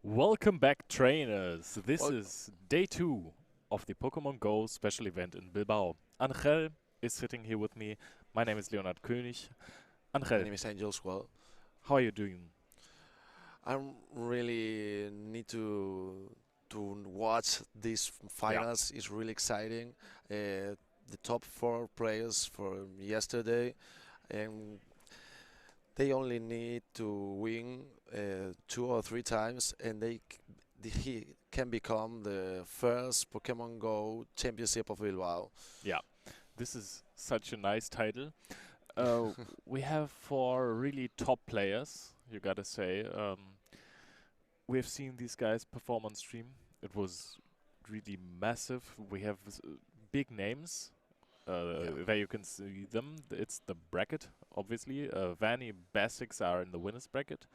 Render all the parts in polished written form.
Welcome back, trainers. This Well, is day 2 of the Pokemon Go special event in Bilbao. Angel is sitting here with me. My name is Leonard König. my Angel, name is Angels. Well, how are you doing? I'm really need to watch these Yeah. finals. It's really exciting. The top four players for yesterday, and they only need to win two or three times, and he can become the first Pokemon Go Championship of Bilbao. Yeah. This is such a nice title. Uh, we have four really top players, you gotta say. We've seen these guys perform on stream. It was really massive. We have big names. Yeah. There you can see them. It's the bracket, obviously. Vanny, Basics are in the winners bracket.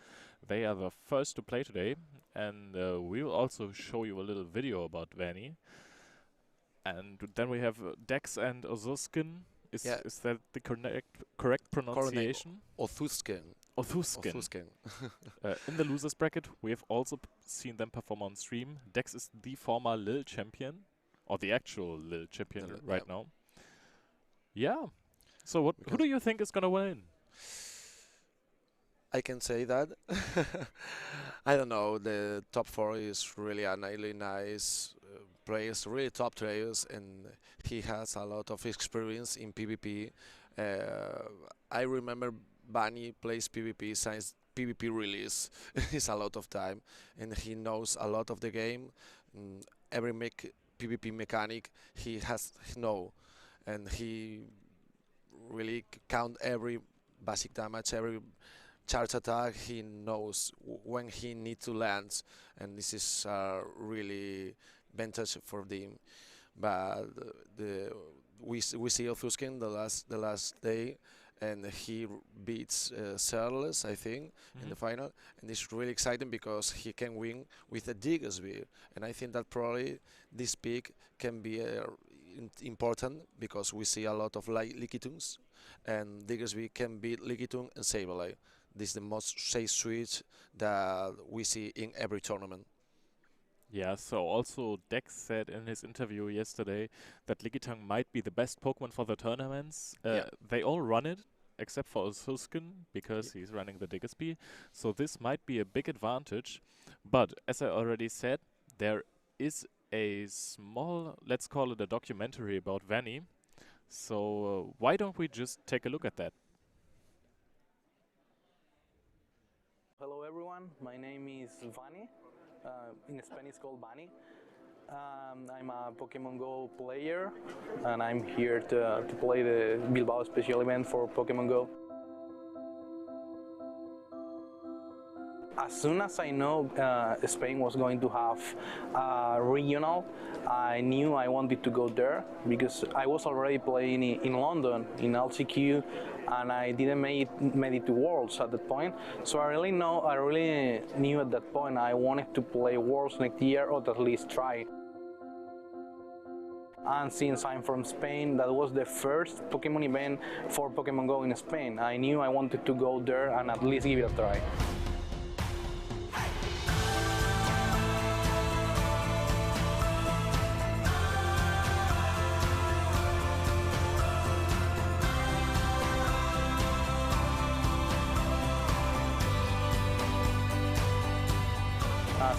They are the first to play today, and we will also show you a little video about Vanny. And then we have Dex and Ozuskin. Yeah, Is that the correct current name pronunciation? Othusken. Othuskin. Othusken. In the losers bracket, we have also seen them perform on stream. Dex is the former Lille champion, or the actual Lille champion Yeah, right now. Yeah. So what? Who because do you think is gonna win? I can say that. I don't know. The top four is really a really nice players, really top players, and he has a lot of experience in PvP. Uh, I remember Bunny plays PvP since PvP release. It's a lot of time, and he knows a lot of the game. Every PvP mechanic he know, and he really count every basic damage, every charge attack. He knows when he need to land, and this is really advantage for them. But the we see Ofuskin the last day, and he beats Serles, I think, in Hmm. the final, and it's really exciting because he can win with a Diggersby, and I think that probably this pick can be important because we see a lot of Lickitungs, and Diggersby can beat Lickitung and Sableye. This is the most safe switch that we see in every tournament. Yeah. So also Dex said in his interview yesterday that Lickitung might be the best Pokemon for the tournaments. Yeah. They all run it except for Osuskin Yeah. because he's running the Diggersby. So this might be a big advantage. But as I already said, there is a small, let's call it a documentary about Vanny. So why don't we just take a look at that? Hello everyone, my name is Vani, in Spanish called Vani. I'm a Pokemon Go player and I'm here to play the Bilbao special event for Pokemon Go. As soon as I know Spain was going to have a regional, I knew I wanted to go there because I was already playing in London in LCQ, and I didn't made it to Worlds at that point. So I really knew at that point I wanted to play Worlds next year, or at least try. And since I'm from Spain, that was the first Pokemon event for Pokemon Go in Spain. I knew I wanted to go there and at least give it a try.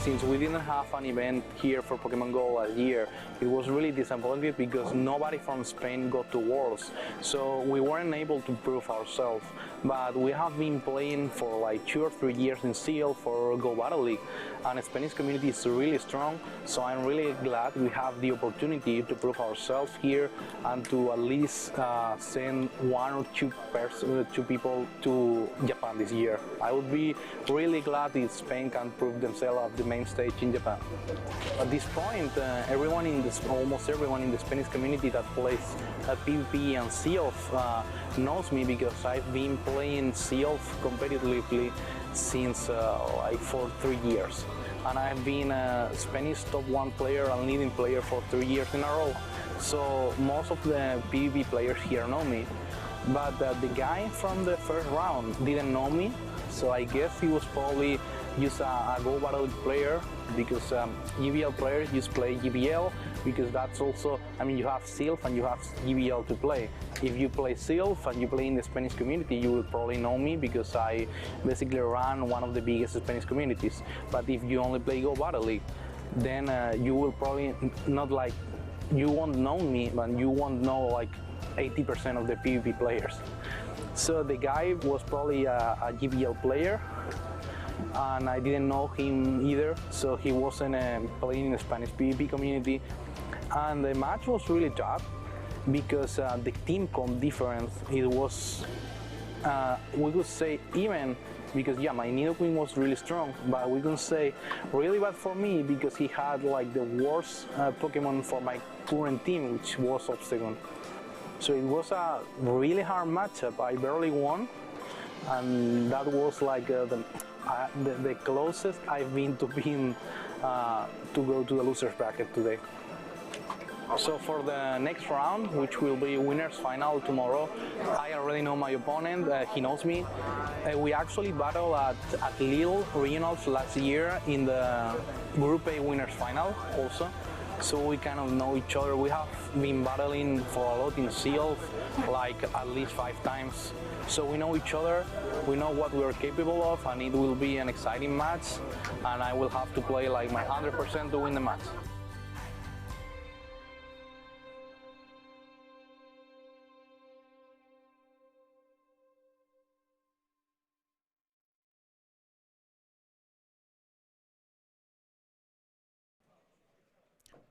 Since we didn't have an event here for Pokemon Go last year, it was really disappointing because nobody from Spain got to Worlds, so we weren't able to prove ourselves. But we have been playing for like 2 or 3 years in Seal for Go Battle League, and the Spanish community is really strong, so I'm really glad we have the opportunity to prove ourselves here and to at least send 1 or 2 people to Japan this year. I would be really glad if Spain can prove themselves at the main stage in Japan. At this point, almost everyone in the Spanish community that plays PvP and Sea knows me because I've been playing Sea competitively since like for 3 years. And I've been a Spanish top 1 player and leading player for 3 years in a row. So most of the PvP players here know me. But the guy from the first round didn't know me, so I guess he was probably use a Go Battle player, because GBL players just play GBL, because that's also, I mean, you have Sylph and you have GBL to play. If you play Sylph and you play in the Spanish community, you will probably know me, because I basically run one of the biggest Spanish communities. But if you only play Go Battle League, then you will probably not like, you won't know me, but you won't know like 80% of the PvP players. So the guy was probably a GBL player, and I didn't know him either, so he wasn't playing in the Spanish PvP community. And the match was really tough, because the team comp difference, it was, we could say even, because yeah, my Nidoqueen was really strong, but we could say really bad for me, because he had like the worst Pokemon for my current team, which was Obstagon. So it was a really hard matchup. I barely won, and that was like the closest I've been to being to go to the losers bracket today. So for the next round, which will be winners final tomorrow, I already know my opponent. He knows me. We actually battled at Lille regionals last year in the Group A winners final also. So we kind of know each other. We have been battling for a lot in Sylph, like at least 5 times. So we know each other, we know what we are capable of, and it will be an exciting match, and I will have to play like my 100% to win the match.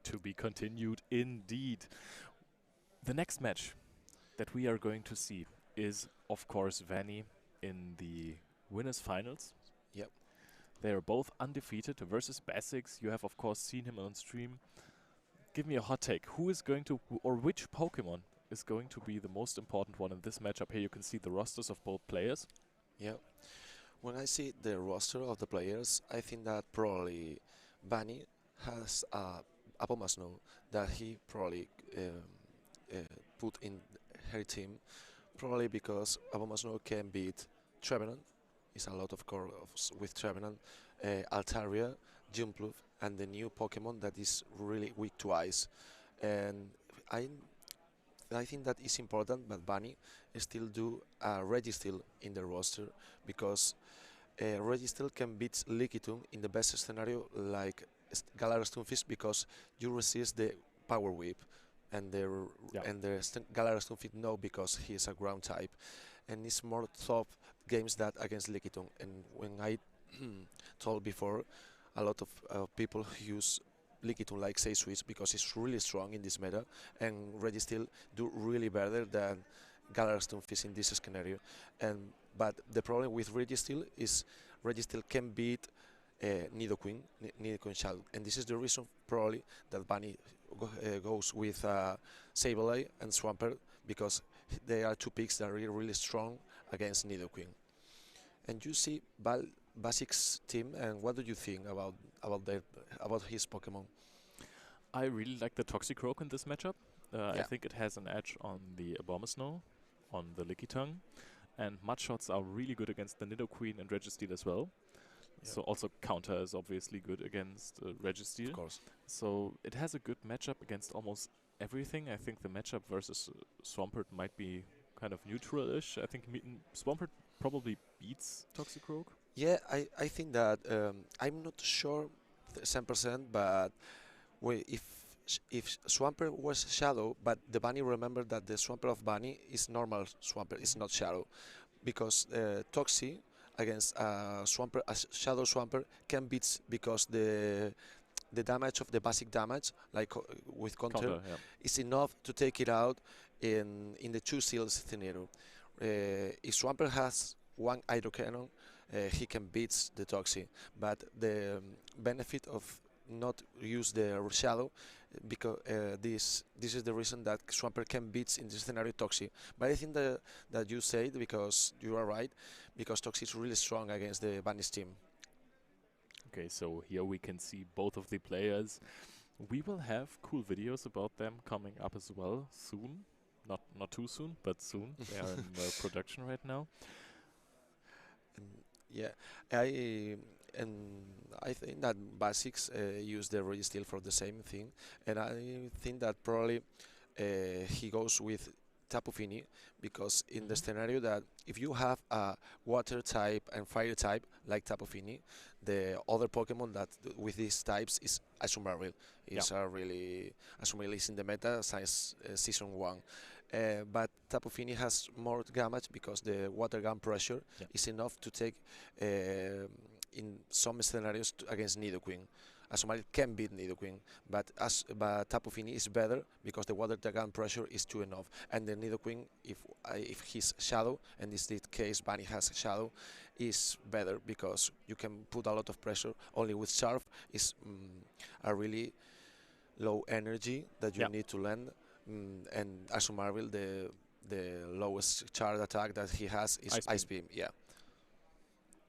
To be continued indeed. The next match that we are going to see is, of course, Vanny in the winners finals. Yep. They are both undefeated versus Basics. You have, of course, seen him on stream. Give me a hot take. Who is going to, or which Pokemon is going to be the most important one in this matchup? Here you can see the rosters of both players. Yeah. When I see the roster of the players, I think that probably Bunny has a Pomasno that he probably put in her team, probably because Abomasnow can beat Trevenant. It's a lot of core with Trevenant, Altaria, Jumpluff, and the new Pokemon that is really weak to ice. And I think that is important, but Bunny still do a Registeel in the roster, because Registeel can beat Lickitung in the best scenario, like Galar Stunfisk, because you resist the Power Whip, and the Galar Stunfisk no, because he is a ground type, and it's more tough games that against Lickitung. And when I told before, a lot of people use Lickitung like say Swiss, because it's really strong in this meta, and Registeel do really better than Galar Stunfisk in this scenario. But the problem with Registeel is Registeel can beat Nidoqueen Shadow, and this is the reason probably that Bunny goes with Sableye and Swampert, because they are 2 picks that are really strong against Nidoqueen. And you see Basic's team, and what do you think about his Pokemon? I really like the Toxicroak in this matchup. I Yeah. think it has an edge on the Abomasnow, on the Lickitung, and Mudshots are really good against the Nidoqueen and Registeel as well. Yeah. So also counter is obviously good against Registeel. Of course. So it has a good matchup against almost everything. I think the matchup versus Swampert might be kind of neutral-ish. I think Swampert probably beats Toxicroak. Yeah, I think that I'm not sure 100%, but if Swampert was Shadow, but the Bunny, remember that the Swampert of Bunny is normal Swampert, it's not Shadow, because Toxi against Swampert, Shadow Swampert can beat, because the damage of the basic damage, like with counter, is enough to take it out in the 2 seals scenario. If Swampert has 1 Hydro Cannon, he can beat the Toxi, but the benefit of not use the Shadow, because this is the reason that Swampert can beat in this scenario Toxi. But I think that you said, because you are right, because Toxi is really strong against the Bunny's team. Okay, so here we can see both of the players. We will have cool videos about them coming up as well soon. Not too soon, but soon. They are in production right now. Yeah, I and I think that Basics use the Registeel for the same thing, and I think that probably he goes with Tapu Fini because in the Hmm. scenario that if you have a water type and fire type like Tapu Fini, the other Pokemon that with these types is Azumarill. Yeah, It's a really Azumarill is in the meta since season one. But Tapu Fini has more damage because the water gun pressure yeah, is enough to take in some scenarios against Nidoqueen. Azumarill can beat Nidoqueen, but Tapu Fini is better because the water gun pressure is too enough. And the Nidoqueen, if his Shadow, and in this case Bunny has Shadow, is better because you can put a lot of pressure. Only with Sharp is a really low energy that you yeah. need to land. And Azumarill, the lowest charge attack that he has is Ice Ice Beam. Beam. Yeah,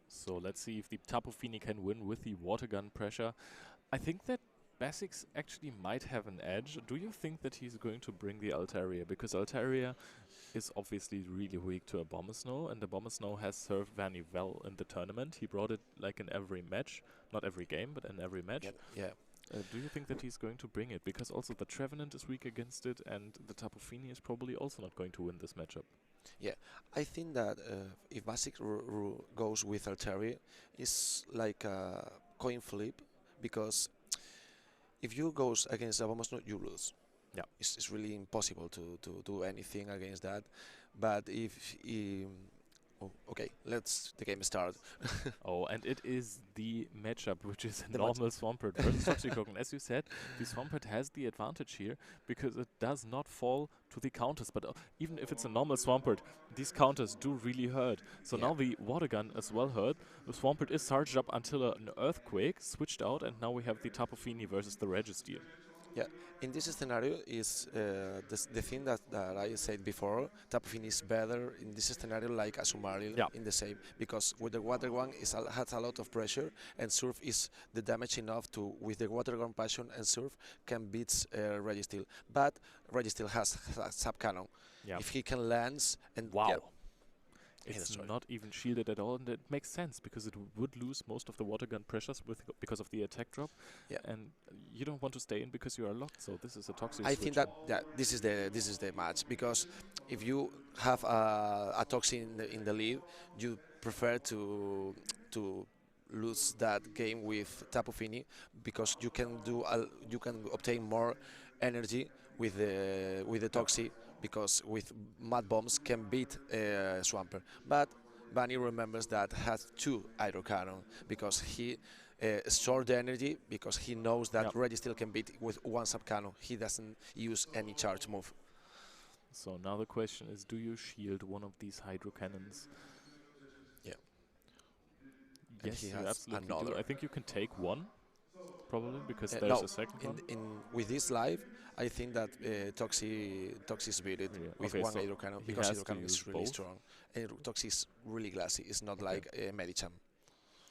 So let's see if the Tapu Fini can win with the water gun pressure. I think that Basics actually might have an edge. Do you think that he's going to bring the Altaria? Because Altaria is obviously really weak to Abomasnow, and Abomasnow has served Vanny well in the tournament. He brought it like in every match, not every game, but in every yeah, match. yeah. Do you think that he's going to bring it? Because also the Trevenant is weak against it, and the Tapu Fini is probably also not going to win this matchup. Yeah, I think that if Basic goes with Altaria, it's like a coin flip because if you goes against Abomasnow, you lose. Yeah. It's really impossible to do anything against that. But if oh, okay, let's the game start. Oh, and it is the matchup, which is a The match. normal Swampert versus Toxicroak. And as you said, the Swampert has the advantage here because it does not fall to the counters. But even if it's a normal Swampert, these counters do really hurt. So Yeah. now the Water Gun as well hurt. The Swampert is charged up until an Earthquake switched out, and now we have the Tapu Fini versus the Registeel. Yeah, in this scenario is the thing that I said before. Tapu Fini is better in this scenario like Azumarill Yeah. in the same because with the water one has a lot of pressure and Surf is the damage enough to with the water gun passion and Surf can beat Registeel. But Registeel has sub cannon. Yeah. If he can land and Wow. yeah, It's sorry. not even shielded at all, and it makes sense because it would lose most of the water gun pressures because of the attack drop, Yeah. and you don't want to stay in because you are locked. So this is a toxic I switch. think that this is the match because if you have a toxin in the lead, you prefer to lose that game with Tapu Fini because you can obtain more energy with the Yeah. toxi because with mud bombs can beat Swampert. But Bunny remembers that has two hydro cannon because he store the energy because he knows that Yeah. Reggie still can beat with one sub cannon. He doesn't use any charge move. So now the question is, do you shield one of these hydro cannons? Yeah, and he Yes, you has absolutely do. another. I think you can take one, probably, because there's No, a second one. in with this live, I think that Toxis beat it Yeah. with Okay, one so hydro cannon he because has hydro to cannon use is really both. strong and Toxis is really glassy. It's not Okay. like Medicham.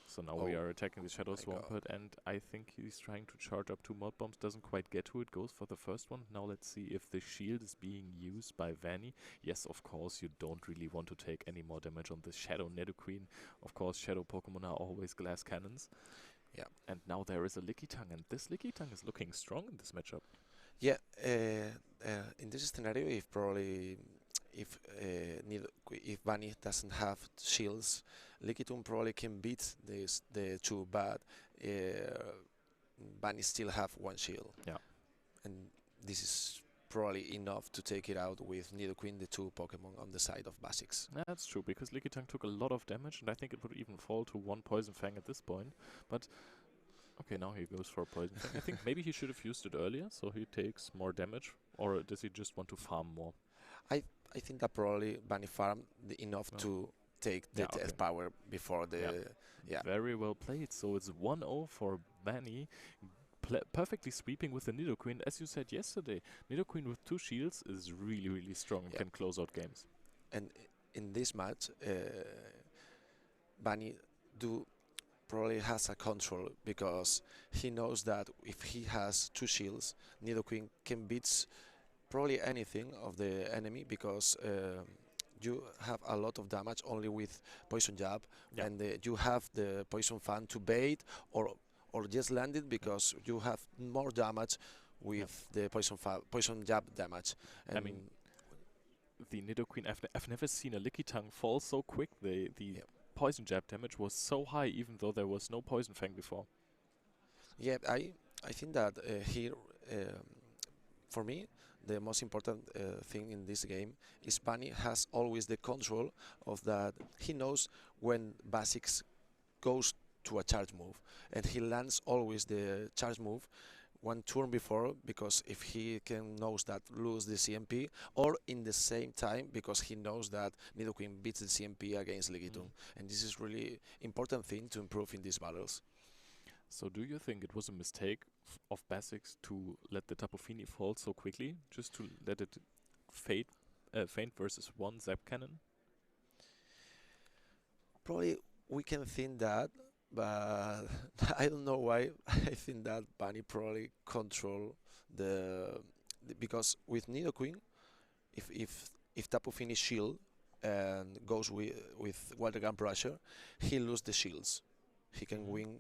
So now Oh we are attacking the Shadow my God. Swampert, and I think he's trying to charge up two mod bombs. Doesn't quite get to it. Goes for the first one. Now let's see if the shield is being used by Vanny. Yes, of course, you don't really want to take any more damage on the Shadow Nidoqueen. Of course, Shadow Pokemon are always glass cannons. Yeah. And now there is a Lickitung, and this Lickitung is looking strong in this matchup. Yeah, in this scenario, if probably if Bunny doesn't have shields, Lickitung probably can beat the two, but Bunny still have one shield. Yeah. And this is probably enough to take it out with Nidoqueen, the two Pokemon on the side of Basics. That's true, because Lickitung took a lot of damage, and I think it would even fall to one Poison Fang at this point. But okay, now he goes for a Poison Fang. I think maybe he should have used it earlier, so he takes more damage. Or does he just want to farm more? I think that probably Bunny farmed enough No. to take the Yeah, okay. death power before the yeah. Very well played. So it's 1-0 for Benny. Perfectly sweeping with the Nidoqueen. As you said yesterday, Nidoqueen with two shields is really, really strong and Yeah. can close out games. And in this match, Bunny do probably has a control because he knows that if he has two shields, Nidoqueen can beat probably anything of the enemy because you have a lot of damage only with poison jab, Yeah. and you have the poison fan to bait or just land it because you have more damage Yeah. with the poison jab damage. I And mean, the Nidoqueen, I've never seen a Lickitung fall so quick. The yeah, poison jab damage was so high, even though there was no poison fang before. yeah, I think that here um, for me the most important thing in this game is Bunny has always the control of that. He knows when basics goes to a charge move, and he lands always the charge move one turn before, because if he can knows that lose the CMP, or in the same time because he knows that Nidoqueen beats the CMP against Legitum, and this is really important thing to improve in these battles. So do you think it was a mistake of Basics to let the Tapu Fini fall so quickly, just to let it fade, faint versus one Zap Cannon? Probably we can think that, but I don't know why. I think that Bunny probably control the because with Nidoqueen, if Tapu Fini shield and goes with Water Gun Pressure, he lose the shields. He can Mhm. win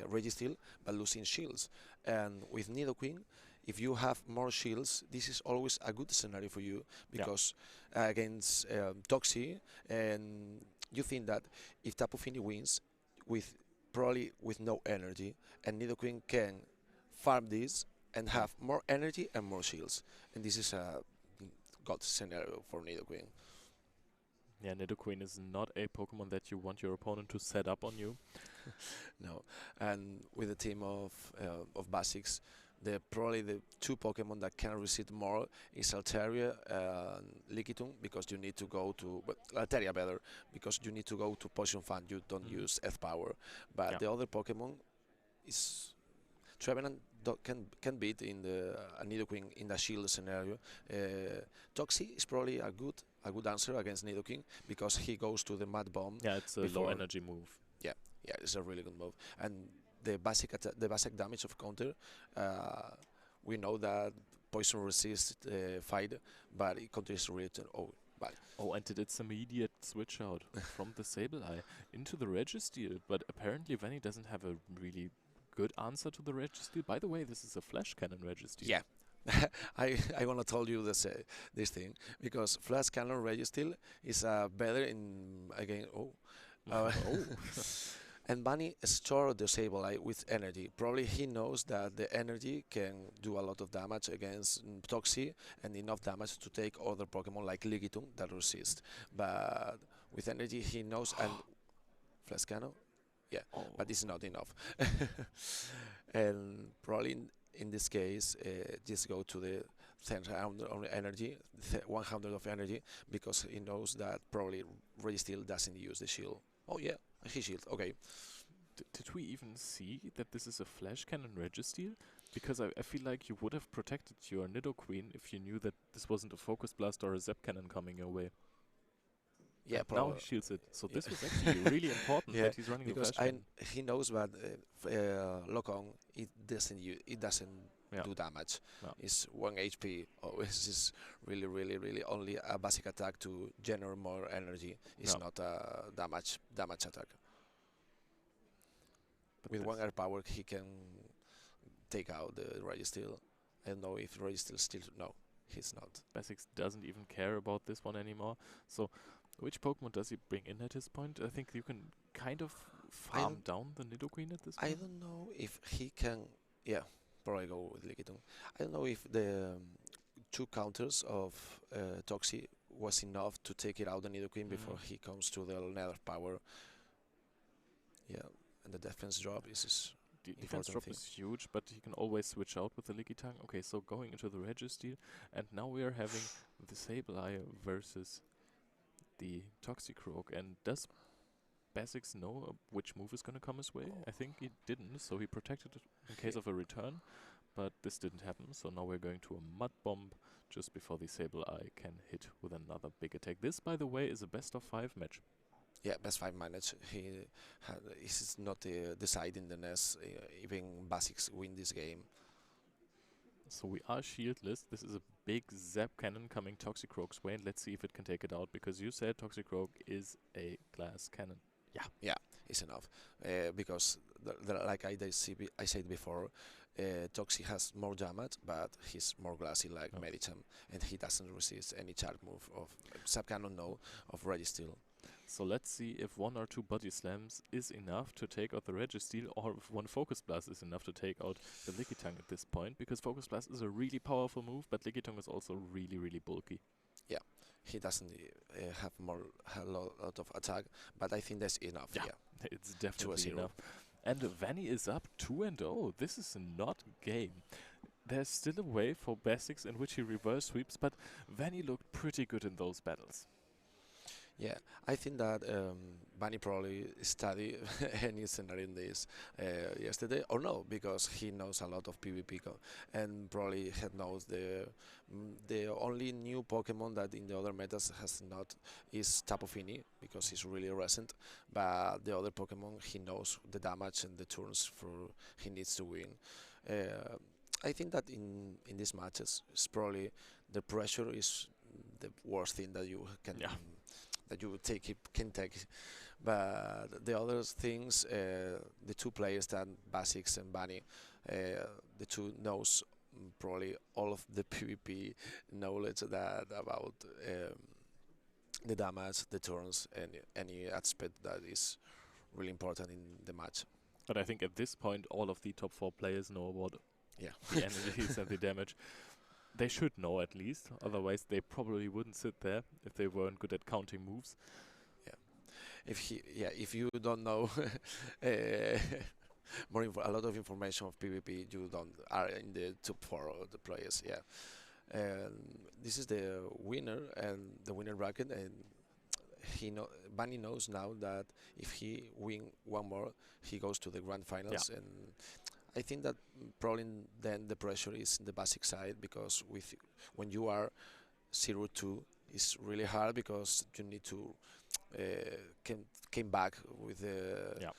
Registeel by losing shields. And with Nidoqueen, if you have more shields, this is always a good scenario for you, Yeah. because against Toxie, and you think that if Tapu Fini wins with probably with no energy, and Nidoqueen can farm this and Yeah. have more energy and more shields, and this is a god scenario for Nidoqueen. Yeah, Nidoqueen is not a Pokemon that you want your opponent to set up on you. No, and with a team of basics, the probably the two Pokemon that can receive more is Altaria and Lickitung, because you need to go to, but Altaria better, because you need to go to Poison Fan. You don't Mhm. use Earth Power, but Yeah. the other Pokemon is Trevenant can beat in the Nidoqueen in the shield scenario. Toxie is probably a good answer against Nidoqueen, because he goes to the Mud Bomb Yeah, it's a low before. energy move. Yeah, yeah, it's a really good move. And the basic damage of counter, uh, we know that poison resist fight, but it counter is really but Oh, and it's immediate switch out from the Sableye into the Registeel, but apparently Vanny doesn't have a really good answer to the Registeel. By the way, this is a Flash Cannon Registeel. yeah. I wanna tell you this thing, because Flash Cannon Registeel is better in again. Uh, Oh. and Bunny store the Sableye with energy. Probably he knows that the energy can do a lot of damage against Toxie, and enough damage to take other Pokemon like Ligitum that resist. But with energy he knows, and Flascano, yeah, Oh. but it's not enough. And probably in this case, just go to the 10 of energy, 100 of energy, because he knows that probably Registeel doesn't use the shield. Oh yeah, he shield. Okay. Did we even see that this is a Flash Cannon Registeel? Because I feel like you would have protected your Nidoqueen if you knew that this wasn't a Focus Blast or a Zap Cannon coming your way. Yeah, And now probably. he shields it. So Yeah. this was actually really important Yeah, that he's running the because Flash Cannon. he knows that Lokong, it doesn't Yeah. do damage. Yeah. It's 1 HP. Oh, it's just really, really, really only a basic attack to generate more energy. It's Yeah. not a damage attack. But With this- 1 air power, he can take out the Registeel. I don't know if Registeel still. No, he's not. Basics doesn't even care about this one anymore. So, which Pokemon does he bring in at this point? I think you can kind of farm don't- down the Nidoqueen at this I point. don't know if he can. Yeah, probably go with Lickitung. I don't know if the two counters of Toxie was enough to take it out the Nidoqueen before Mhm. he comes to the Nether Power. Yeah, and the defense drop is Defense important drop thing. is huge, but he can always switch out with the Lickitung. Okay, so going into the Registeel, and now we are having the Sableye versus the Toxicroak. And does Basics know which move is going to come his way? I think he didn't, so he protected it in case of a return, but this didn't happen. So now we're going to a Mud Bomb just before the Sableye can hit with another big attack. This, by the way, is a best of 5 match. Yeah, best 5 manage. He's not deciding the NES. Even Basics win this game. So we are shieldless. This is a big Zap cannon coming Toxicroak's way, and let's see if it can take it out, because you said Toxicroak is a glass cannon. Yeah, it's enough. Because like I said before, Toxi has more damage, but he's more glassy like Oh. Medicham, and he doesn't resist any charge move of Subcannon, no, of Registeel. So let's see if one or two body slams is enough to take out the Registeel, or if one Focus Blast is enough to take out the Lickitung at this point, because Focus Blast is a really powerful move, but Lickitung is also really, really bulky. Yeah, he doesn't have a lot of attack, but I think that's enough. Yeah. Yeah, It's definitely 2-0. enough. And Vanny is up 2-0. This is not game. There's still a way for Basics in which he reverse sweeps, but Vanny looked pretty good in those battles. Yeah, I think that Bunny probably studied any scenario in this yesterday, or no, because he knows a lot of PvP and probably he knows the only new Pokemon that in the other metas has not is Tapu Fini, because he's really recent, but the other Pokemon he knows the damage and the turns for he needs to win. I think that in these matches, it's probably the pressure is the worst thing that you can Yeah. that you can take, but the other things, the two players that Basics and Bunny, the two knows probably all of the PvP knowledge that about the damage, the turns, and any aspect that is really important in the match. But I think at this point, all of the top 4 players know about Yeah. the energies and the damage. They should know at least, otherwise they probably wouldn't sit there if they weren't good at counting moves. If you don't know a lot of information of PvP, you don't are in the top 4 of the players. Yeah, and this is the winner and the winner bracket, and Bunny knows now that if he win one more, he goes to the grand finals, and I think that probably then the pressure is in the basic side, because when you are 0-2, it's really hard because you need to came back with the.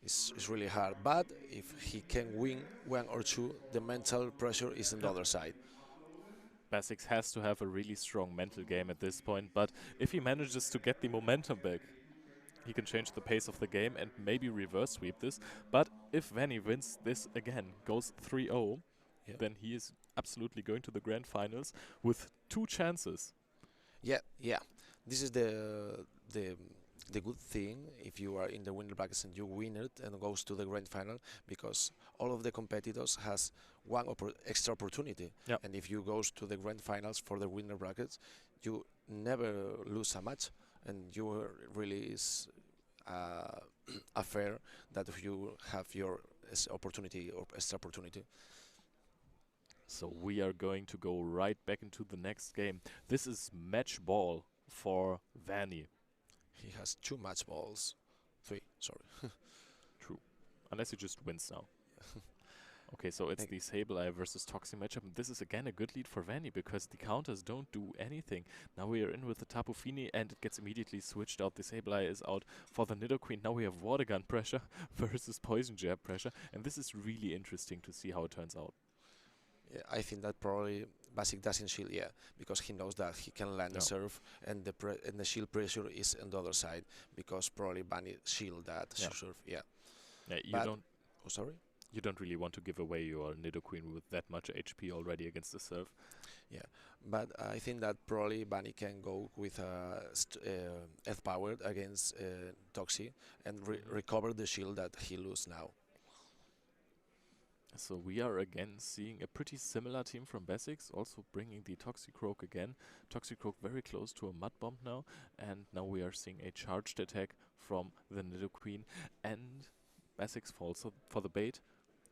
It's really hard, but if he can win 1 or 2, the mental pressure is on the other side. Basics has to have a really strong mental game at this point, but if he manages to get the momentum back, he can change the pace of the game and maybe reverse sweep this. But if Vanny wins this again, goes 3-0, then he is absolutely going to the grand finals with 2 chances. Yeah. This is the good thing if you are in the winner brackets and you win it and goes to the grand final, because all of the competitors has one extra opportunity. Yep. And if you goes to the grand finals for the winner brackets, you never lose a match, and you really is a fair that you have your opportunity or extra opportunity. So we are going to go right back into the next game. This is match ball for Vanny. He has 2 match balls. 3, sorry. True. Unless he just wins now. Okay, so it's the Sableye versus Toxie matchup. And this is again a good lead for Vanny, because the counters don't do anything. Now we are in with the Tapu Fini, and it gets immediately switched out. The Sableye is out for the Nidoqueen. Now we have Water Gun pressure versus Poison Jab pressure. And this is really interesting to see how it turns out. Yeah, I think that probably Basic doesn't shield, because he knows that he can land a serve, and the shield pressure is on the other side, because probably Bunny shield that serve. Yeah, you don't. Oh, sorry. You don't really want to give away your Nidoqueen with that much HP already against the serve. Yeah, but I think that probably Bunny can go with Earth powered against Toxie and recover the shield that he lose now. So we are again seeing a pretty similar team from Basics, also bringing the Toxicroak again. Toxicroak very close to a Mud Bomb now, and now we are seeing a charged attack from the Nidoqueen, and Basics falls for the bait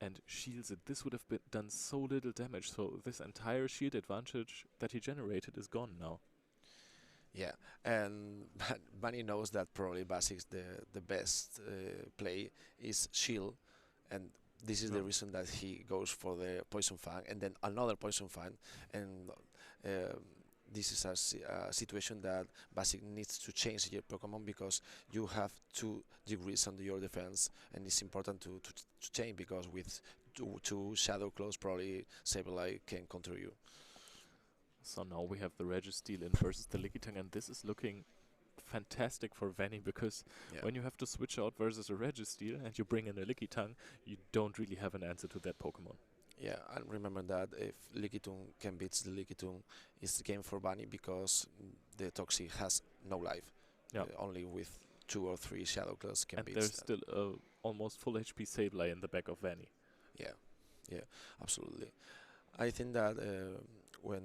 and shields it. This would have done so little damage, so this entire shield advantage that he generated is gone now. Yeah, and Bunny knows that probably Basics the best play is shield, and this is the reason that he goes for the Poison Fang and then another Poison Fang, and this is a situation that Basic needs to change your Pokemon, because you have 2 degrees under your defense, and it's important to change, because with two shadow close, probably Sableye can counter you. So now we have the Registeel in versus the Lickitung, and this is looking fantastic for Vanny because Yeah. when you have to switch out versus a Registeel and you bring in a Lickitung, you don't really have an answer to that Pokemon. Yeah, and remember that if Lickitung can beat the Lickitung, it's the game for Bunny because the Toxic has no life. Yeah. Only with 2 or 3 Shadow Claws can And beat there's that. still a almost full HP Sableye in the back of Vanny. Yeah, yeah, absolutely. I think that when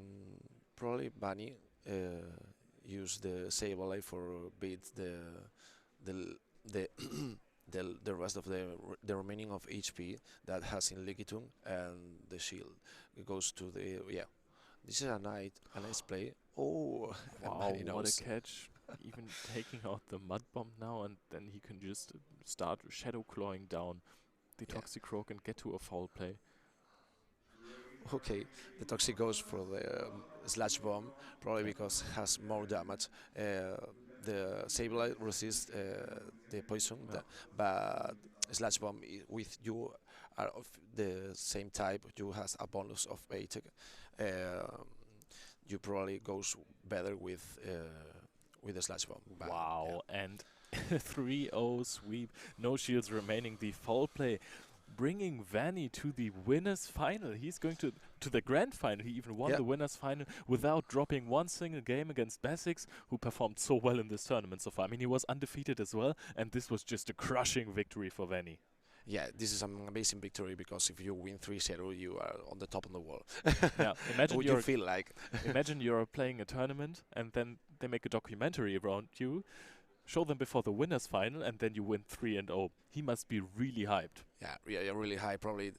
probably Bunny use the Sableye for beat the the the rest of the remaining of HP that has in Lickitung, and the shield goes to the yeah. This is a nice play. Oh, and Wow, Bunny what knows. a catch. Even taking out the Mud Bomb now, and then he can just start Shadow Clawing down the Yeah. Toxicroak and get to a foul play. Okay, the Toxic goes for the Slash Bomb, probably Yeah. because it has more damage. The Sableye resists the poison, Yeah. but Slash Bomb with you are of the same type, you has a bonus of 8. You probably goes better with the Slash Bomb. But, Wow, and 3-0 sweep, no shields remaining, the foul play, bringing Vanny to the winners final. He's going to the grand final. He even won Yeah. the winners final without dropping one single game against Basics, who performed so well in this tournament so far. I mean, he was undefeated as well, and this was just a crushing victory for Vanny. Yeah, this is an amazing victory because if you win 3-0, you are on the top of the world. Yeah, imagine What you're you feel like. imagine you're playing a tournament and then they make a documentary around you, show them before the winners final, and then you win 3-0. He must be really hyped. Yeah, really high. Probably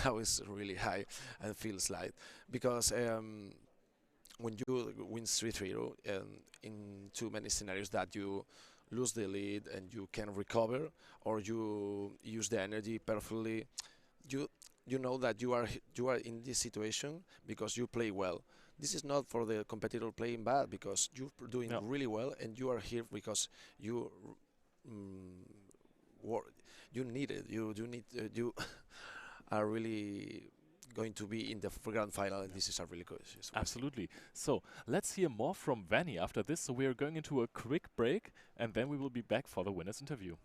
now is really high and feels like because when you win 3-0 in too many scenarios that you lose the lead and you can recover or you use the energy perfectly, you know that you are in this situation because you play well. This is not for the competitor playing bad because you're doing Yeah. really well and you are here because you work. You need it. You need you are really going to be in the grand final, and this is a really good. Absolutely. So let's hear more from Vanny after this. So we are going into a quick break, and then we will be back for the winners interview.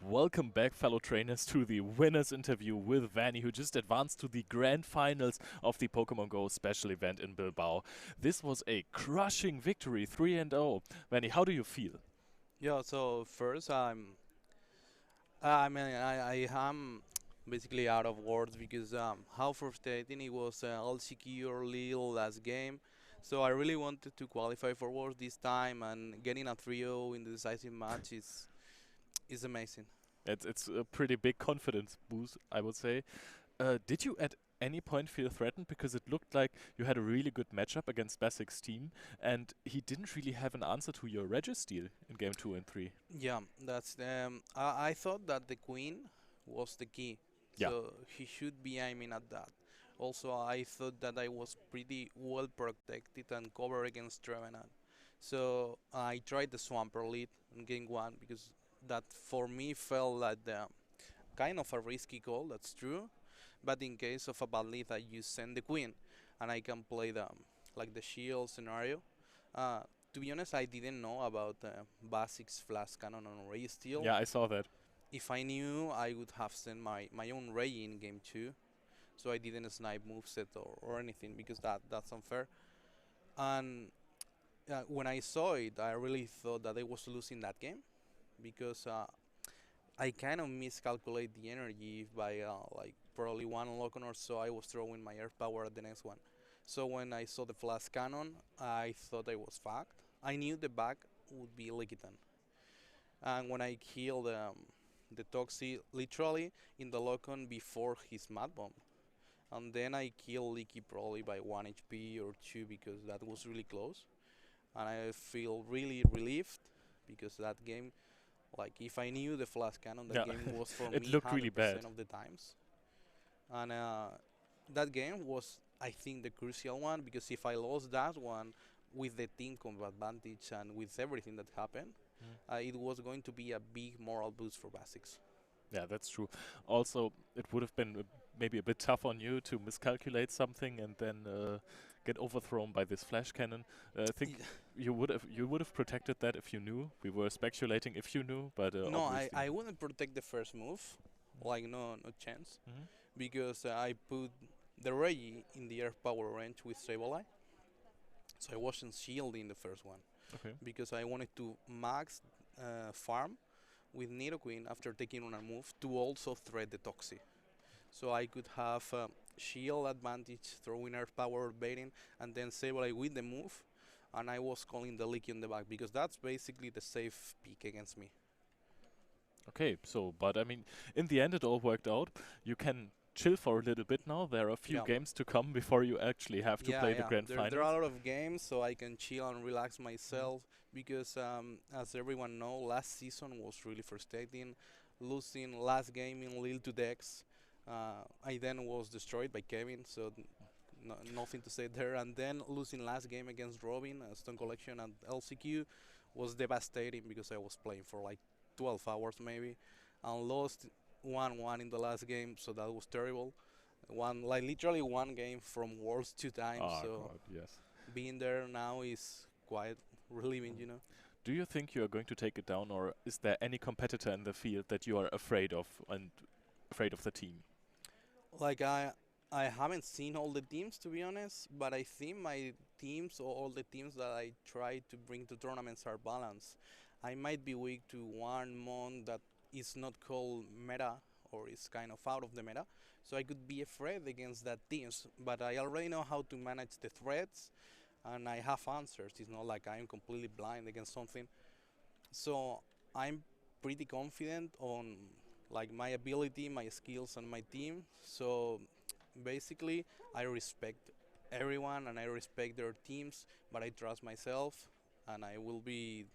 Welcome back, fellow trainers, to the winners interview with Vanny, who just advanced to the grand finals of the Pokemon Go special event in Bilbao. This was a crushing victory, 3-0. Vanny, how do you feel? Yeah, so first I am basically out of words because how frustrating it was all secure little last game. So I really wanted to qualify for Worlds this time, and getting a 3-0 in the decisive match is amazing. It's a pretty big confidence boost, I would say. Did you at any point feel threatened? Because it looked like you had a really good matchup against Basic's team, and he didn't really have an answer to your Registeel in game 2 and 3. Yeah, that's I thought that the queen was the key, Yeah. so he should be aiming at that. Also, I thought that I was pretty well protected and covered against Trevenant. So I tried the Swampert lead in game one because that for me felt like the kind of a risky call. That's true, but in case of a bad lead, I use send the queen, and I can play the like the shield scenario. Uh, to be honest, I didn't know about Basic's flash cannon on Ray Steel. Yeah, I saw that. If I knew, I would have sent my own Ray in game two, so I didn't snipe moveset or anything because that's unfair. And when I saw it, I really thought that I was losing that game because I kind of miscalculate the energy by like probably one lock-on or so. I was throwing my earth power at the next one. So when I saw the flash cannon, I thought I was fucked. I knew the back would be Liquidan. And when I killed the Toxie literally in the lock-on before his mad bomb. And then I killed Leaky probably by 1 HP or 2 because that was really close. And I feel really relieved because that game, like if I knew the flash cannon, that Yeah. game was for It me looked really 100% bad. of the times. And that game was, I think, the crucial one because if I lost that one with the team combat advantage and with everything that happened, it was going to be a big moral boost for Basics. Yeah, that's true. Also, it would have been maybe a bit tough on you to miscalculate something and then get overthrown by this flash cannon. I think you would have protected that if you knew. We were speculating if you knew, but No, obviously. I wouldn't protect the first move, like no chance, Mhm. because I put the Regi in the earth power range with Sableye, so I wasn't shielding the first one Okay. because I wanted to max farm with Nidoqueen after taking on a move to also threat the Toxie. So I could have shield advantage, throwing earth power baiting, and then Sableye with the move, and I was calling the Leaky on the back because that's basically the safe pick against me. Okay, so, but I mean, in the end, it all worked out. You can chill for a little bit now. There are a few Yeah. games to come before you actually have to play the grand There finals. are a lot of games, so I can chill and relax myself because, as everyone know, last season was really frustrating. Losing last game in Lille to Dex, I then was destroyed by Kevin, so nothing to say there. And then losing last game against Robin, Stone Collection and LCQ was devastating because I was playing for like 12 hours maybe, and lost 1-1 in the last game, so that was terrible. Like literally one game from Worlds 2 times, Ah, so God, yes. being there now is quite relieving. Do you think you are going to take it down, or is there any competitor in the field that you are afraid of and afraid of the team? Like I haven't seen all the teams to be honest, but I think my teams or all the teams that I try to bring to tournaments are balanced. I might be weak to one mon that is not called meta or is kind of out of the meta, so I could be afraid against that teams. But I already know how to manage the threats, and I have answers. It's not like I'm completely blind against something. So I'm pretty confident on like my ability, my skills, and my team. So basically, I respect everyone and I respect their teams, but I trust myself, and I will be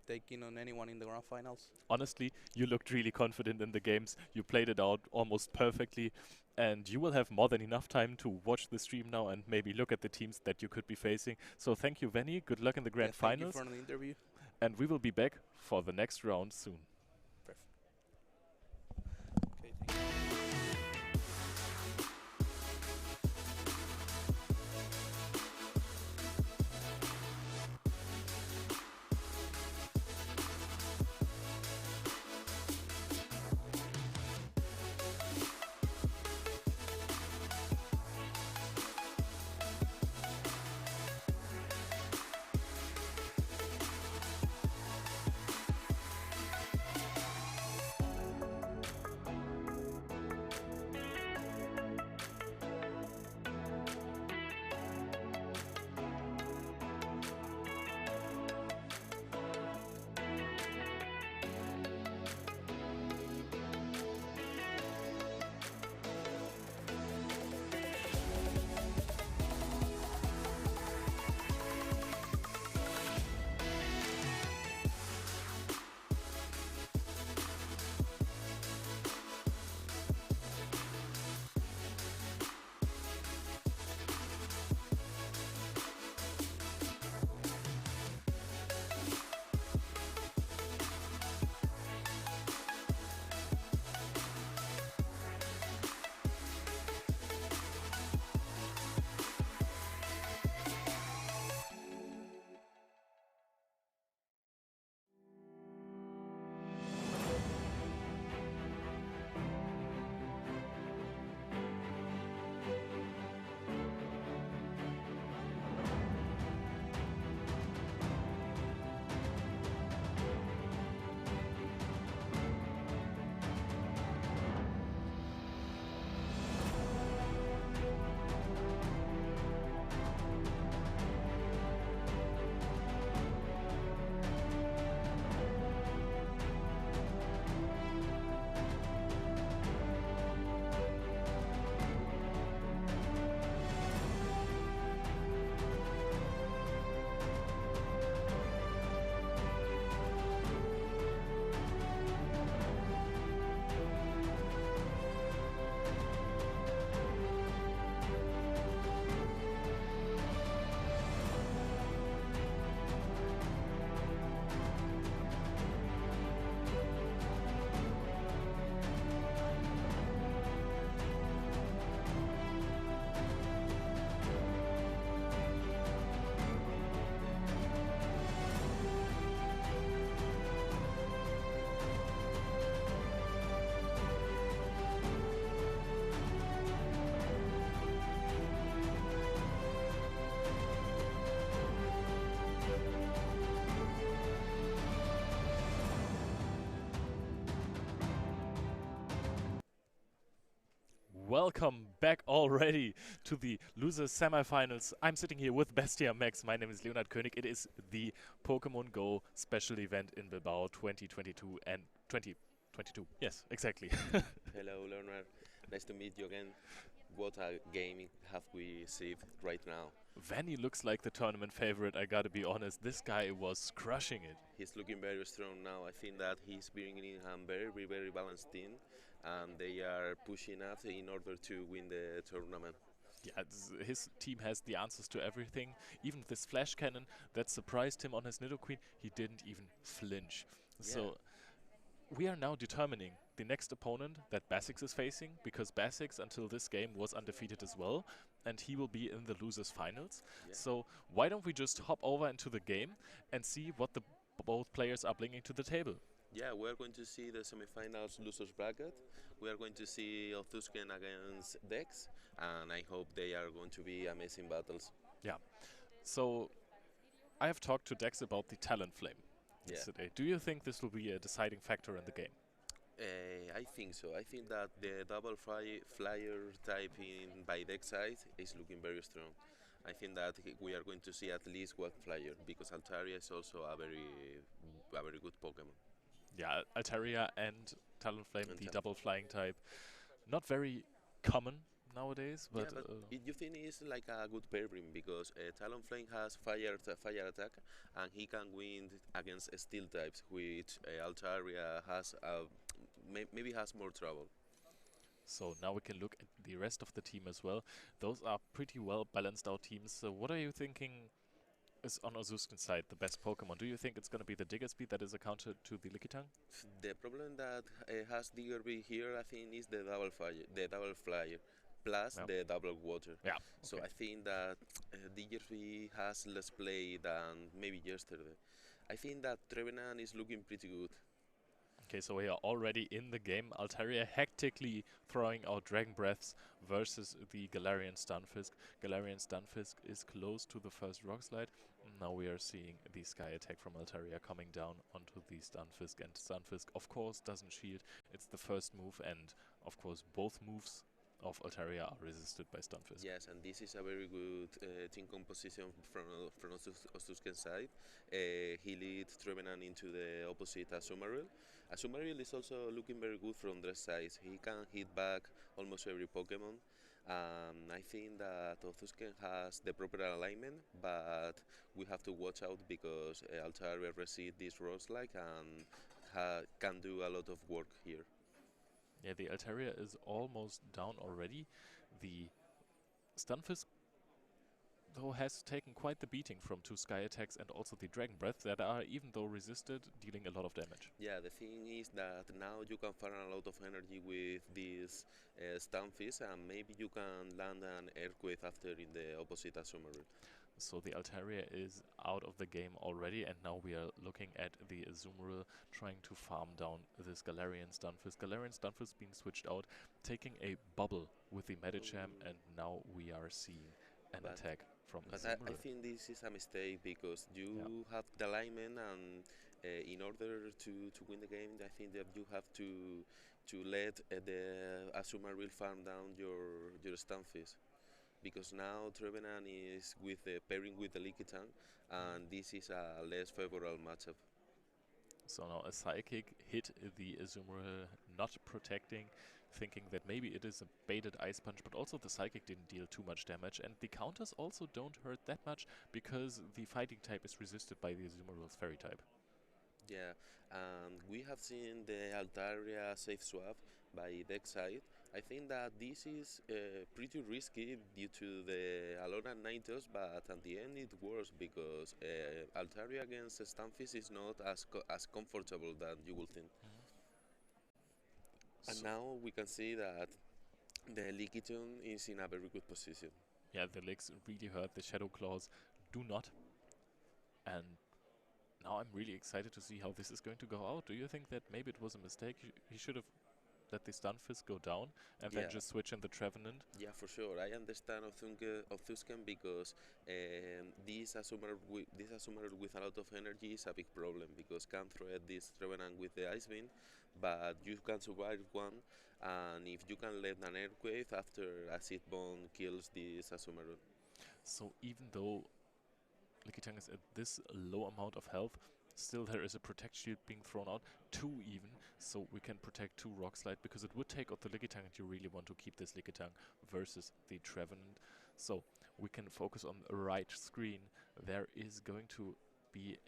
taking on anyone in the grand finals. Honestly, you looked really confident in the games. You played it out almost perfectly, and you will have more than enough time to watch the stream now and maybe look at the teams that you could be facing. So thank you, Venny. Good luck in the Yeah, grand thank you finals, for the interview. and we will be back for the next round soon. Perfect. Okay, thank you. welcome back already to the losers semifinals. I'm sitting here with Bestia Max. My name is Leonard König. It is the Pokemon Go special event in Bilbao 2022 and 2022. Yes, exactly. Hello, Leonard. Nice to meet you again. What a game have we received right now. Vanny looks like the tournament favorite, I gotta be honest. This guy was crushing it. He's looking very strong now. I think that he's bringing a very balanced team, and they are pushing us in order to win the tournament. Yeah, his team has the answers to everything. Even this flash cannon that surprised him on his Nidoqueen, he didn't even flinch. Yeah. So we are now determining the next opponent that Basix is facing, because Basix until this game was undefeated as well, and he will be in the losers finals. Yeah. So why don't we just hop over into the game and see what the both players are bringing to the table? Yeah, we're going to see the semifinals losers bracket. We are going to see Othusken against Dex, and I hope they are going to be amazing battles. So I have talked to Dex about the Talent Flame Yeah. yesterday. Do you think this will be a deciding factor in the game? I think so. I think that the double flyer type by deck side is looking very strong. I think that we are going to see at least one flyer, because Altaria is also a very good Pokemon. Yeah, Altaria and Talonflame, And the Talon- double flying type. Not very common nowadays, but, yeah, but you think it's like a good pairing, because Talonflame has fire attack, and he can win against steel types, which Altaria has maybe has more trouble. so now we can look at the rest of the team as well. Those are pretty well balanced out teams. So what are you thinking is on Ozuskin's side the best Pokemon? Do you think it's going to be the Diggersby that is accounted to the Lickitung? The problem that has Diggerby here, I think, is the double flyer, plus Yeah. the double water. Yeah. So okay. I think that Diggerby has less play than maybe yesterday. I think that Trevenant is looking pretty good. Okay, so we are already in the game. Altaria hectically throwing out Dragon Breaths versus the Galarian Stunfisk. Galarian Stunfisk is close to the first Rock Slide. Now we are seeing the Sky Attack from Altaria coming down onto the Stunfisk. And Stunfisk, of course, doesn't shield. It's the first move, and of course, both moves of Altaria are resisted by Stunfisk. Yes, and this is a very good team composition from Ostusken's side. He leads Trevenant into the opposite Azumarill. Azumarill is also looking very good from their side. He can hit back almost every Pokemon. I think that Othusken has the proper alignment, but we have to watch out, because Altaria received this Rock-like and can do a lot of work here. Yeah, the Altaria is almost down already. The Stunfisk, though, has taken quite the beating from two Sky Attacks and also the Dragon Breath that are, even though resisted, dealing a lot of damage. Yeah, the thing is that now you can farm a lot of energy with this Stunfisk, and maybe you can land an Earthquake after in the opposite Azumarill. So the Altaria is out of the game already, and now we are looking at the Azumarill trying to farm down this Galarian Stunfisk. Galarian Stunfisk being switched out, taking a bubble with the Medicham, and now we are seeing an But- attack from But I Azumarill. think this is a mistake, because you have the alignment, and in order to win the game, I think that you have to let the Azumarill farm down your Stunfisk. Because now Trevenant is with the pairing with the Lickitung, and this is a less favorable matchup. So now a Psychic hit the Azumarill, not protecting, thinking that maybe it is a baited Ice Punch, but also the Psychic didn't deal too much damage, and the counters also don't hurt that much, because the Fighting type is resisted by the Azumarill's Fairy type. Yeah, and we have seen the Altaria safe swap by deck side. I think that this is pretty risky due to the Alolan Nightos, but at the end it works, because Altaria against Stunfisk is not as comfortable than you would think. And So- now we can see that the Lickitung is in a very good position. Yeah, the legs really hurt. The Shadow Claws do not. And now I'm really excited to see how this is going to go out. Do you think that maybe it was a mistake? He should have let the Stunfisk go down and then Yeah. just switch in the Trevenant. Yeah, for sure. I understand of Tuscan because this Assumer with a lot of energy is a big problem because can threat this Revenant with the Ice Beam, but you can survive one, and if you can let an Earthquake after a Seed Bomb kills this Assumer. So even though Lickitung is at this low amount of health, still there is a Protect Shield being thrown out, 2 even, so we can protect 2 Rock Slide, because it would take out the Lickitung and you really want to keep this Lickitung versus the Trevenant. So we can focus on the right screen. There is going to be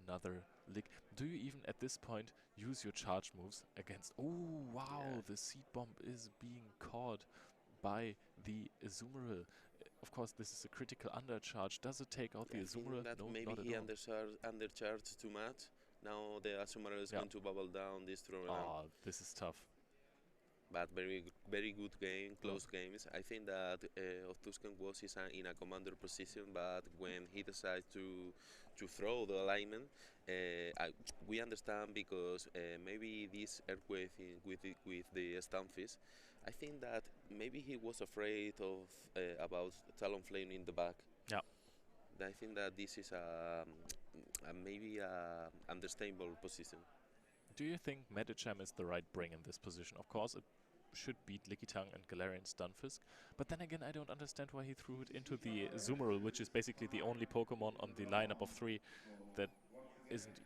another Lick. Do you even at this point use your charge moves against... Oh, wow, Yeah. the Seed Bomb is being caught by the Azumarill. Of course, this is a critical undercharge. Does it take out the I think Azumarill? that No, maybe not at he all. undercharged too much. Now the Asumar is Yeah. going to bubble down this Revenant. Ah, this is tough. But very good game, close games. I think that Tuscan was in a commander position, but when he decided to throw the alignment, we understand because maybe this earthquake with the Stunfisk. I think that maybe he was afraid of about Talonflame in the back. Yeah. I think that this is maybe a understandable position. Do you think Medicham is the right bring in this position? Of course, it should beat Lickitung and Galarian Stunfisk, but then again, I don't understand why he threw it into the Azumarill, which is basically the only Pokemon on the lineup of 3 that isn't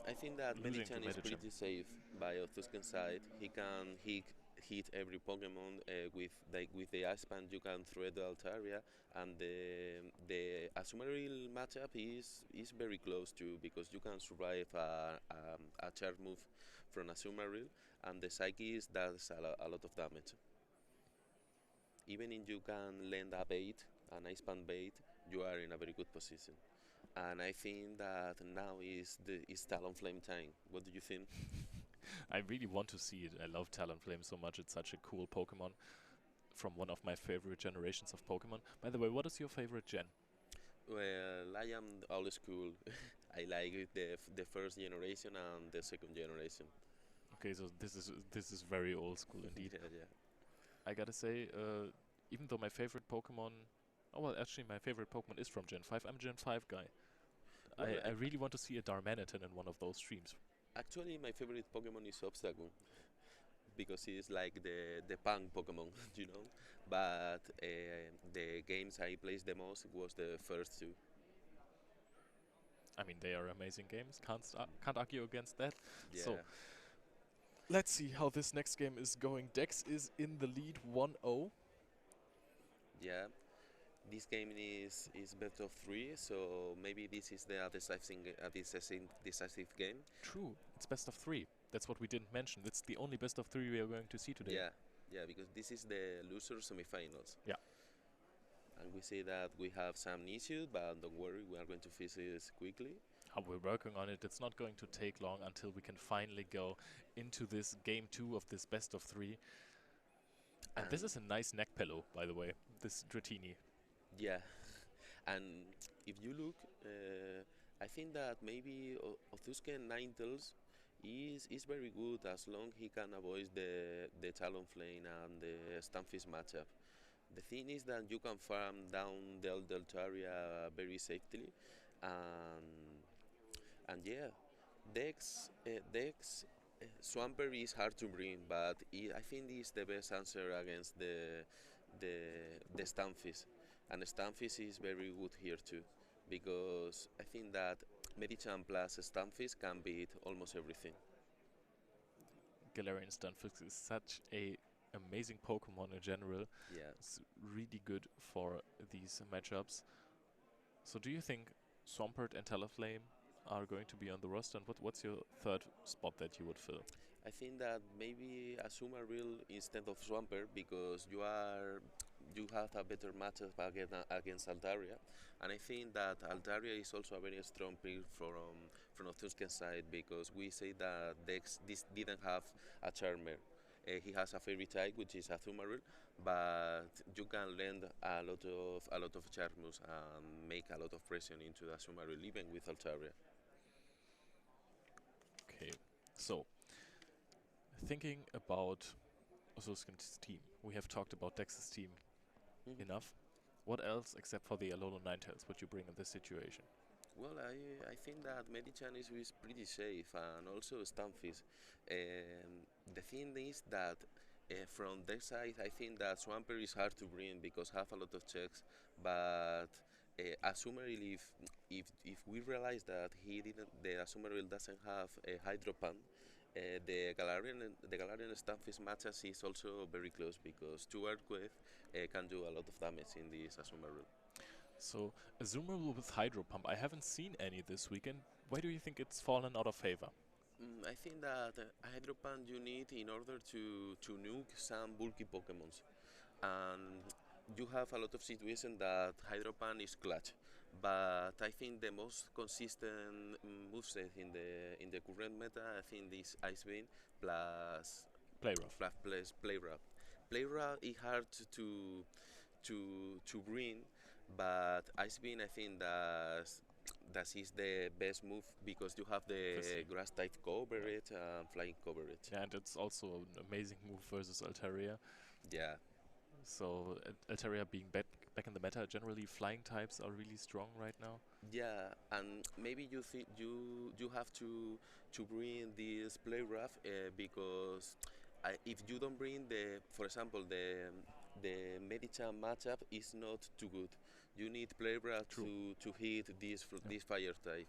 I think that losing to Medichan is Medicham. pretty safe by Tuscan side. He can hit every Pokemon with the Ice Band. You can thread the Altaria, and the Azumarill matchup is very close too because you can survive a charge move from Azumarill, and the Psyche does a lot of damage. Even if you can lend a bait, an Ice Band bait, you are in a very good position. And I think that now is Talonflame time. What do you think? I really want to see it. I love Talonflame so much. It's such a cool Pokemon from one of my favorite generations of Pokemon. By the way, what is your favorite gen? Well, I am old school. I like it, the first generation and the second generation. Okay, so this is very old school indeed. Yeah, yeah. I gotta say, even though my favorite Pokemon, oh well, actually my favorite Pokemon is from Gen 5. I'm a Gen 5 guy. Well, I really want to see a Darmanitan in one of those streams. actually, my favorite Pokemon is Obstacle because it's like the punk Pokemon, you know. But the games I played the most was the first two. I mean, they are amazing games. Can't argue against that. Yeah. So let's see how this next game is going. Dex is in the lead 1-0. Yeah. This game is best of 3, so maybe this is the decisive game. True, it's best of 3. That's what we didn't mention. It's the only best of 3 we are going to see today. Yeah, yeah, because this is the loser semifinals. Yeah. And we say that we have some issues, but don't worry, we are going to fix this quickly. We're working on it. It's not going to take long until we can finally go into this game 2 of this best of 3. And this is a nice neck pillow, by the way, this Dratini. Yeah, and if you look, I think that maybe Othusken Ninetales is very good as long he can avoid the Talonflame and the Stunfisk matchup. The thing is that you can farm down the Altaria very safely, and yeah, Dex Swampert is hard to bring, but I think it's the best answer against the Stunfisk. And Stunfisk is very good here too, because I think that Medicham plus Stunfisk can beat almost everything. Galarian Stunfisk is such a amazing Pokemon in general. Yeah. It's really good for these matchups. So do you think Swampert and Talonflame are going to be on the roster? And what's your third spot that you would fill? I think that maybe Azumarill instead of Swampert because you have a better matchup against Altaria, and I think that Altaria is also a very strong pick from Othusken side because we say that this didn't have a Charmer. He has a fairy type which is Azumarill, but you can lend a lot of Charmus and make a lot of pressure into the Azumarill even with Altaria. Okay, so thinking about Osuskin's team, we have talked about Dex's team Mhm. enough. What else, except for the Alolan Ninetales, would you bring in this situation? Well, I think that Medichan is pretty safe and also Stamfis. The thing is that from their side, I think that Swampert is hard to bring because have a lot of checks. But Azumarill, if we realize that he didn't, the Azumarill doesn't have a Hydro Pump, the Galarian Stamfis matches is also very close because two Earthquake can do a lot of damage in this Azumarill. So, Azumarill with Hydro Pump, I haven't seen any this weekend. Why do you think it's fallen out of favor? I think that Hydropan you need in order to nuke some bulky Pokemons. And you have a lot of situations that Hydropan is clutch. But I think the most consistent moveset in the current meta, I think is Ice Beam plus Play rough. plus Play Rough. Play Rough is hard to bring, but Ice Beam I think that is the best move because you have the Obviously. grass type coverage and flying coverage. Yeah, and it's also an amazing move versus Altaria. Yeah, So, Altaria being back in the meta, generally flying types are really strong right now. yeah, and maybe you think you have to bring this play rough because if you don't bring for example, the Medicham matchup is not too good. You need play rough True. to hit this fire type,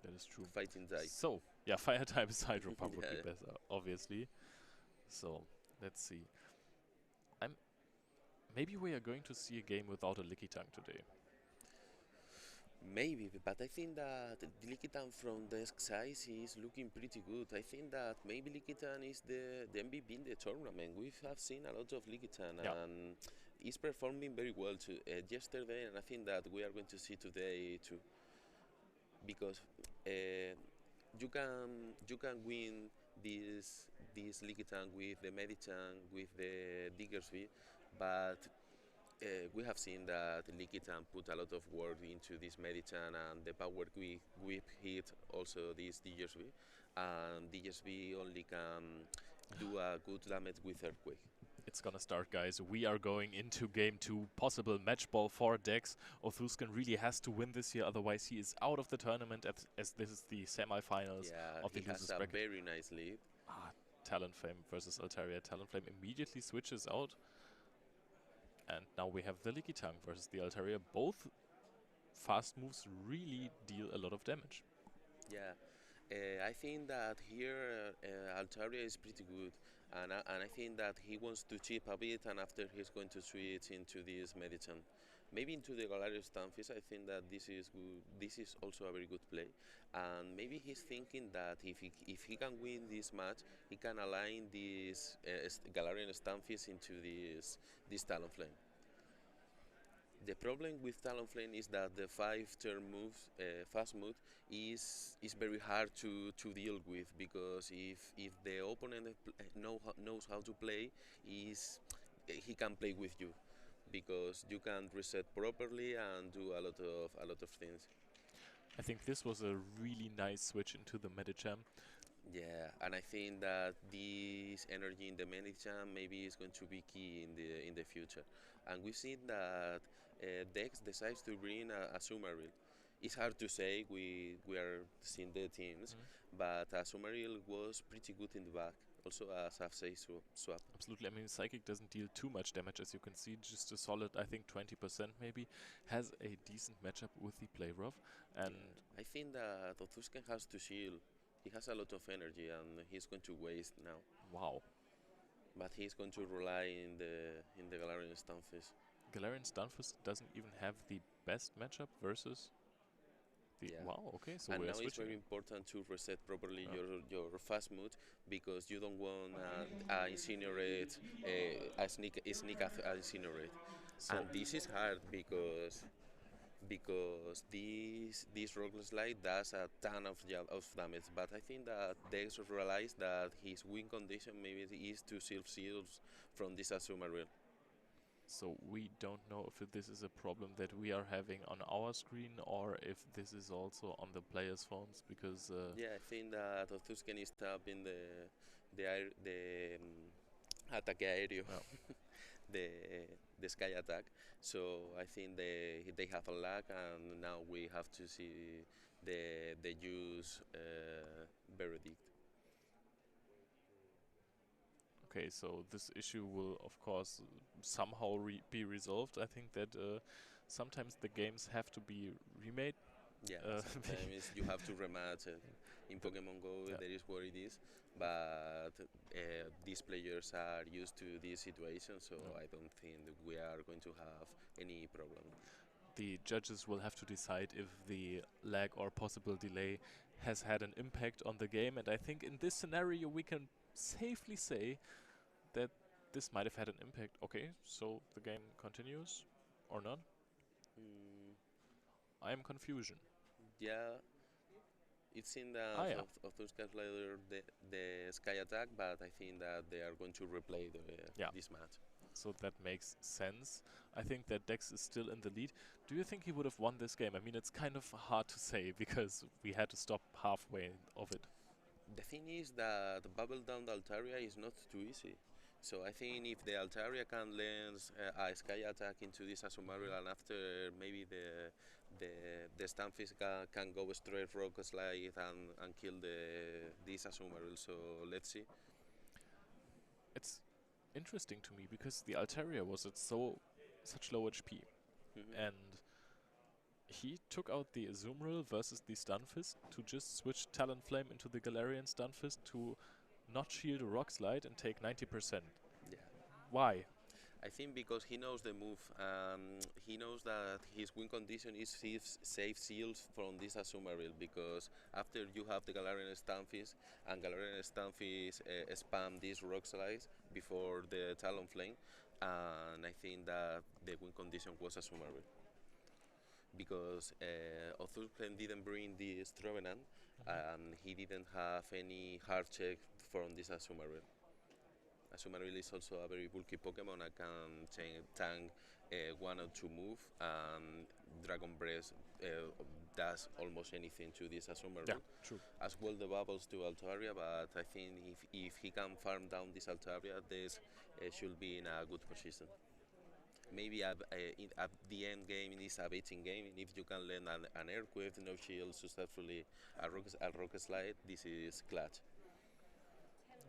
That is true. fighting type. So, yeah, fire type is Hydro Pump would be Yeah. better, obviously. So, let's see. I'm Maybe we are going to see a game without a Lickitung today. Maybe, but I think that Likitan from desk size is looking pretty good. I think that maybe Likitan is the MVP in the tournament. We have seen a lot of Likitan Yeah. and is performing very well too. Yesterday, and I think that we are going to see today too. Because you can win this Likitan with the Medichan, with the Diggersby, but we have seen that Likitan put a lot of work into this Medichan and the power whip hit also this Diggersby, and Diggersby only can do a good damage with Earthquake. It's gonna start, guys. We are going into game 2, possible match ball for Dex. Othuskan really has to win this year, otherwise he is out of the tournament as this is the semi-finals Yeah, of the he has losers a bracket. very nice lead. Talonflame versus Altaria. Talonflame immediately switches out. And now we have the Lickitung versus the Altaria. Both fast moves really deal a lot of damage. Yeah, I think that here Altaria is pretty good, and I think that he wants to chip a bit, and after he's going to switch into this Medichan. Maybe into the Galarius Stamfis, I think that this is good. This is also a very good play, and maybe he's thinking that if he can win this match, he can align this Galarian Stamfis into this Talonflame. The problem with Talonflame is that the 5-turn moves, fast move, is very hard to deal with because if the opponent knows how to play, he can play with you because you can reset properly and do a lot of things. I think this was a really nice switch into the Medicham. Yeah, and I think that this energy in the Medichan maybe is going to be key in the future. And we've seen that Dex decides to bring a Sumaril. It's hard to say. We are seeing the teams, but Sumaril was pretty good in the back. Also as a say swap. Absolutely. I mean, Psychic doesn't deal too much damage, as you can see. Just a solid, I think, 20% maybe. Has a decent matchup with the Play Rough. And Yeah. I think that Othusken has to shield. He has a lot of energy and he's going to waste now. wow. But he's going to rely in the Galarian Stamfis. Galarian Stunfisk doesn't even have the best matchup versus the... Yeah. Wow, okay, so And we're now it's switching. very important to reset properly Yeah. your fast mood because you don't want incinerate a sneak incinerate. So, And this is hard because this rock slide does a ton of damage. But I think that Dex realized that his win condition maybe is to self seals from this Azumarill. So we don't know if this is a problem that we are having on our screen or if this is also on the players' phones, because Yeah, I think that Othusken is tapping the ataque aéreo, Yeah. the the sky attack. So I think they have a lag, and now we have to see the use verdict. okay, so this issue will of course somehow be resolved. I think that sometimes the games have to be remade. Yeah, Uh, sometimes you have to rematch it. In Pokemon Go, Yeah. there is what it is, but these players are used to this situation, so Yeah. I don't think that we are going to have any problem. The judges will have to decide if the lag or possible delay has had an impact on the game, and I think in this scenario we can safely say that this might have had an impact. Okay, so the game continues or not? Mm, I am confusion. yeah, it's in the Ah, yeah. of those guys later the sky attack, but I think that they are going to replay Yeah. this match. So that makes sense. I think that Dex is still in the lead. Do you think he would have won this game? I mean, it's kind of hard to say because we had to stop halfway of it. The thing is that bubble down the Altaria is not too easy. So I think if the Altaria can land a sky attack into this Azumarill, and after maybe the Stunfisk can go straight rock slide and kill this Azumarill. So let's see. It's interesting to me because the Altaria was at such low HP, Mhm. and he took out the Azumarill versus the Stunfisk to just switch Talonflame into the Galarian Stunfisk to not shield a Rock Slide and take 90%. Yeah. Why? I think because he knows the move, he knows that his win condition is save seals from this Azumarill, because after you have the Galarian Stunfisk, and Galarian Stunfisk spam these rock slides before the Talonflame, and I think that the win condition was Azumarill. Because Othulken didn't bring this Trevenant, and he didn't have any hard check from this Azumarill. Azumarill is also a very bulky Pokemon. I can tank 1 or 2 move, and Dragon Breath does almost anything to this Azumarill. Yeah, true. As well the bubbles to Altaria, but I think if he can farm down this Altaria, this should be in a good position. Maybe at the end game is a baiting game. If you can land an Earthquake, no shield, successfully a rock slide, this is clutch.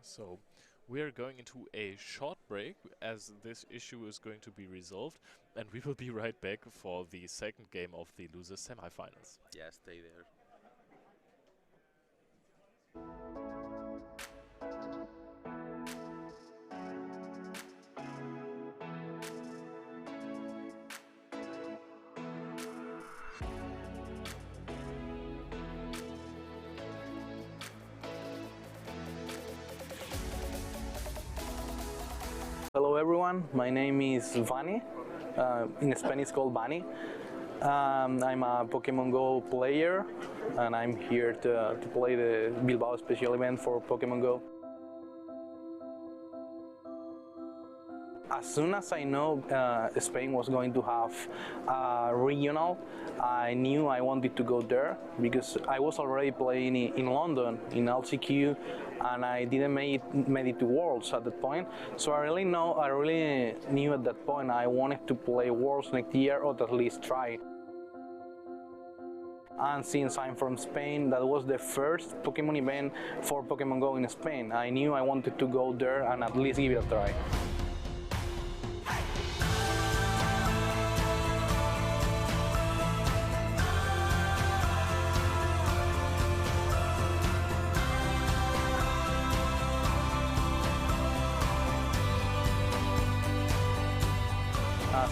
So we are going into a short break as this issue is going to be resolved, and we will be right back for the second game of the losers semifinals. Yeah, stay there. Hello everyone, my name is Vani, in Spanish called Vani. I'm a Pokemon Go player and I'm here to play the Bilbao special event for Pokemon Go. As soon as I know Spain was going to have a regional, I knew I wanted to go there because I was already playing in London in LCQ, and I didn't make it to Worlds at that point. So I really knew at that point I wanted to play Worlds next year, or at least try. And since I'm from Spain, that was the first Pokemon event for Pokemon Go in Spain. I knew I wanted to go there and at least give it a try.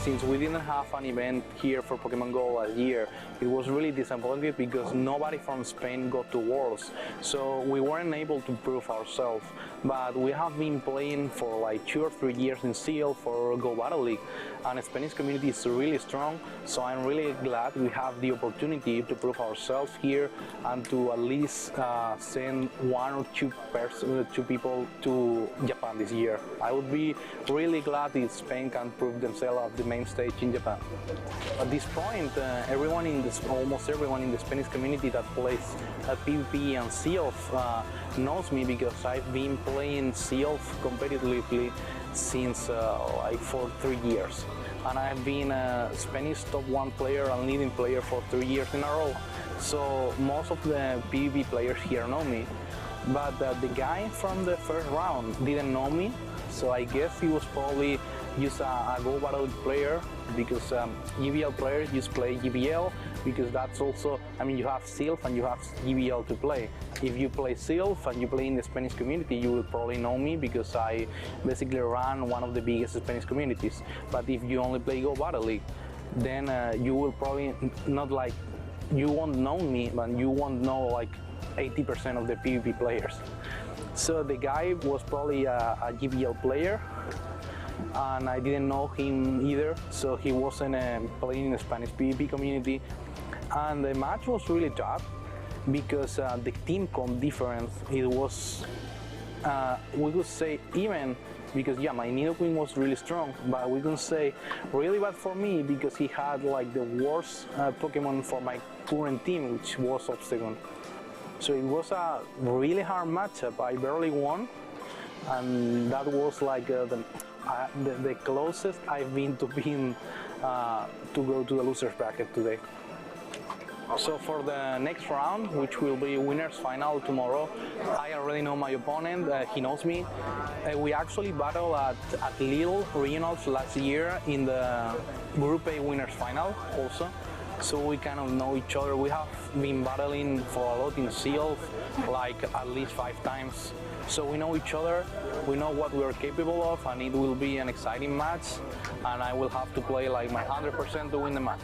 since we didn't have an event here for Pokemon Go last year, it was really disappointing because nobody from Spain got to Worlds. So we weren't able to prove ourselves. But we have been playing for like 2 or 3 years in Seal for Go Battle League, and the Spanish community is really strong. So I'm really glad we have the opportunity to prove ourselves here and to at least send 1 or 2 people to Japan this year. I would be really glad if Spain can prove themselves at the main stage in Japan. At this point, almost everyone in the Spanish community that plays PvP and Seal knows me because I've been playing Seal competitively since like for 3 years. And I've been a Spanish top 1 player and leading player for 3 years in a row. So most of the PvP players here know me. But the guy from the first round didn't know me, so I guess he was probably just a Go Battle player, because GBL players just play GBL, because that's also, I mean, you have Sylph and you have GBL to play. If you play Sylph and you play in the Spanish community, you will probably know me because I basically run one of the biggest Spanish communities. But if you only play Go Battle League, then you will probably not like, you won't know me, but you won't know like 80% of the PvP players. So the guy was probably a GBL player, and I didn't know him either, so he wasn't playing in the Spanish PvP community. And the match was really tough because the team comp difference, it was, we could say even, because yeah, my Nidoqueen was really strong, but we could say really bad for me because he had like the worst Pokemon for my current team, which was Obstagoon. So it was a really hard matchup. I barely won, and that was like the closest I've been to being to go to the losers bracket today. So for the next round, which will be winners final tomorrow, I already know my opponent. He knows me. We actually battled at Lille Regionals last year in the Group A winners final also. So we kind of know each other. We have been battling for a lot in Seal, like at least 5 times. So we know each other, we know what we are capable of, and it will be an exciting match. And I will have to play like my 100% to win the match.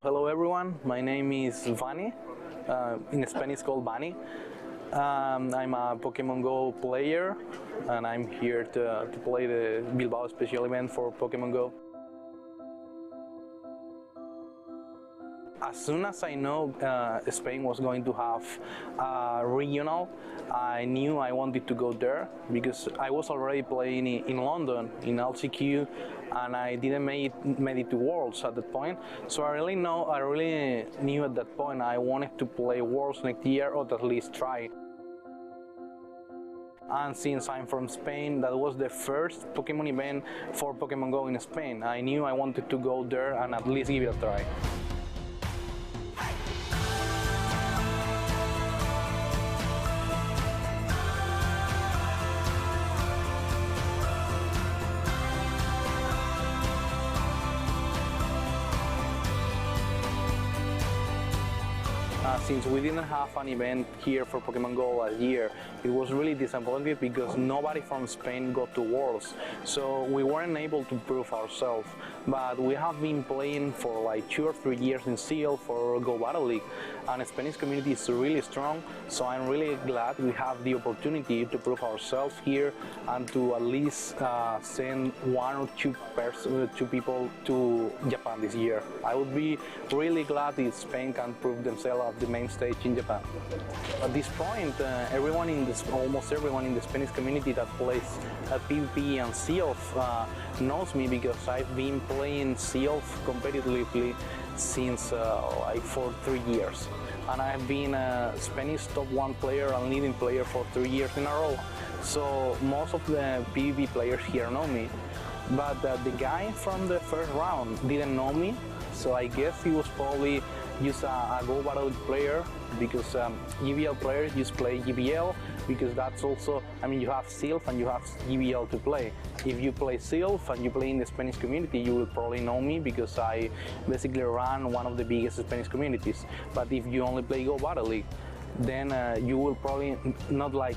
Hello everyone, my name is Vani, in Spanish called Vani. I'm a Pokemon Go player and I'm here to play the Bilbao special event for Pokemon Go. As soon as I know Spain was going to have a regional, I knew I wanted to go there because I was already playing in London in LCQ, and I didn't make it to Worlds at that point. So I really knew at that point I wanted to play Worlds next year, or at least try. And since I'm from Spain, that was the first Pokemon event for Pokemon Go in Spain. I knew I wanted to go there and at least give it a try. Since we didn't have an event here for Pokemon Go last year, it was really disappointing because nobody from Spain got to Worlds, so we weren't able to prove ourselves. But we have been playing for like 2 or 3 years in Seal for Go Battle League, and the Spanish community is really strong, so I'm really glad we have the opportunity to prove ourselves here and to at least send 1 or 2 people to Japan this year. I would be really glad if Spain can prove themselves at the main stage in Japan. At this point, almost everyone in the Spanish community that plays PvP and Sea knows me because I've been playing Sea competitively since like for 3 years, and I've been a Spanish top 1 player and leading player for 3 years in a row. So most of the PvP players here know me, but the guy from the first round didn't know me, so I guess he was probably just a Go Battle player, because GBL players just play GBL, because that's also, I mean, you have Sylph and you have GBL to play. If you play Sylph and you play in the Spanish community, you will probably know me because I basically run one of the biggest Spanish communities. But if you only play Go Battle League, then you will probably not like,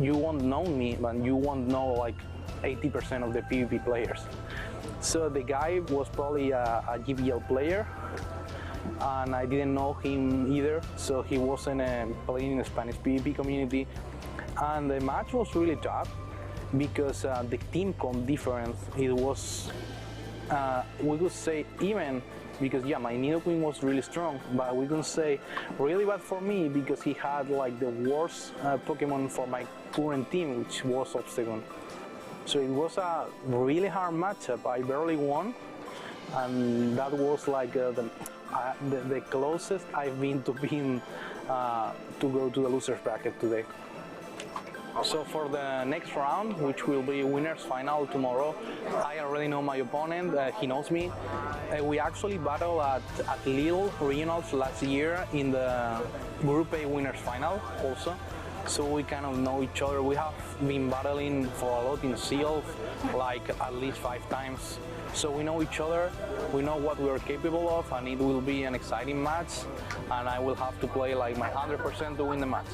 you won't know me, but you won't know like 80% of the PvP players. So the guy was probably a GBL player, and I didn't know him either, so he wasn't playing in the Spanish PvP community. And the match was really tough because the team comp difference, it was, we could say even, because yeah, my Nidoqueen was really strong, but we could say really bad for me because he had like the worst Pokemon for my current team, which was Obstagoon. So it was a really hard matchup. I barely won, and that was like the closest I've been to being to go to the losers bracket today. So for the next round, which will be winners final tomorrow, I already know my opponent. He knows me. We actually battled at Lille regionals last year in the Group A winners final also. So we kind of know each other. We have been battling for a lot in Seal, like at least 5 times. So we know each other, we know what we are capable of, and it will be an exciting match, and I will have to play like my 100% to win the match.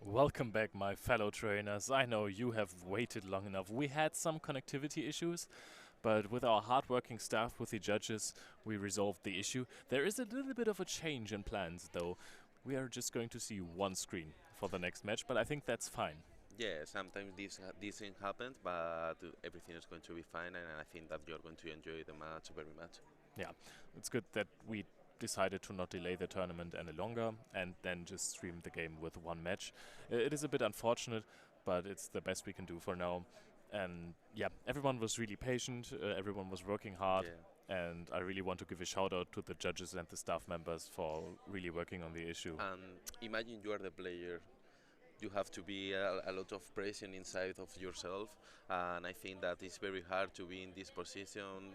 Welcome back, my fellow trainers. I know you have waited long enough. We had some connectivity issues, but with our hardworking staff, with the judges, we resolved the issue. There is a little bit of a change in plans, though. We are just going to see one screen for the next match, but I think that's fine. Yeah, sometimes this thing happens, but everything is going to be fine, and I think that you're going to enjoy the match very much. Yeah, it's good that we decided to not delay the tournament any longer and then just stream the game with one match. It is a bit unfortunate, but it's the best we can do for now. And yeah, everyone was really patient, everyone was working hard, Yeah. and I really want to give a shout out to the judges and the staff members for really working on the issue. And imagine you are the player. You have to be a lot of pressure inside of yourself, and I think that it's very hard to be in this position.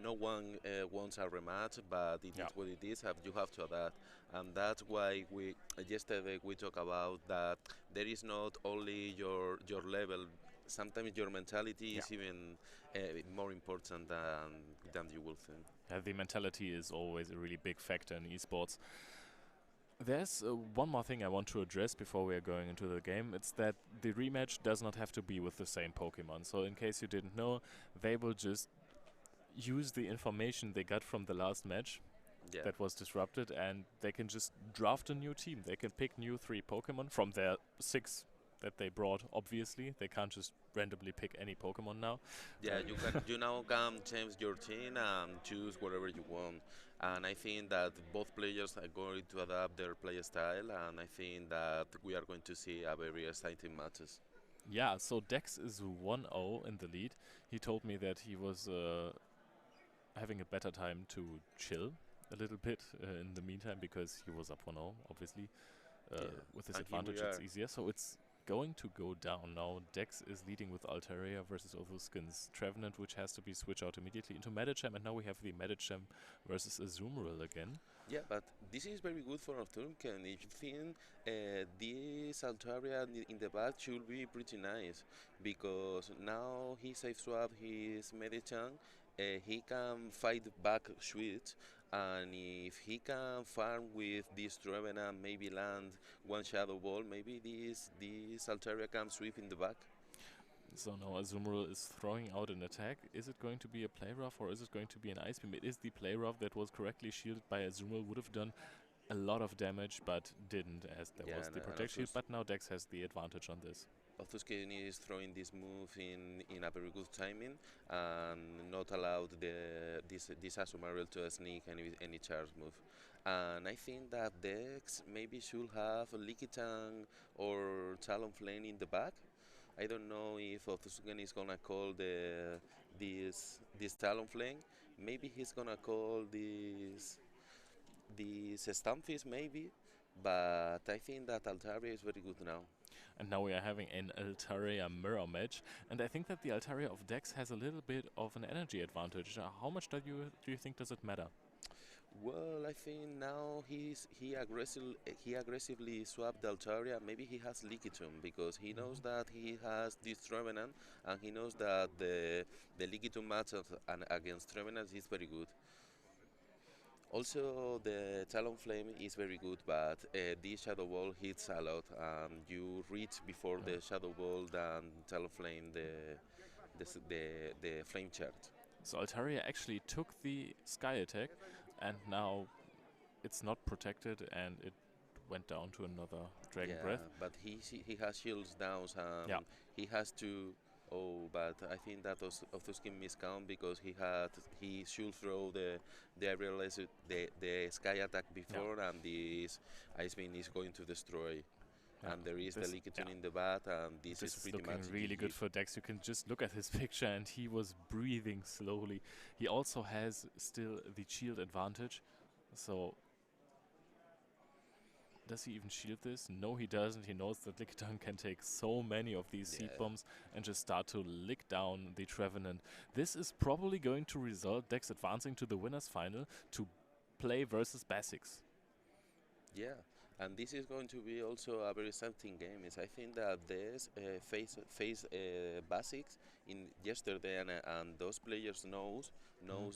No one wants a rematch, but it Yeah. is what it is. You have to adapt, and that's why we yesterday we talked about that there is not only your level. Sometimes your mentality is even more important than you will think. The mentality is always a really big factor in esports. There's one more thing I want to address before we are going into the game. It's that the rematch does not have to be with the same Pokemon. So in case you didn't know, they will just use the information they got from the last match Yeah. that was disrupted, and they can just draft a new team. They can pick new 3 Pokemon from their 6 that they brought, obviously. They can't just randomly pick any Pokemon now. Yeah, you now can change your team and choose whatever you want. And I think that both players are going to adapt their play style, and I think that we are going to see a very exciting matches. Yeah, so Dex is 1-0 in the lead. He told me that he was having a better time to chill a little bit in the meantime because he was up 1-0, obviously. Yeah. With this And here we advantage, it's are. easier. So it's going to go down now. Dex is leading with Altaria versus Othuskin's Trevenant, which has to be switched out immediately into Medicham. And now we have the Medicham versus Azumarill again. Yeah, but this is very good for Turken. If you think this Altaria in the back should be pretty nice, because now he safe swap his Medichan, he can fight back switch, and if he can farm with this Trevenant, maybe land one Shadow Ball, maybe this Altaria can sweep in the back. So now Azumarill is throwing out an attack. Is it going to be a play rough or is it going to be an ice beam? It is the play rough that was correctly shielded by Azumarill. Would have done a lot of damage, but didn't, as there Yeah, was the and protect shield. Othus- But now Dex has the advantage on this. Othuskin is throwing this move in a very good timing and not allowed this Azumarill to sneak any charge move. And I think that Dex maybe should have a Lickitung or Talonflame in the back. I don't know if Othuskin is gonna call this Talonflame. Maybe he's gonna call this Stamfist maybe. But I think that Altaria is very good now. And now we are having an Altaria mirror match. And I think that the Altaria of Dex has a little bit of an energy advantage. How much do you think does it matter? Well, I think now he aggressively swapped Altaria. Maybe he has Lickitung because he knows that he has this Trevenant, and he knows that the Lickitung match against Trevenant is very good. Also, the Talonflame is very good, but this Shadow Ball hits a lot, and you reach before Yeah. the Shadow Ball than Talonflame the Flame Charge. So Altaria actually took the Sky Attack, and now it's not protected, and it went down to another Dragon Yeah, Breath. but he has shields down, and Yeah. he has to. Oh, but I think that Othuskin miscount because he should throw the aerial the sky attack before, and this Ice Beam is going to destroy. Yeah, And there is the this- Lickitung yeah. in the bat, and this This is is pretty looking much really good GG. for Dex. You can just look at his picture, and he was breathing slowly. He also has still the shield advantage. So does he even shield this? No, he doesn't. He knows that Lickitung can take so many of these seed Yeah. bombs and just start to lick down the Trevenant. This is probably going to result Dex advancing to the winners final to play versus Basics. Yeah, And this is going to be also a very exciting game. Is I think that this face basics in yesterday, and those players knows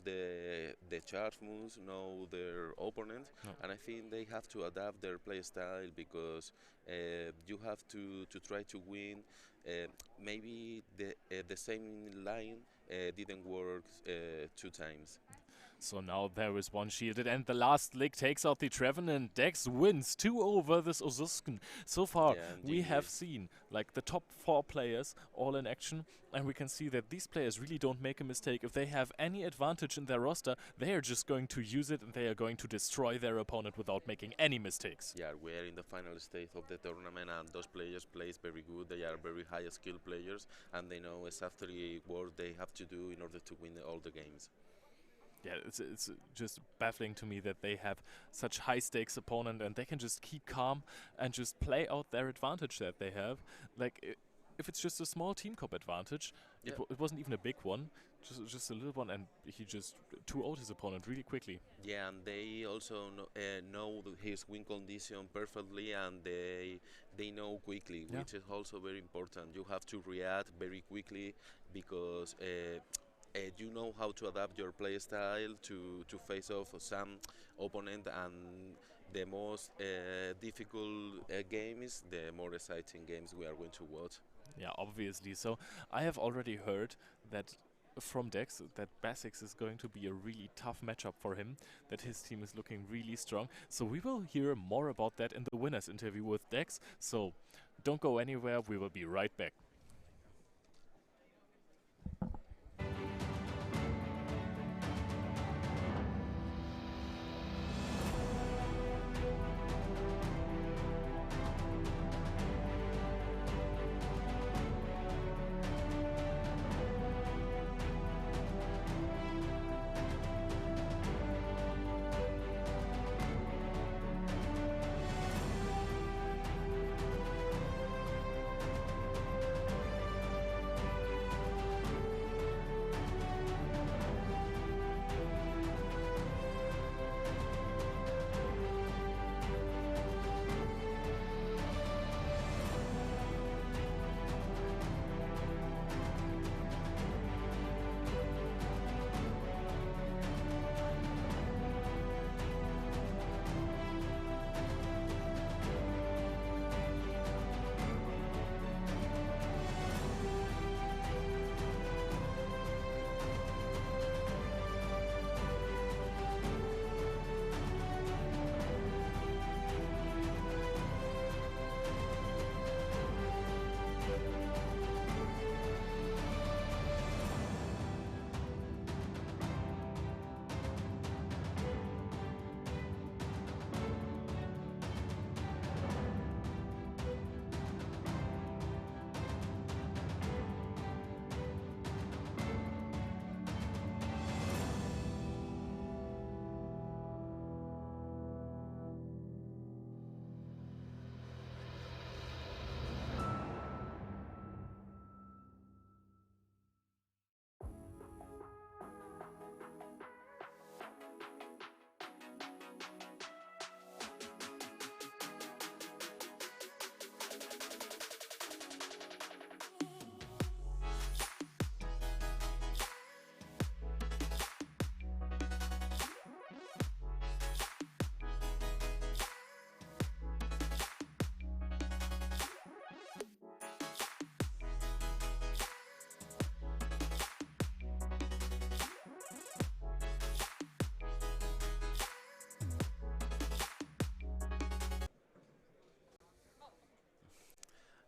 the charge moves, know their opponents, No. and I think they have to adapt their play style because you have to try to win. Maybe the same line didn't work 2 times. So now there is one shielded, and the last lick takes out the Trevenant. Dex wins 2 over this Osusken. So far, Yeah, and we GG. have seen like the top 4 players all in action, and we can see that these players really don't make a mistake. If they have any advantage in their roster, they are just going to use it, and they are going to destroy their opponent without making any mistakes. Yeah, we are in the final stage of the tournament, and those players plays very good. They are very high skill players, and they know exactly what they have to do in order to win all the games. Yeah, it's just baffling to me that they have such high stakes opponent and they can just keep calm and just play out their advantage that they have. Like if it's just a small team comp advantage, Yeah. it wasn't even a big one, just a little one, and he just 2-0'd his opponent really quickly. Yeah, and they also know his win condition perfectly, and they know quickly, Yeah. which is also very important. You have to react very quickly because you know how to adapt your play style to face off some opponent, and the most difficult games, the more exciting games we are going to watch. Yeah, obviously. So I have already heard that from Dex that Basics is going to be a really tough matchup for him, that his team is looking really strong. So we will hear more about that in the winners interview with Dex. So don't go anywhere, we will be right back.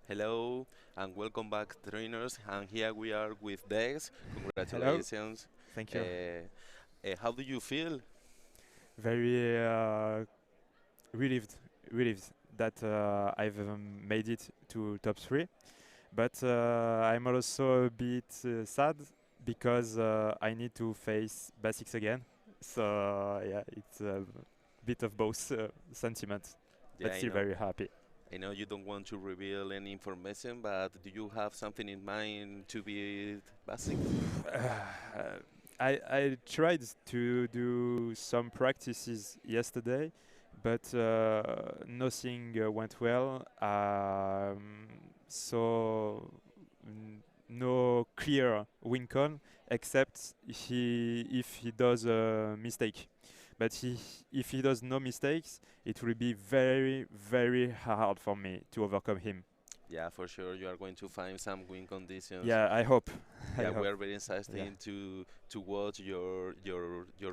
Hello and welcome back, trainers. And here we are with Dex. Hello, Congratulations. thank you. How do you feel? Very relieved that I've made it to top 3. But I'm also a bit sad because I need to face basics again. So yeah, it's a bit of both sentiment, Yeah, but I still know. very happy. I know you don't want to reveal any information, but do you have something in mind to be basic? I tried to do some practices yesterday, but nothing went well. So no clear win con except if he does a mistake. But if he does no mistakes, it will be very, very hard for me to overcome him. Yeah, for sure you are going to find some win conditions. Yeah, I hope. I Yeah, we hope. are very excited Yeah. to watch your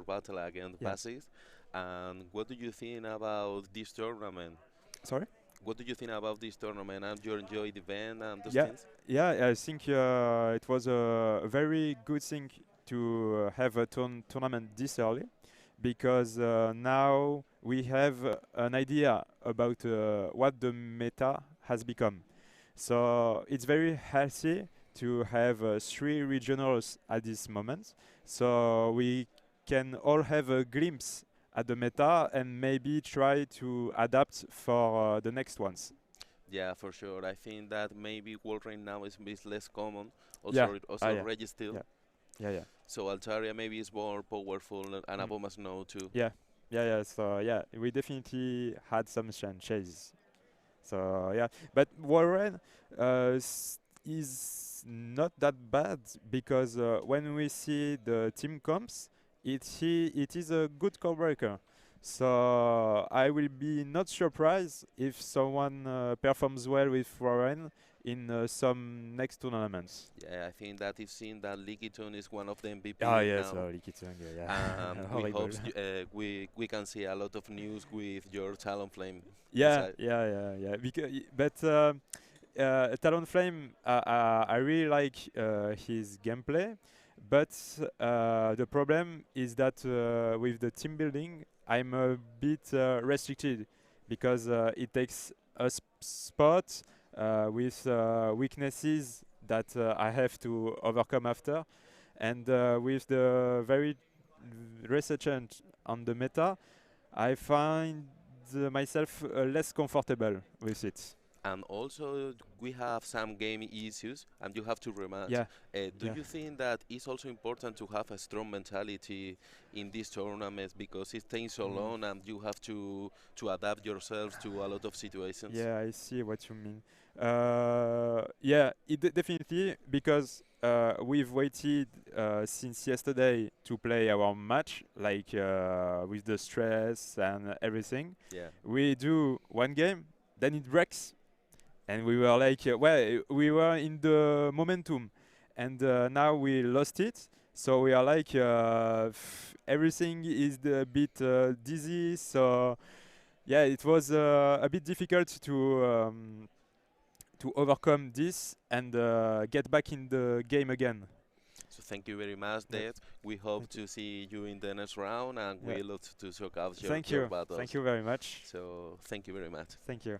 battle against Yeah. Basis. And what do you think about this tournament? Sorry? What do you think about this tournament? And you enjoy the event and those Yeah, things? yeah. I think it was a very good thing to have a tournament this early, because now we have an idea about what the meta has become. So it's very healthy to have 3 regionals at this moment. So we can all have a glimpse at the meta and maybe try to adapt for the next ones. Yeah, for sure. I think that maybe World right now is less common. Yeah. Also Yeah. Regis still. Yeah. Yeah. Yeah. So Altaria maybe is more powerful and Mm. Abomas know too. Yeah. Yeah. Yeah. So yeah, we definitely had some chances. So yeah, but Warren is not that bad, because when we see the team comps, it is a good core breaker. So I will be not surprised if someone performs well with Warren in some next tournaments. Yeah, I think that is seen that Liquiton is one of the MVP Ah yes, now. Liquitung, yeah, We horrible. hope we can see a lot of news with your Talonflame. Yeah, Beside. yeah, yeah, yeah. But Talonflame, I really like his gameplay, but the problem is that with the team building, I'm a bit restricted, because it takes a spot with weaknesses that I have to overcome after, and with the very research on the meta, I find myself less comfortable with it. And also, we have some game issues, and you have to rematch. Yeah, Do yeah. you think that it's also important to have a strong mentality in these tournaments because it takes so Mm. long and you have to adapt yourselves to a lot of situations? Yeah, I see what you mean. Yeah, definitely, because we've waited since yesterday to play our match, like with the stress and everything. Yeah. We do one game, then it breaks, and we were like, well, we were in the momentum, and now we lost it. So we are like, everything is a bit dizzy. So yeah, it was a bit difficult to overcome this and get back in the game again. So thank you very much, Yeah. Dad. We hope Thank you. to see you in the next round, and Yeah. we look to check out Thank your you. battles. Thank you very much. So thank you very much. Thank you.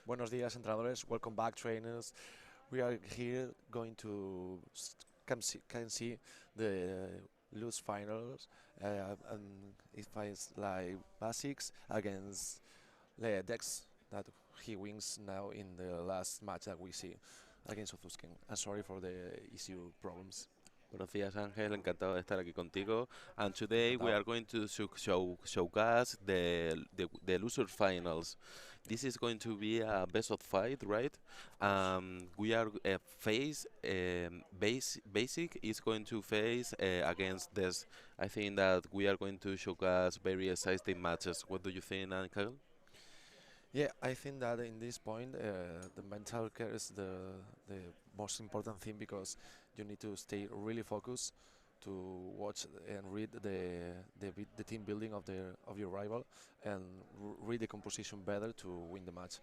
Buenos días, entrenadores. Welcome back, trainers. We are here going to can see the loose finals, and it fights like basics against the Dex that he wins now in the last match that we see against Othusken. I'm sorry for the issue problems. Buenos días, Ángel. Encantado de estar aquí contigo. And today we Encantado. are going to showcase the loser finals. This is going to be a best of five, right? We are basic is going to face against this. I think that we are going to showcase very exciting matches. What do you think, Ángel? Yeah, I think that in this point, the mental care is the most important thing because you need to stay really focused to watch and read the team building of your rival and read the composition better to win the match.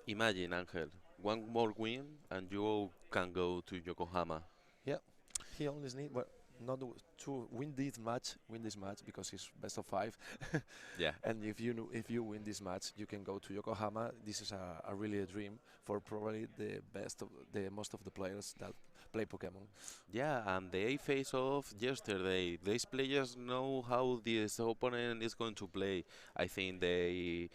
Imagine, Ángel, one more win and you can go to Yokohama. Yeah, he only need well not to win this match because it's best of five. Yeah. And if you win this match, you can go to Yokohama. This is a really a dream for probably the most of the players that play Pokemon. Yeah, and they face off yesterday. These players know how this opponent is going to play. I think they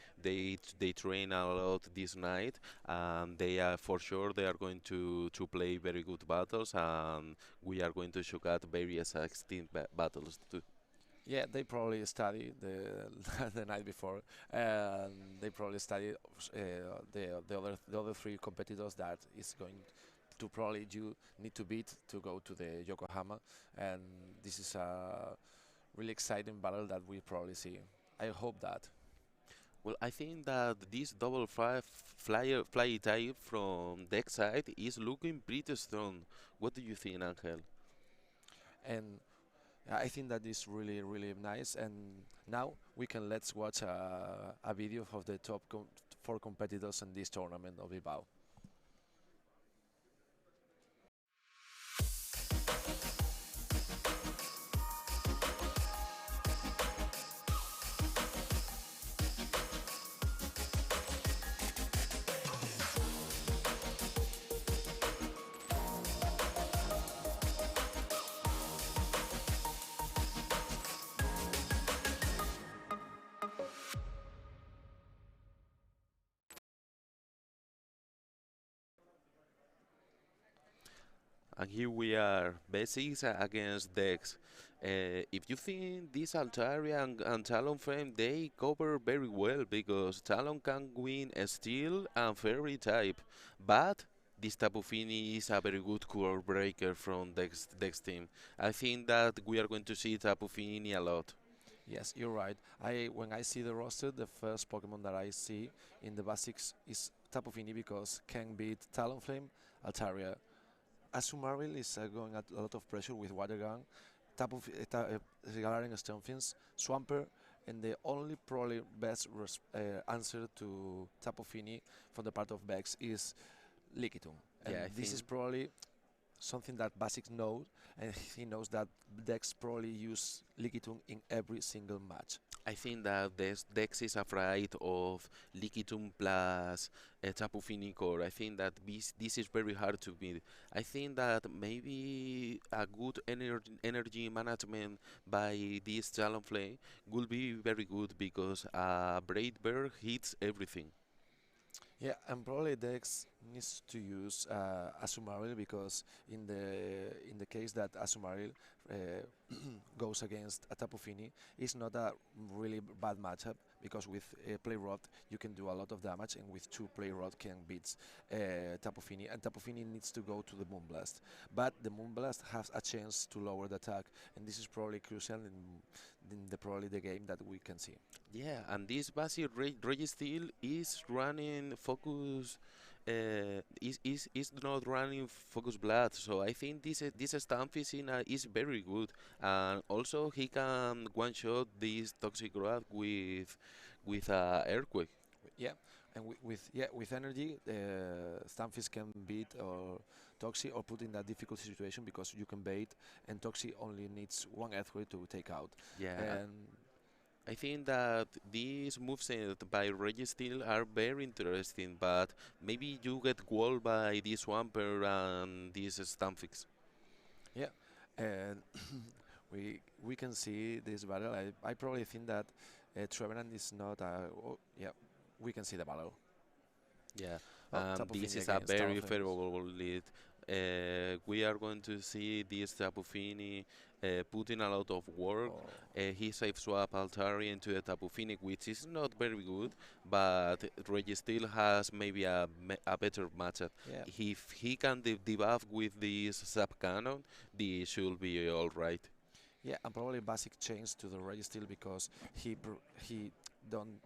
train a lot this night, and they are for sure they are going to play very good battles, and we are going to show at very exciting battles too. Yeah, they probably study the the night before, and they probably study the other three competitors that is going to probably you need to beat to go to the Yokohama, and this is a really exciting battle that we probably see. I hope that. Well, I think that this double fly type from deck side is looking pretty strong. What do you think, Angel? And I think that is really nice. And now we can let's watch a video of the top four competitors in this tournament of Bilbao. And here we are, basics against decks. If you think this Altaria and Talon frame, they cover very well because Talon can win a Steel and Fairy type. But this Tapu Fini is a very good core breaker from Dex team. I think that we are going to see Tapu Fini a lot. Yes, you're right. When I see the roster, the first Pokemon that I see in the basics is Tapu Fini because can beat Talonflame, Altaria. Azumarill is going at a lot of pressure with Water Gun, Galarian Stonefins, Swampert, and the only probably best answer to Tapu Fini from the part of Vex is Lickitung. And Yeah, I this is think probably something that Basic knows, and he knows that Dex probably use Lickitung in every single match. I think that Dex is afraid of Liquitum plus Tapu Fini core. I think that this is very hard to beat. I think that maybe a good energy management by this Talonflame will be very good because Braid Bear hits everything. Yeah, and probably Dex needs to use Azumarill because in the case that Azumarill uh, goes against a Tapu Fini, it's not a really bad matchup because with Play Rod you can do a lot of damage, and with two Play Rod can beat Tapu Fini, and Tapu Fini needs to go to the Moonblast. But the Moonblast has a chance to lower the attack, and this is probably crucial in probably the game that we can see. Yeah, and this basic Registeel is running focus. Is not running focus blood, so I think this stamp is very good, and also he can one shot this toxic rod with earthquake. Yeah, and with energy, Stamfis can beat or Toxi or put in that difficult situation because you can bait, and Toxi only needs one earthquake to take out. Yeah, And I think that these moveset by Registeel are very interesting, but maybe you get walled by this Swampert and this Stamfix. yeah, and we can see this battle. I probably think that Trevenant is not a. Oh, yeah, we can see the battle. Yeah, Oh, Tapu this Fini is a against very Talonflame. favorable lead. We are going to see this Tapu Fini putting a lot of work. Oh, He safe swap Altari into the Tapu Fini, which is not very good, but Registeel has maybe a better matchup. yeah, If he can debuff with this Zap Cannon, this should be alright. yeah, and probably basic change to the Registeel because he don't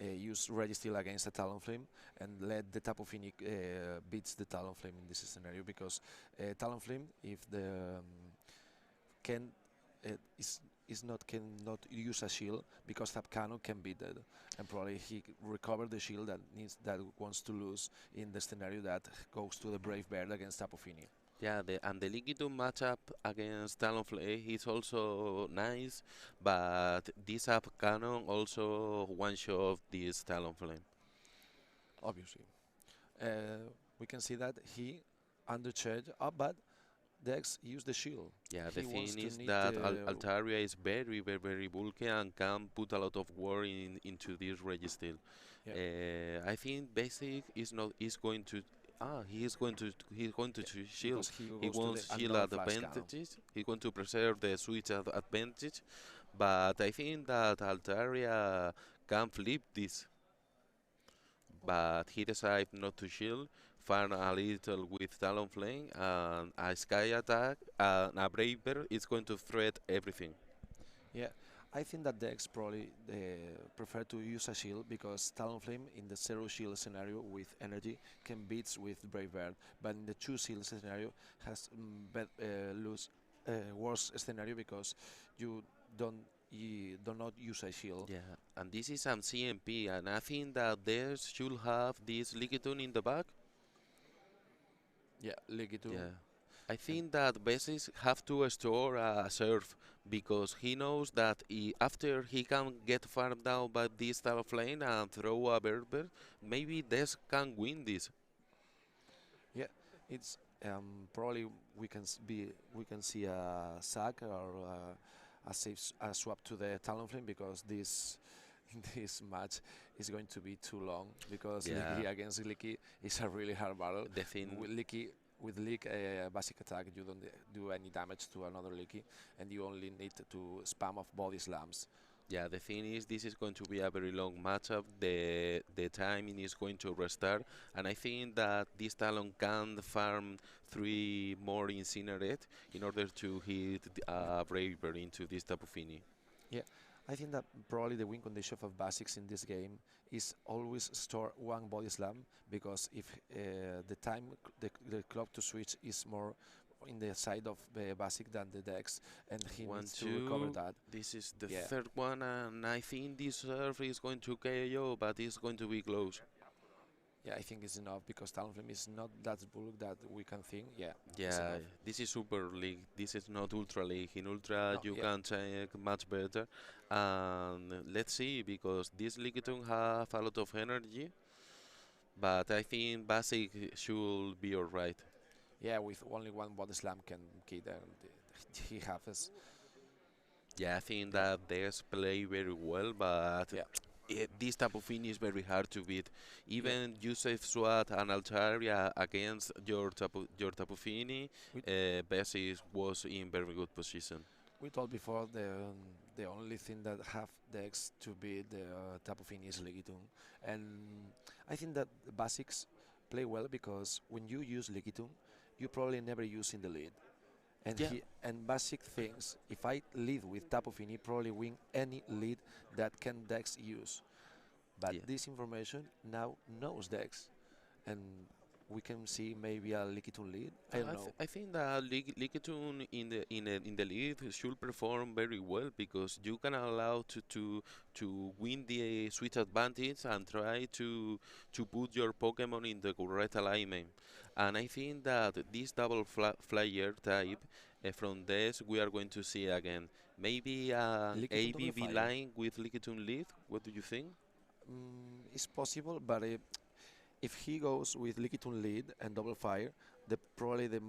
use Registeel against the Talonflame and let the Tapu Fini beats the Talonflame in this scenario because Talonflame, if the can is not cannot use a shield because Tapcano can beat that, and probably he recovered the shield that wants to lose in the scenario that goes to the Brave Bird against Tapu Fini. Yeah, and the Liquidum matchup against Talonflame is also nice, but this up cannon also one shot this Talonflame. Obviously, we can see that he undercharged up, but Dex used the shield. Yeah, the He wants thing to is need that the Altaria is very bulky and can put a lot of work into this register. yeah, I think basic is not is going to he's going to yeah, shield. because he He goes to the wants shield another flash cannon. advantages. He's going to preserve the switch advantage, but I think that Altaria can flip this, but he decided not to shield, farm a little with Talonflame, and a Sky attack, and a Braver is going to threat everything. Yeah, I think that Dex probably prefer to use a shield because Talonflame in the zero shield scenario with energy can beat with Brave Bird, but in the two shield scenario has lose worse scenario because you don't do not use a shield. Yeah, and this is some CMP, and I think that there should have this Lickitung in the back. Yeah, Legitu. Yeah. I And think that bases have to store a surf because he knows that after he can get farmed down by this type of lane and throw a berber, maybe Des can win this. yeah, it's probably we can see a sack or a swap to the Talonflame because this this match is going to be too long because Yeah, Licky against Licky is a really hard battle. the thing. With Lick basic attack you don't do any damage to another Licky, and you only need to spam of body slams. Yeah, the thing is, this is going to be a very long matchup. The timing is going to restart, and I think that this Talon can farm 3 more Incinerate in order to hit Braver into this Tapu Fini. Yeah, I think that probably the win condition of basics in this game is always store one body slam because if the time the clock to switch is more in the side of the basic than the dex, and he One, needs to recover two. that. This is the Yeah, third one, and I think this serve is going to KO, but it's going to be close. Yeah, I think it's enough because Talonflame is not that bulk that we can think. Yeah, it's Yeah, enough. this is Super League. This is not Ultra League. In Ultra, No, you yeah, can check much better. And let's see, because this Lickitung have a lot of energy, but I think Basic should be alright. yeah. With only one body slam can kid and he has. Yeah, I think Yeah, that they play very well, but yeah, this type of thing is very hard to beat. yeah. Even Yusef Swat and Altaria against your Tapu Fini, We Bessie was in very good position. we told before the only thing that have decks to beat the Tapu Fini is Legitum, and I think that the basics play well because when you use Legitum, you probably never use in the lead. And Yeah, basic things. If I lead with Tapu Fini, probably win any lead that can Dex use. But yeah. this information now knows Dex, and we can see maybe a Lickitung lead. I don't know. I think that Lickitung in the league should perform very well because you can allow to win the switch advantage and try to put your Pokemon in the correct alignment. And I think that this double flyer type from this we are going to see again. Maybe an Lickitung double ABB fire. line with Lickitung lead. What do you think? It's possible, but if he goes with Lickitung lead and double fire, probably the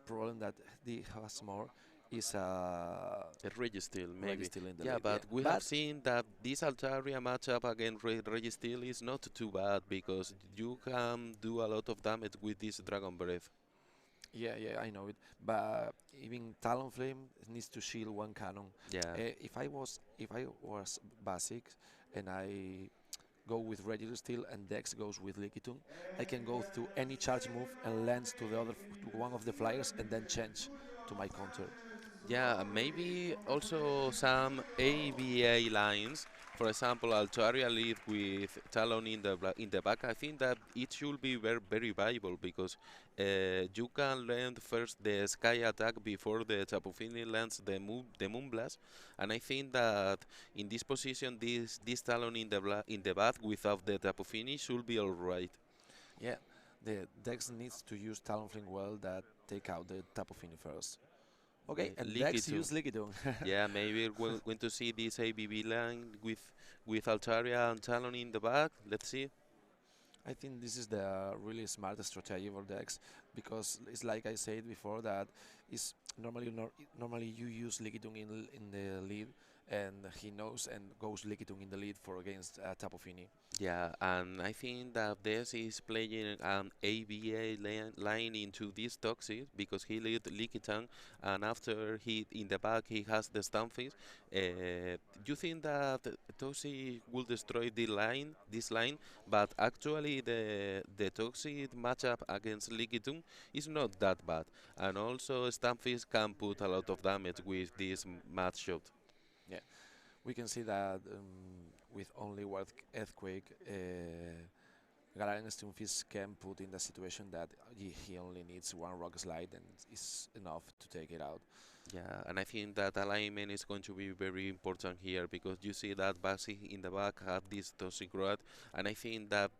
problem that he has more is A Registeel, maybe. Registeel in the Yeah, lead. Yeah, but we have but seen that this Altaria matchup against Registeel is not too bad because you can do a lot of damage with this Dragon Breath. yeah, I know it. But even Talonflame needs to shield one cannon. Yeah, If I was basic and I go with Regular Steel and Dex goes with Lickitung, I can go through any charge move and lands to to one of the flyers and then change to my counter. yeah, maybe also some ABA lines. For example, Altaria lead with Talon in the back. I think that it should be very viable because you can land first the Sky attack before the Tapu Fini lands the Moonblast, and I think that in this position, this Talon in the back without the Tapu Fini should be alright. Yeah, the Dex needs to use Talonflame well that take out the Tapu Fini first. Okay, and Dex Lickitung. use Lickitung. Yeah, maybe we're going to see this ABB line with Altaria and Talon in the back. Let's see. I think this is the really smart strategy for Dex because it's like I said before that is normally you use Lickitung in the lead and he knows and goes Lickitung in the lead for against Tapu Fini. Yeah, and I think that this is playing an ABA line into this Toxic because he lead Lickitung, and after he in the back he has the Stunfish. You think that Toxic will destroy this line, but actually the Toxic matchup against Lickitung is not that bad, and also Stunfish can put a lot of damage with this match shot. Yeah, we can see that with only one earthquake, Galarian Stunfish can put in the situation that he only needs one rock slide and is enough to take it out. Yeah, and I think that alignment is going to be very important here because you see that Basi in the back have this toxic rod, and I think that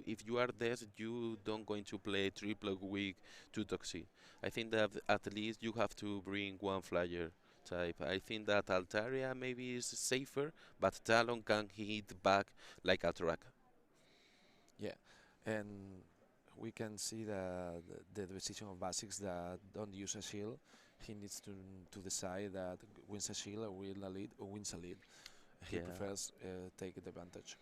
if you are this, you don't going to play triple weak to toxic. I think that at least you have to bring one flyer type. I think that Altaria maybe is safer, but Talon can hit back like a truck. Yeah, and we can see the decision of Basics that don't use a shield. He needs to decide that wins a shield or win a lead or wins a lead. He Yeah. prefers take advantage.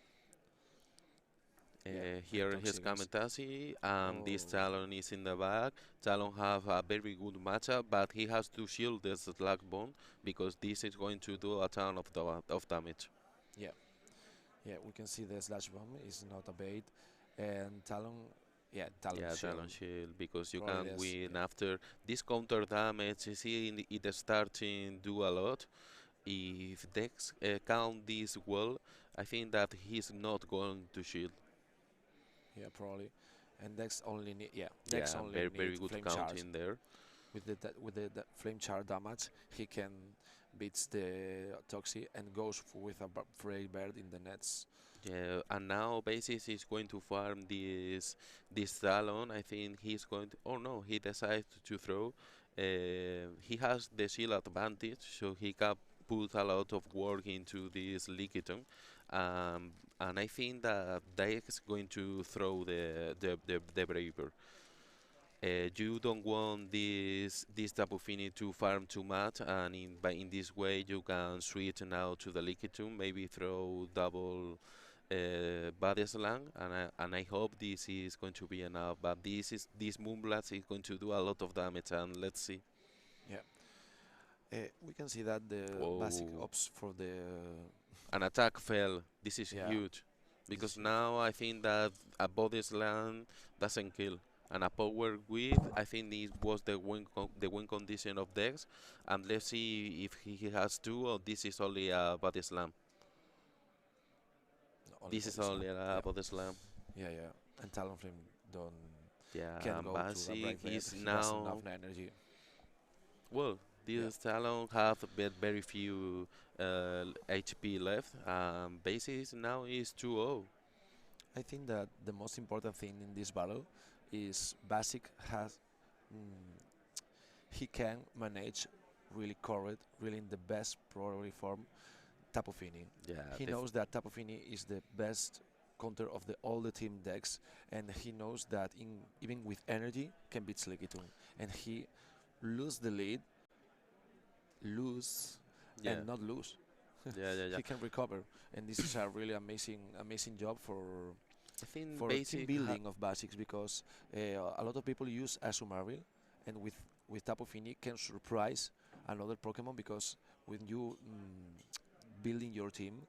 Yeah, and Here he's Toxic is- Kametasi, and this Oh, Talon is in the back. Talon have a very good matchup, but he has to shield the Slack Bone because this is going to do a ton of damage. yeah, yeah. We can see the slash bomb is not a bait, and Talon, yeah, Talon Yeah, shield. Talon shield because you Probably can yes, win yeah. after this counter damage. You see, it starting do a lot. If Dex count this well, I think that he's not going to shield. Yeah, probably. And Dex only need Dex Yeah, only very need good flame count charge. in there. With the flame charge damage, he can beats the Toxi and goes with a Frey Bird in the nets. Yeah, and now Basis is going to farm this Talon. I think he's going to. Oh no, he decides to throw. He has the shield advantage, so he can put a lot of work into this Lickitung. And I think that Dex is going to throw the Braver. You don't want this Tapu Fini to farm too much, and in this way you can switch now to the Lickitung, maybe throw double body slam, and I hope this is going to be enough. But this Moonblast is going to do a lot of damage, and let's see. Yeah, we can see that the basic Whoa. ops for the An attack fell. This is yeah, huge because huge. now I think that a body slam doesn't kill. And a power with, I think this was the win condition of Dex. And let's see if he has two or this is only a body slam. only This is body slam. only Yeah, a body slam. yeah, yeah. And Talonflame don't Yeah, can and go to the Basic break bed. is He doesn't now. have energy. Well, Yeah, these Talon have very few HP left. Basis now is 2-0. I think that the most important thing in this battle is Basic has mm, he can manage really correct, really in the best probably form Tapu Fini. Yeah, He knows that Tapu Fini is the best counter of all the team decks, and he knows that even with energy can beat Slikitung, and he lose the lead, lose yeah, and not lose. yeah. He can recover, and this is a really amazing job I think for team Basic building of basics because a lot of people use Azumarill, and with Tapu Fini can surprise another Pokemon because when you building your team,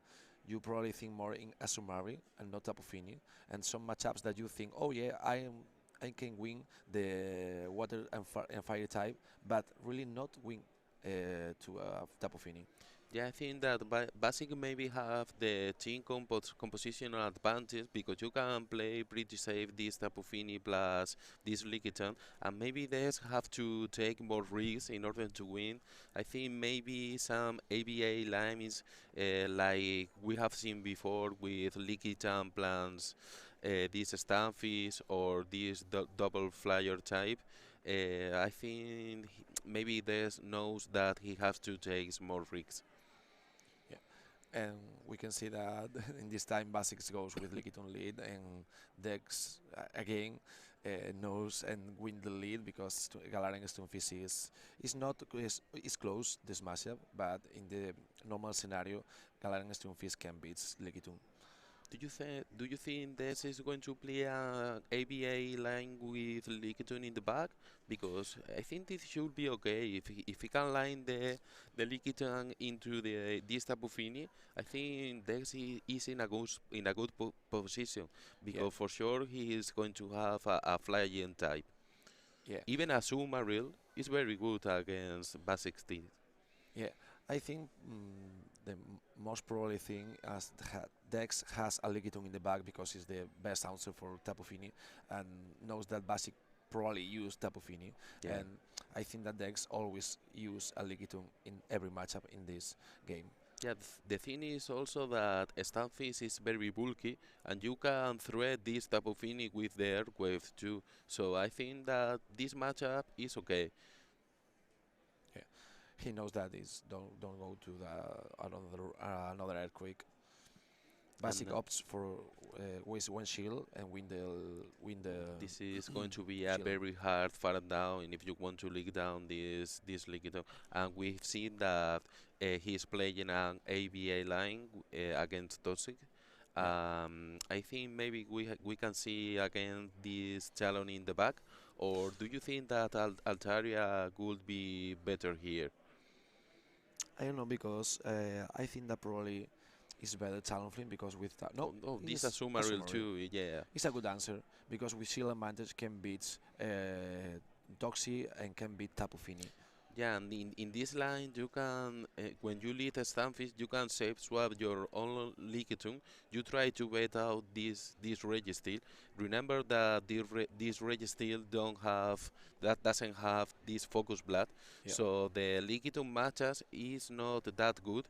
you probably think more in Azumarill and not Tapu Fini, and some matchups that you think, oh yeah, I can win the water and fire type, but really not win to Tapu Fini. Yeah, I think that Basic maybe have the team compositional advantage because you can play pretty safe this Tapu Fini plus this Lickitung, and maybe they have to take more risks in order to win. I think maybe some ABA lines like we have seen before with Lickitung plans, this Stamfish or this double flyer type. I think maybe Des knows that he has to take more risks. Yeah, and we can see that in this time Basics goes with Lickitung lead, and Dex again knows and win the lead because Galarian Stunfisk is not is close this matchup, but in the normal scenario, Galarian Stunfisk can beat Lickitung. Do you think this is going to play a ABA line with Lickitung in the back? Because I think this should be okay if he can line the Lickitung into the this Tapu Fini. I think Dex is in a good position Yeah, because for sure he is going to have a flying type. yeah, Even a Sumaril is very good against basic teams. yeah. I think the most probably thing as Dex has a Lickitung in the back because he's the best answer for Tapu Fini and knows that Basic probably use Tapu Fini, Yeah. and I think that Dex always use a Lickitung in every matchup in this game. Yeah, the thing is also that Stunfisk is very bulky, and you can thread this Tapu Fini with the Earthquake too. So I think that this matchup is okay. Yeah, he knows that is don't go to the another earthquake. Basic And opts for waste one shield and win the this is going to be a shield. very hard farm down if you want to lick down this Lickitung. And we've seen that he's playing an ABA line against Toxic. Yeah. I think maybe we can see again this Talon in the back, or do you think that Altaria would be better here? I don't know because I think that probably is better Talonflame because with no, Oh, no, this he's is Sumaril Azumarill. too. Yeah, It's a good answer because with shield advantage can beat Toxi and can beat Tapu Fini. Yeah, and in this line, you can, when you lead a Stamfist, you can save swap your own Lickitung. You try to wait out this Registeel. Remember that this Registeel don't have, that doesn't have this Focus Blood, Yeah. so the Lickitung matches is not that good,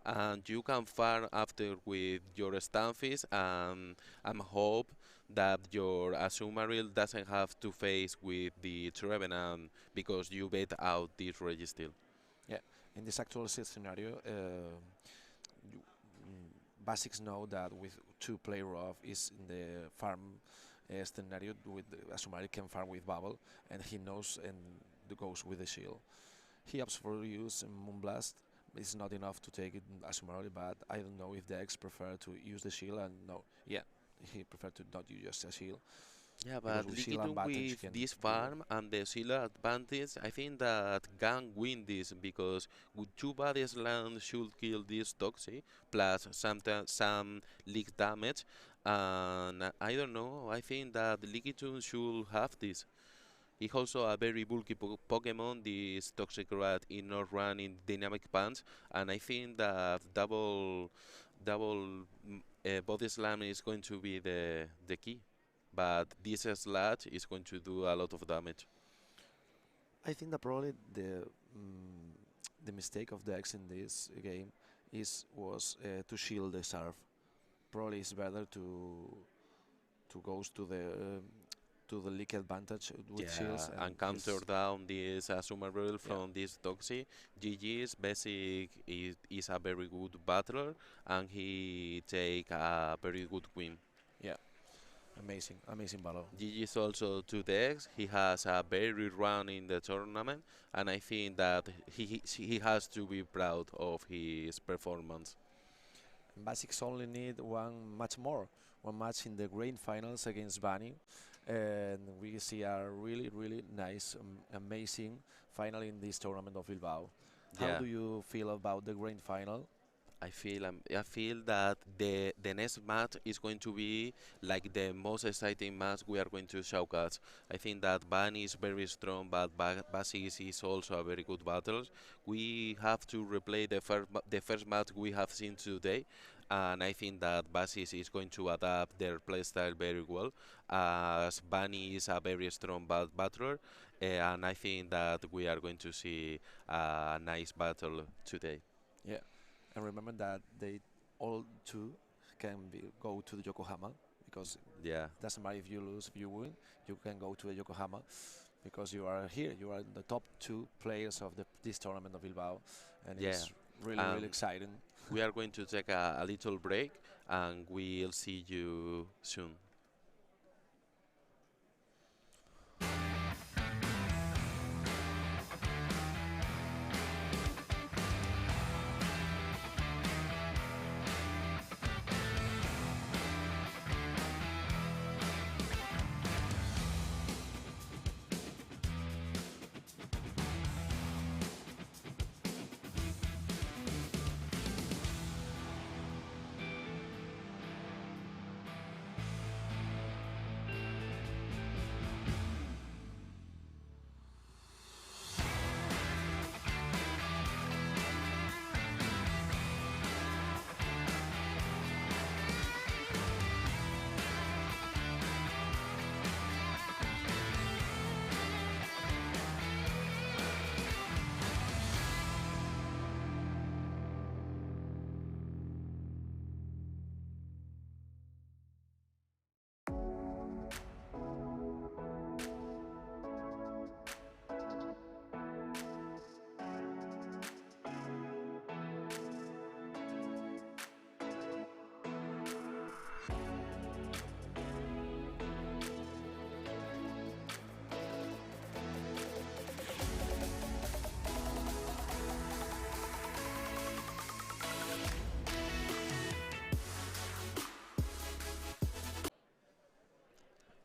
and you can farm after with your Stamfist and hope that your Azumarill doesn't have to face with the Trevenant because you bait out this Registeel. Yeah. In this actual scenario, you, basics know that with two player off is in the farm scenario with Asumari can farm with bubble and he knows and goes with the shield. He opts for use Moonblast. It's not enough to take it Asumari, but I don't know if the X prefer to use the shield and no, yeah, he prefer to not use just a shield Yeah, because but with shield Lickitung advantage with can this do well. farm and the Sealer advantage, I think that can win this because with two bodies land should kill this Toxie plus some leak damage. And I don't know, I think that Lickitung should have this. It's also a very bulky Pokemon, this Toxic Rat in not running Dynamic Punch, and I think that double body slam is going to be the key. But this sludge is going to do a lot of damage. I think that probably the mistake of the X in this game was to shield the serve. Probably it's better to goes to the leak advantage with Yeah, shields and and counter is down this Azumarill yeah from this Toxie. GG's basic is a very good battler, and he take a very good win. yeah amazing battle. Gigi's also two decks. He has a very run in the tournament, and I think that he has to be proud of his performance. Basics only need one match in the grand finals against Bani, and we see a really nice, amazing final in this tournament of Bilbao. How Yeah. do you feel about the grand final? I feel that the next match is going to be like the most exciting match we are going to showcase. I think that Ban is very strong, but Basis is also a very good battle. We have to replay the first match we have seen today, and I think that Basis is going to adapt their playstyle very well. As Bunny is a very strong battler, and I think that we are going to see a nice battle today. Yeah, and remember that they all two can go to the Yokohama because Yeah. doesn't matter if you lose, if you win, you can go to the Yokohama because you are here. You are the top two players of this tournament of Bilbao, and Yeah. it's really Um, exciting. we are going to take a little break and we'll see you soon.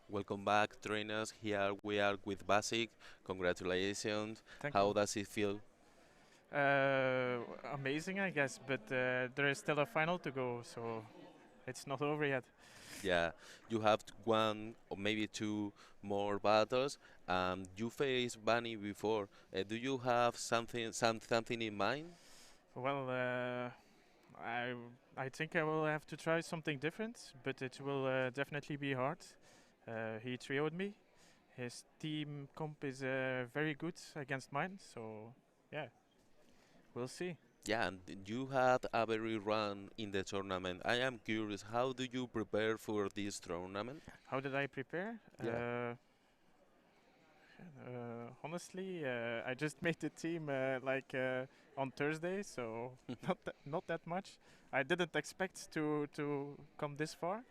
Welcome back, trainers. Here we are with Basic. Congratulations. Thank How you. does it feel? Amazing, I guess, but there is still a final to go, so it's not over yet. Yeah, you have one or maybe two more battles. You faced Bunny before. Do you have something in mind? Well, I I think I will have to try something different, but it will definitely be hard. He trioed me. His team comp is very good against mine, so yeah, we'll see. Yeah, and you had a very run in the tournament. I am curious, how do you prepare for this tournament? How did I prepare? Yeah. Honestly, I just made the team on Thursday, so not that much. I didn't expect to come this far,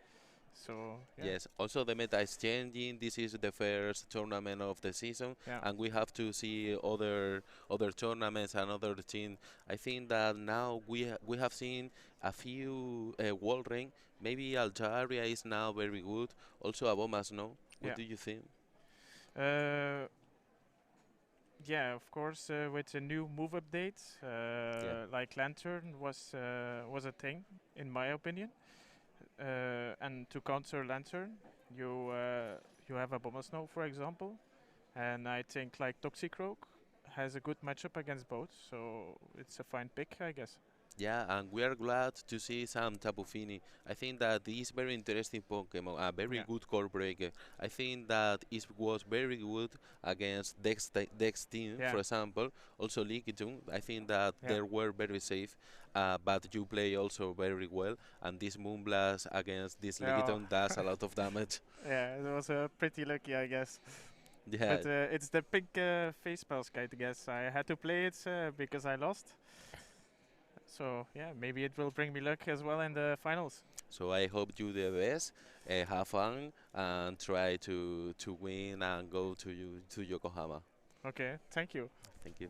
so yeah, Yes, also the meta is changing. This is the first tournament of the season, yeah, and we have to see other tournaments and other teams. I think that now we have seen a few world rank. Maybe Algeria is now very good. Also Abomas, no? What yeah. do you think? Uh, yeah, of course, with a new move update, Yeah. like Lantern was a thing, in my opinion. And to counter Lantern, you have a Bomber Snow, for example, and I think like Toxicroak has a good matchup against both, so it's a fine pick, I guess. Yeah, and we are glad to see some Tapu Fini. I think that this very interesting Pokemon, a very Yeah, good core breaker. I think that it was very good against Dex team, yeah, for example. Also Lickitung, I think that yeah. they were very safe, but you play also very well. And this Moonblast against this Yeah, Lickitung does a lot of damage. yeah, it was pretty lucky, I guess. Yeah, But it's the pink face mask, I guess. I had to play it because I lost. So yeah, maybe it will bring me luck as well in the finals. so I hope you the best, have fun, and try to win and go to Yokohama. Okay, thank you. Thank you.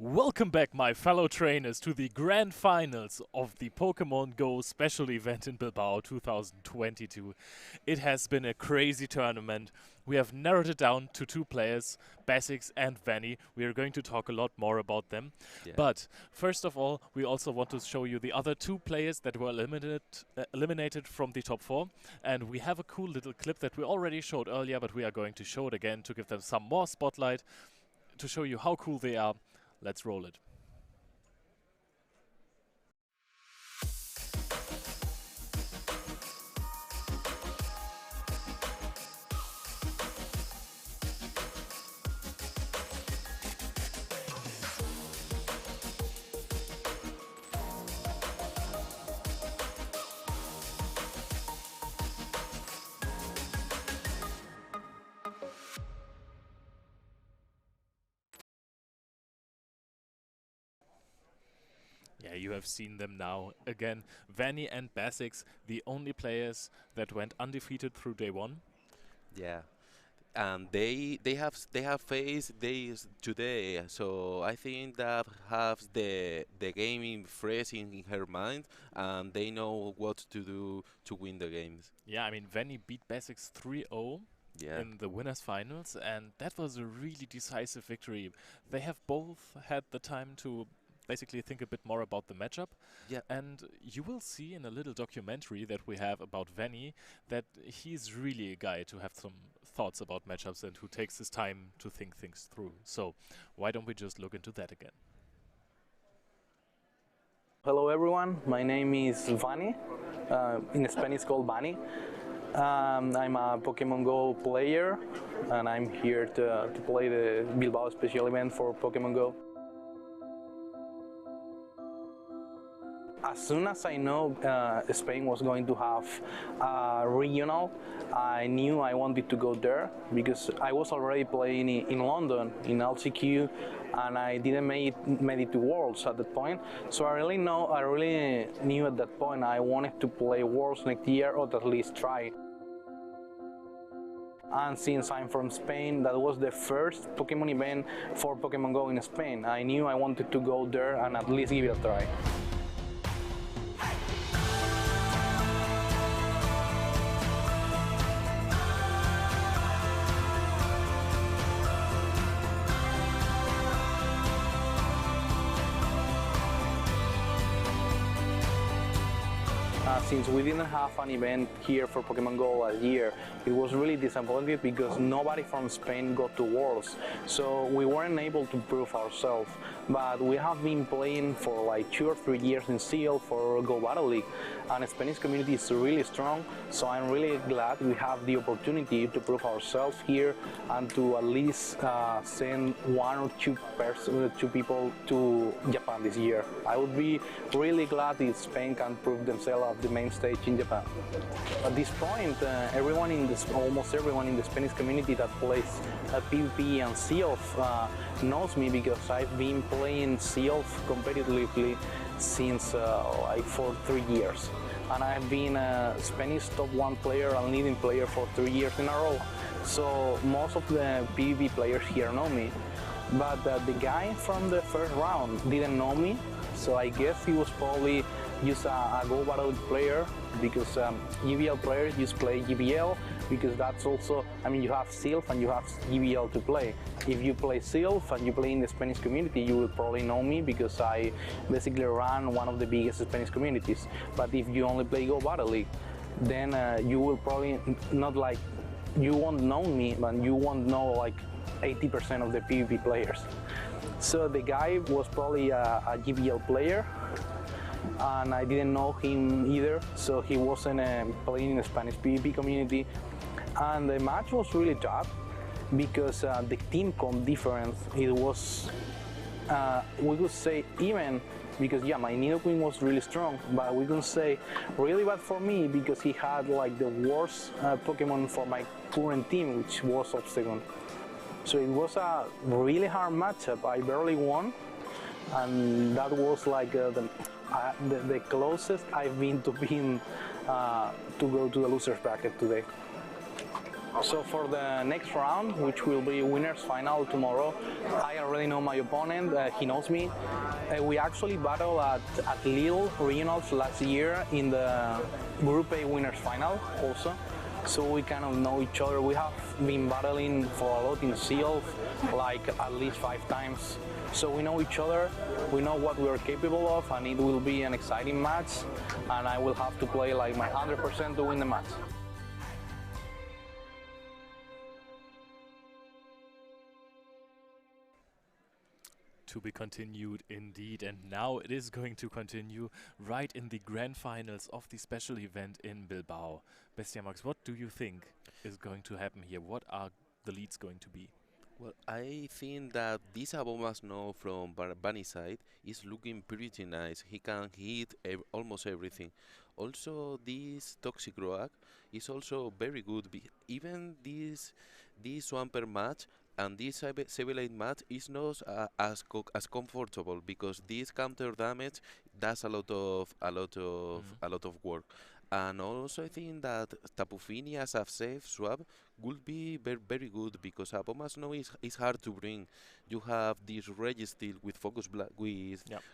Welcome back, my fellow trainers, to the grand finals of the Pokemon Go special event in Bilbao 2022. It has been a crazy tournament. We have narrowed it down to two players, Basics and Vanny. We are going to talk a lot more about them. Yeah. But first of all, we also want to show you the other two players that were eliminated from the top four. And we have a cool little clip that we already showed earlier, but we are going to show it again to give them some more spotlight, to show you how cool they are. Let's roll it. Yeah, you have seen them now. Again, Vanny and Basics, the only players that went undefeated through day one. Yeah, and they have faced days today, so I think that has the game in fresh in her mind, and they know what to do to win the games. Yeah, I mean, Vanny beat Basics 3-0 Yeah, in the winners finals, and that was a really decisive victory. They have both had the time to basically think a bit more about the matchup. yeah, And you will see in a little documentary that we have about Vanny that he's really a guy to have some thoughts about matchups and who takes his time to think things through. So why don't we just look into that again? Hello everyone, my name is Vanny, in Spanish called Vanny. I'm a Pokemon Go player and I'm here to play the Bilbao special event for Pokemon Go. As soon as I know Spain was going to have a regional, I knew I wanted to go there because I was already playing in London, in LCQ, and I didn't make it to Worlds at that point. So I really knew at that point I wanted to play Worlds next year or at least try. And since I'm from Spain, that was the first Pokemon event for Pokemon Go in Spain. I knew I wanted to go there and at least give it a try. Since we didn't have an event here for Pokemon Go last year, it was really disappointing because nobody from Spain got to Worlds, so we weren't able to prove ourselves. But we have been playing for like 2 or 3 years in Seal for Go Battle League, and the Spanish community is really strong, so I'm really glad we have the opportunity to prove ourselves here and to at least send 1 or 2 people to Japan this year. I would be really glad if Spain can prove themselves at the main stage in Japan. At this point, almost everyone in the Spanish community that plays PvP and Seal knows me because I've been playing Seal competitively since like for 3 years. And I've been a Spanish top 1 player and leading player for 3 years in a row. So most of the PvP players here know me. But the guy from the first round didn't know me, so I guess he was probably just a Go Battle player because GBL players just play GBL because that's also, I mean, you have Sylph and you have GBL to play. If you play Sylph and you play in the Spanish community, you will probably know me because I basically run one of the biggest Spanish communities. But if you only play Go Battle League, then you will probably not like, you won't know me, but you won't know like 80% of the PvP players. So the guy was probably a GBL player, and I didn't know him either, so he wasn't playing in the Spanish PvP community. And the match was really tough because the team comp difference, it was, we could say even, because yeah, my Nidoqueen was really strong, but we could say really bad for me because he had like the worst Pokemon for my current team, which was Obstacle. So it was a really hard matchup. I barely won, and that was like the closest I've been to being to go to the losers bracket today. So for the next round, which will be winners final tomorrow, I already know my opponent. He knows me. We actually battled at Lille regionals last year in the Group A winners final also. So we kind of know each other. We have been battling for a lot in Sealth, like at least 5 times. So we know each other, we know what we are capable of, and it will be an exciting match. And I will have to play like my 100% to win the match. To be continued indeed, and now it is going to continue right in the grand finals of the special event in Bilbao. Bestiamax, what do you think is going to happen here? What are the leads going to be? Well, I think that this Abomas now from Bunny side is looking pretty nice. He can hit almost everything. Also, this Toxic Rock is also very good. Even this Swampert match and this Sableye match is not as comfortable because this counter damage does a lot of work. And also, I think that Tapu Fini as a safe swap would be very good because Abomas now is hard to bring. You have this Registeel with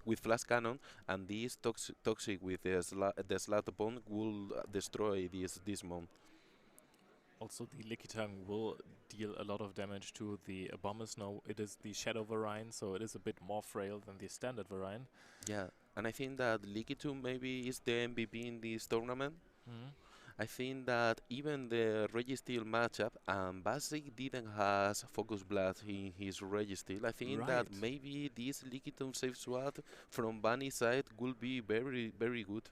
with Flash Cannon, and this Toxic with the Slat Bomb will destroy this mount. Also, the Lickitung will deal a lot of damage to the Abomasnow. It is the Shadow variant, so it is a bit more frail than the standard variant. Yeah, and I think that Lickitung maybe is the MVP in this tournament. I think that even the Registeel matchup, Basic didn't has Focus Blast in his Registeel. I think that maybe this Lickitung safe swap from Bunny side will be very good.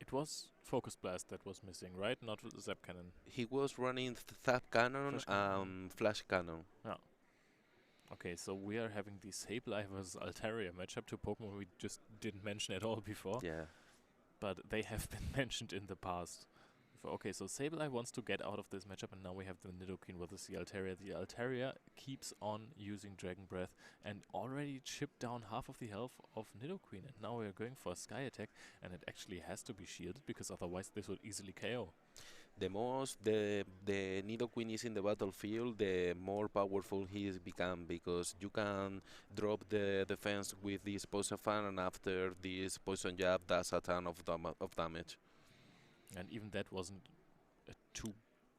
It was Focus Blast that was missing, right? Not Zap Cannon. He was running Zap Cannon and Flash Cannon. Yeah. Okay, so we are having the Sableye vs Altaria matchup, two Pokemon we just didn't mention at all before. Yeah. But they have been mentioned in the past. Okay, so Sableye wants to get out of this matchup, and now we have the Nidoqueen versus the Altaria. The Altaria keeps on using Dragon Breath and already chipped down half of the health of Nidoqueen. And now we are going for a Sky Attack, and it actually has to be shielded because otherwise this would easily KO. The most the Nidoqueen is in the battlefield, the more powerful he is become because you can drop the defense with this Poison Fan, and after this Poison Jab does a ton of damage. And even that wasn't a too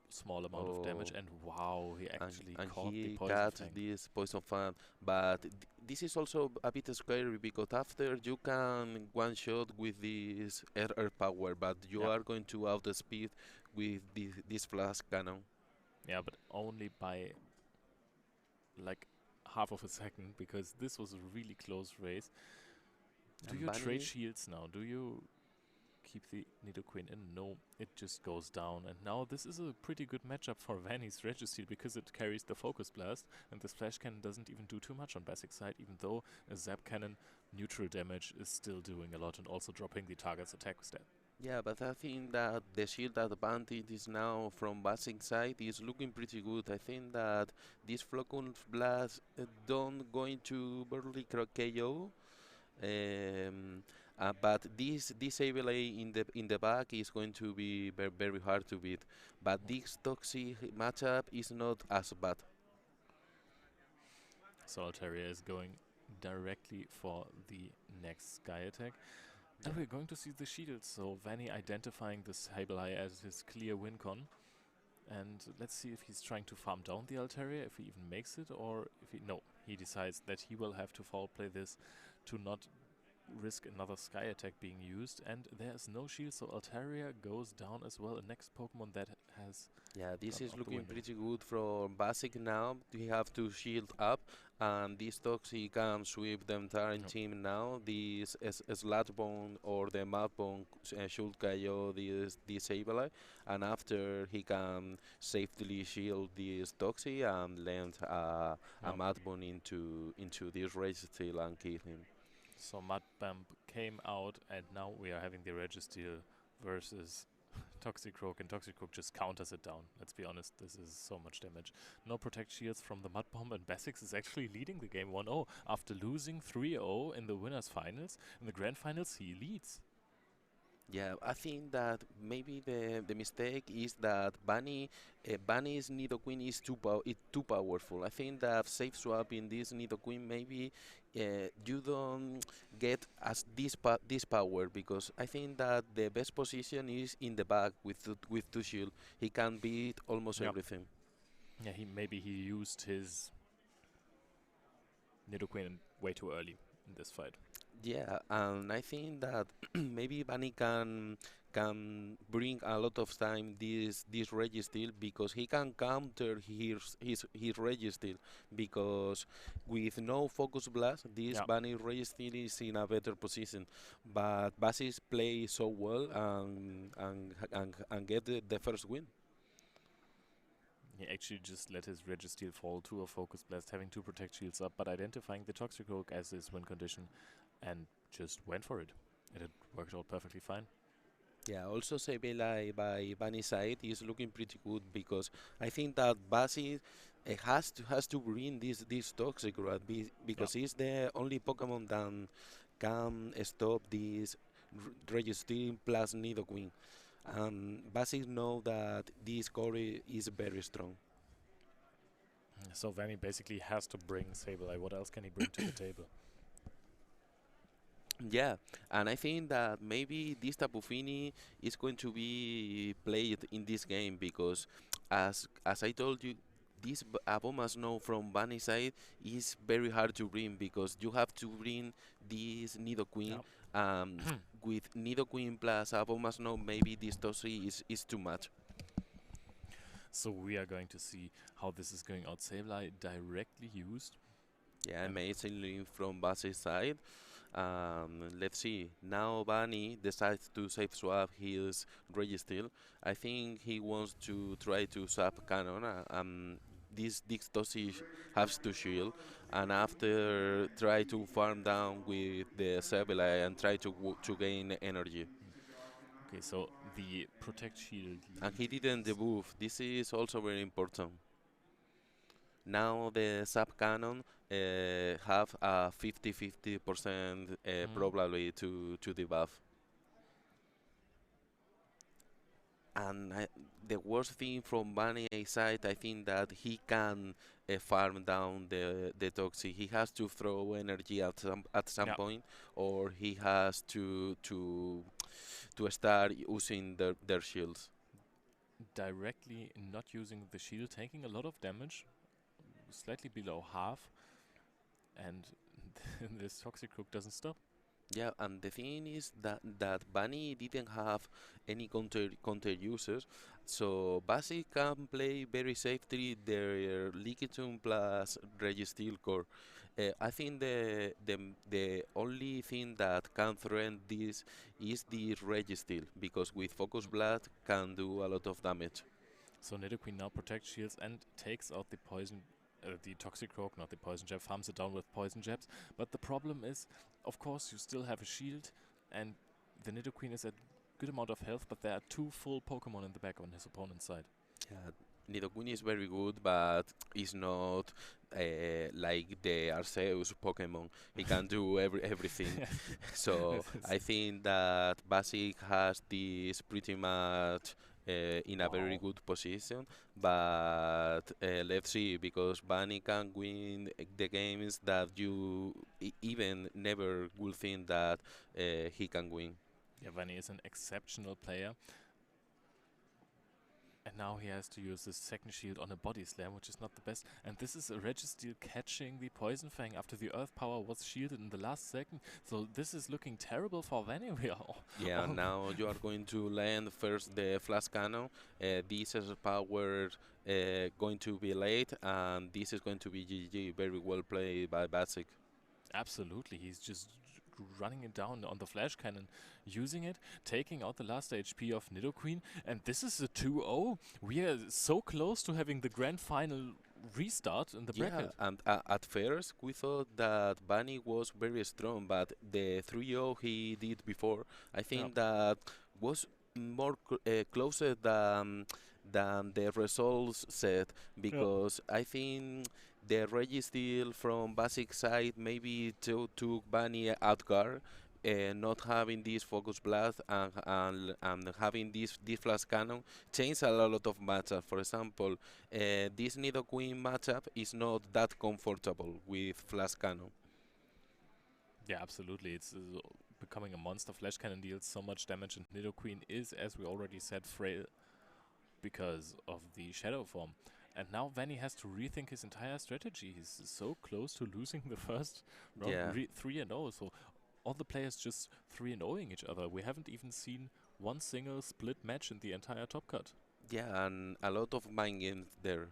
small amount of damage, and wow, he actually caught the Poison got Fang. this Poison Fan, but this is also a bit scary because after you can one shot with this air power, but you are going to outspeed with this Flash Cannon. Yeah, but only by like half of a second because this was a really close race. Do you trade shields now? Do you keep the Nidoqueen in? No, it just goes down. And now this is a pretty good matchup for Vanny's Registeel because it carries the Focus Blast, and this Flash Cannon doesn't even do too much on basic side, even though a Zap Cannon neutral damage is still doing a lot and also dropping the target's attack stat. Yeah, but I think that the shield advantage is now from basic side is looking pretty good. I think that this Focus Blast don't going to barely KO. But this Sableye in the back is going to be very hard to beat. But this Toxic matchup is not as bad. So Altaria is going directly for the next Sky Attack. And we're going to see the shields, so Vanny identifying the Sableye as his clear win con. And let's see if he's trying to farm down the Altaria, if he even makes it, or if he... No, he decides that he will have to foul play this to not risk another Sky Attack being used. And there's no shield, so Altaria goes down as well. A next Pokemon that has... Yeah, this is looking pretty good for Basic now. We have to shield up, and this Toxic can sweep the entire team now. This Sludgebone or the Mudbone should KO this Sableye, and after he can safely shield this Toxic and land a Mudbone into this Registeel and kill him. So Mudbump came out, and now we are having the Registeel versus Toxicroak, and Toxicroak just counters it down. Let's be honest, this is so much damage. No Protect Shields from the Mudbomb, and Basics is actually leading the game 1-0. After losing 3-0 in the winners finals, in the grand finals he leads. Yeah, I think that maybe the mistake is that Bunny's Nido Queen is too powerful. I think that safe swap in this Nido Queen maybe you don't get as this power because I think that the best position is in the back with two shield. He can beat almost Yep. everything. Yeah, he used his Nidoqueen way too early in this fight. Yeah, and I think that maybe Bunny can bring a lot of time this Registeel because he can counter his Registeel because with no focus blast this Yeah. Bunny Registeel is in a better position, but Basis play so well and get the first win. He actually just let his Registeel fall to a Focus Blast, having two Protect Shields up, but identifying the Toxicroak as his win condition and just went for it. And it worked out perfectly fine. Yeah, also Sebelai by Bunny side is looking pretty good because I think that Basi has to win this toxic rat Yeah. because he's the only Pokemon that can stop this Registeel plus Nidoqueen. And Basi know that this core is very strong. So Vanny basically has to bring Sableye. What else can he bring to the table? Yeah, and I think that maybe this Tapufini is going to be played in this game because, as I told you, this Aboma Snow from Bunny side is very hard to bring because you have to bring this Nidoqueen. Yeah. With Nidoqueen plus Aboma Snow, maybe this Tosi is too much. So we are going to see how this is going out. Sableye directly used. Yeah, And amazingly from Basis side. Let's see. Now Bunny decides to save swap his Registeel. I think he wants to try to swap Cannon. This Tosi has to shield, and after try to farm down with the Sableye and try to gain energy. okay, so the Protect Shield And he lead. didn't debuff. This is also very important. Now the sub cannon have a 50-50% probability to debuff. And the worst thing from Bunny side, I think that he can farm down the Toxic. He has to throw energy at some Yeah. point, or he has to start using their shields. Directly not using the shield, taking a lot of damage, slightly below half, and this Toxicroak doesn't stop. Yeah, and the thing is that Bunny didn't have any counter users, so Basic can play very safely their Lickitung plus Registeel core. I think the only thing that can threaten this is the Registeel because with Focus Blast can do a lot of damage. So Nidoqueen now protects shields and takes out the poison, the Toxicroak, not the poison jab, farms it down with poison jabs. But the problem is, of course, you still have a shield, and the Nidoqueen is at good amount of health, but there are two full Pokemon in the back on his opponent's side. Yeah, Nidoqueen is very good, but is not like the Arceus Pokemon. He can do everything. So I think that Basic has this pretty much in a very Wow. good position. But let's see, because Bunny can win the games that you even never will think that he can win. Yeah, Vanny is an exceptional player. And now he has to use his second shield on a body slam, which is not the best. And this is a Registeel catching the Poison Fang after the Earth Power was shielded in the last second. So this is looking terrible for Vanny. Yeah, now you are going to land first the flash cannon. This is power going to be late, and this is going to be GG. Very well played by Basic. Absolutely, he's just running it down on the flash cannon, using it, taking out the last HP of Nidoqueen, and this is a 2-0. We are so close to having the grand final restart in the Yeah, bracket. and at first we thought that Bunny was very strong, but the 3-0 he did before, I think that was more closer than the results said, because I think the Registeel from Basic side maybe took Bunny out guard, not having this focus blast and having this flash cannon change a lot of matchups. For example, this Nido Queen matchup is not that comfortable with flash cannon. Yeah, absolutely. It's becoming a monster. Flash Cannon deals so much damage, and Nidoqueen is, as we already said, frail because of the Shadow form. And now Vanny has to rethink his entire strategy. He's so close to losing the first round, Yeah. 3-0. So all the players just 3-0ing each other. We haven't even seen one single split match in the entire top cut. Yeah, and a lot of mind games there.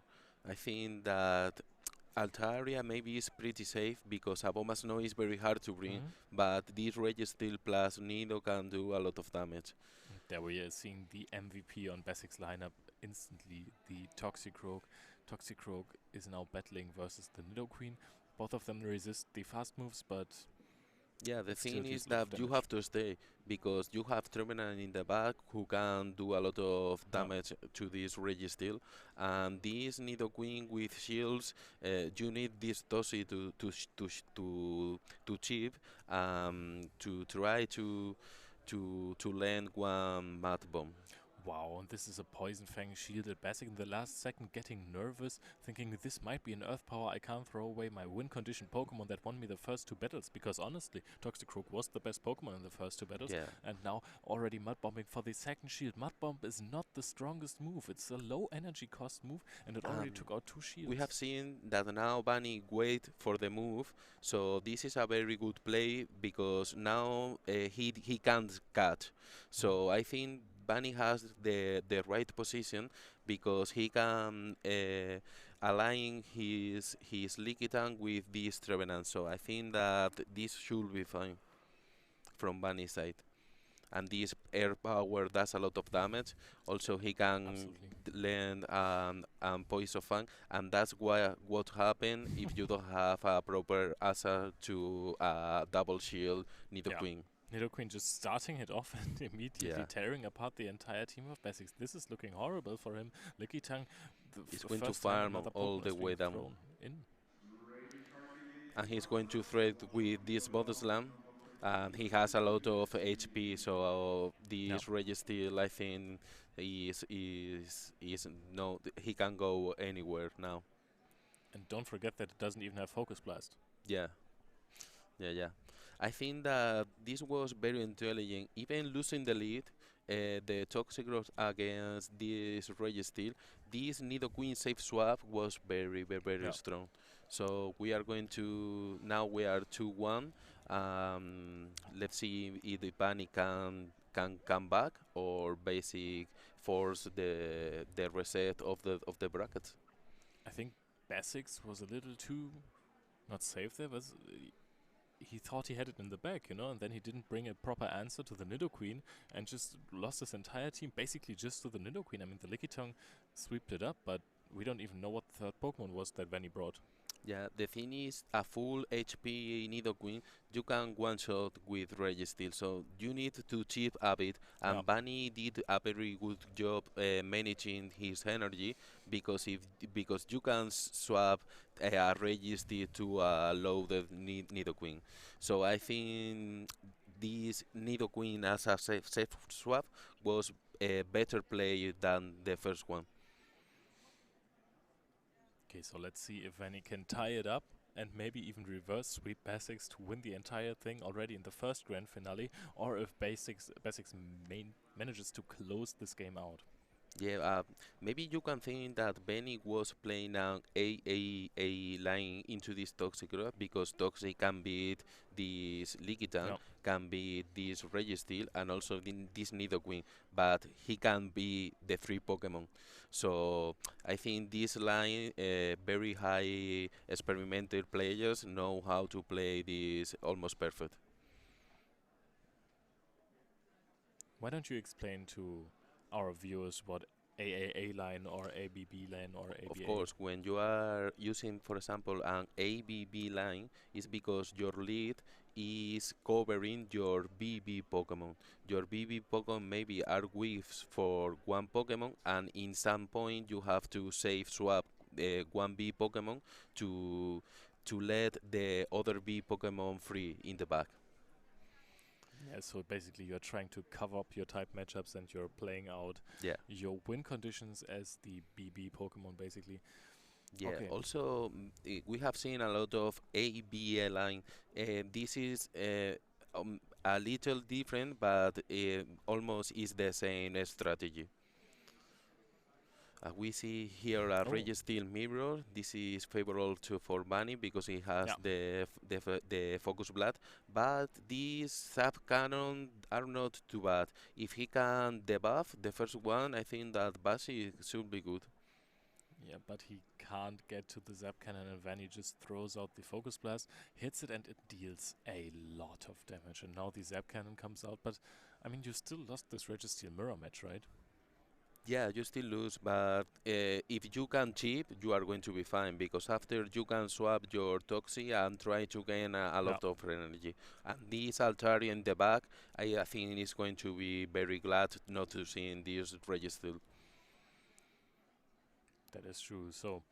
I think that Altaria maybe is pretty safe because Aboma Snow is very hard to bring, but this Rage Steel plus Nido can do a lot of damage. There we are seeing the MVP on Basic's lineup instantly, the Toxicroak. Toxicroak is now battling versus the Nidoqueen. Both of them resist the fast moves, but Yeah, the still thing deals is a lot of that you damage. have to stay because you have Trevenant in the back who can do a lot of Yeah. damage to this Registeel, and this Nidoqueen with shields, you need this Tosi to chip, to try to land one Mad Bomb. Wow, and this is a Poison Fang shielded Basic in the last second, getting nervous, thinking this might be an Earth Power. I can't throw away my win condition Pokemon that won me the first two battles, because honestly, Toxicroak was the best Pokemon in the first two battles, Yeah. and now already Mud Bombing for the second shield. Mud Bomb is not the strongest move. It's a low energy cost move, and it already took out two shields. We have seen that now Bunny wait for the move, so this is a very good play because now he can't cut. So I think Bunny has the right position because he can align his Lickitung with this Trevenant. So I think that this should be fine from Bunny's side. And this air power does a lot of damage. Also, he can Absolutely. land poison fang, and that's what happens if you don't have a proper answer to double shield Nidoqueen. Nidoqueen just starting it off and immediately Yeah. tearing apart the entire team of Basics. This is looking horrible for him. Lickitung, He's the going to first time farm another all Pokemon the is way being down, thrown in. and he's going to threat with this bottle slam. And he has a lot of HP, so this Registeel, I think, is no, he can go anywhere now. And don't forget that it doesn't even have Focus Blast. Yeah. Yeah. I think that this was very intelligent. Even losing the lead, the Toxic Growth against this Registeel, this Nidoqueen safe swap was very strong. So we are going to now we are 2-1. Let's see if the Bunny can come back or Basic force the reset of the brackets. I think Basics was a little too not safe there, but he thought he had it in the bag, and then he didn't bring a proper answer to the Nidoqueen and just lost his entire team basically just to the Nidoqueen. I mean, the Lickitung swept it up, but we don't even know what the third Pokemon was that Vanny brought. Yeah, the thing is, a full HP Nidoqueen, you can one-shot with Registeel, so you need to chip a bit, and Yeah. Bunny did a very good job managing his energy, because because you can swap a Registeel to a loaded Nidoqueen. So I think this Nidoqueen as a safe swap was a better play than the first one. Okay, so let's see if Vanny can tie it up and maybe even reverse sweep Basics to win the entire thing already in the first grand finale, or if Basics manages to close this game out. Yeah, maybe you can think that Benny was playing an a line into this Toxic Growth because Toxic can beat this Lickitung, Yeah. can beat this Registeel, and also this Nidoqueen, but he can be the three Pokemon. So I think this line, very high experimental players know how to play this almost perfect. Why don't you explain to our viewers what AAA line or ABB line or ABA? Of course, when you are using, for example, an ABB line, it's because your lead is covering your BB Pokemon. Your BB Pokemon maybe are weak for one Pokemon, and in some point you have to save swap one B Pokemon to let the other B Pokemon free in the back. Yeah, so basically you're trying to cover up your type matchups and you're playing out Yeah. your win conditions as the BB Pokemon, basically. Yeah, Okay. also we have seen a lot of ABA line. This is a little different, but almost is the same strategy. We see here a Oh, Registeel Mirror. This is favorable to for Bunny because it has yeah. the Focus Blood. But these sub cannon are not too bad. If he can debuff the first one, I think that Basi should be good. Yeah, but he can't get to the Zap Cannon, and Vanny just throws out the Focus Blast, hits it, and it deals a lot of damage. And now the Zap Cannon comes out, but I mean, you still lost this Registeel Mirror match, right? Yeah, you still lose, but if you can chip, you are going to be fine because after you can swap your Toxie and try to gain a Yeah, lot of energy. And this Altari in the back, I think is going to be very glad not to see in this register. that is true. So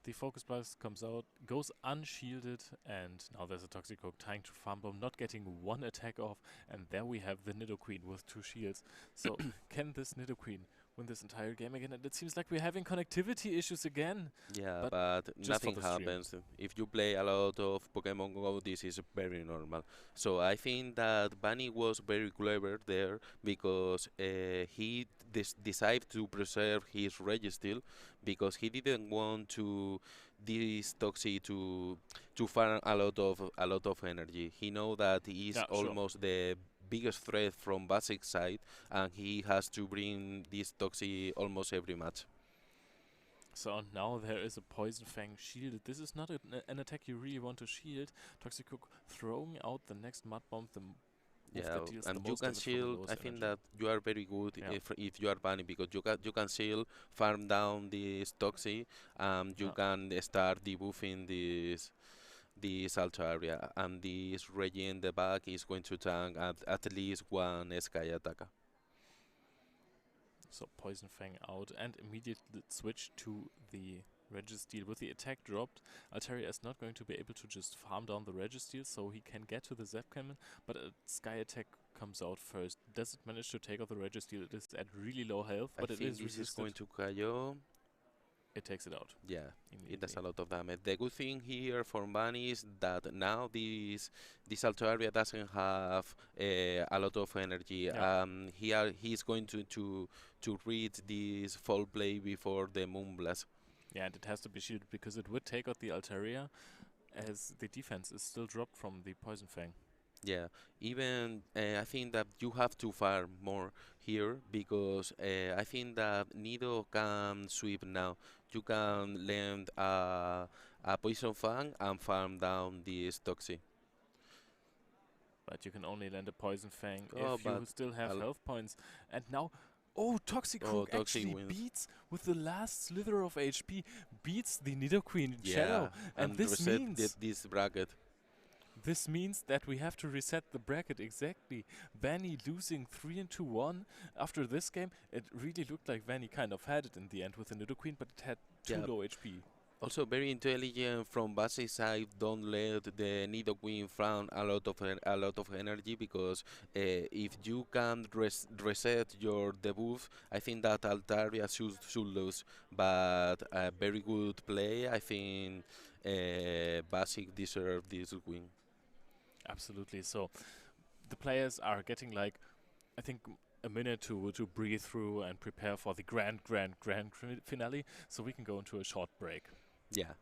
the Focus Blast comes out, goes unshielded, and now there's a Toxicoke trying to farm bomb, not getting one attack off, and there we have the Nidoqueen with 2 shields. So can this Nidoqueen win this entire game again? And it seems like we're having connectivity issues again, Yeah, but but just for nothing the stream. happens. If you play a lot of Pokemon Go, this is very normal. So I think that Bunny was very clever there because he decided to preserve his Registeel because he didn't want to this Toxie to farm a lot of energy. He know that he is Yeah, sure. almost the biggest threat from basic side, and he has to bring this Toxie almost every match. So now there is a Poison Fang shielded. This is not an attack you really want to shield. Toxicook throwing out the next Mud Bomb, the move Yeah, that deals the and you most can damage for the shield. lowest I think energy. that you are very good Yeah, if you are Bunny because you can shield, farm down this Toxie, you yeah. can start debuffing this altar area, and this Reggie in the back is going to tank at least one Sky attacker. So Poison Fang out and immediately switch to the Registeel. With the attack dropped, Altaria is not going to be able to just farm down the Registeel, so he can get to the Zap Cannon, but a Sky Attack comes out first. Does it manage to take out the Registeel? It is at really low health, I but it think is this is resisted. going to KO. It takes it out Yeah, it does immediately. a lot of damage. The good thing here for Bunny is that now this Altaria doesn't have a lot of energy. Yeah. He's going to read this fall play before the Moonblast. Yeah, and it has to be shielded because it would take out the Altaria as the defense is still dropped from the Poison Fang. Yeah, even I think that you have to farm more here because I think that Nido can sweep now. You can land a Poison Fang and farm down this Toxie. But you can only land a Poison Fang Oh, if you but still have I'll, health points. And now, oh, oh, Toxicroak Toxie actually wins. beats, with the last slither of HP, beats the Nidoqueen Yeah, Shadow. And and this reset means, this bracket. that we have to reset the bracket exactly. Vanny losing 3-1 after this game. It really looked like Vanny kind of had it in the end with the Nidoqueen, but it had too Yeah, low HP. also very intelligent from Basis side. Don't let the Nidoqueen farm a lot of energy because if you can reset your debuff, I think that Altaria should lose. But a very good play. I think Basic deserve this win. Absolutely. So the players are getting like, I think, a minute to breathe through and prepare for the grand finale, so we can go into a short break. Yeah.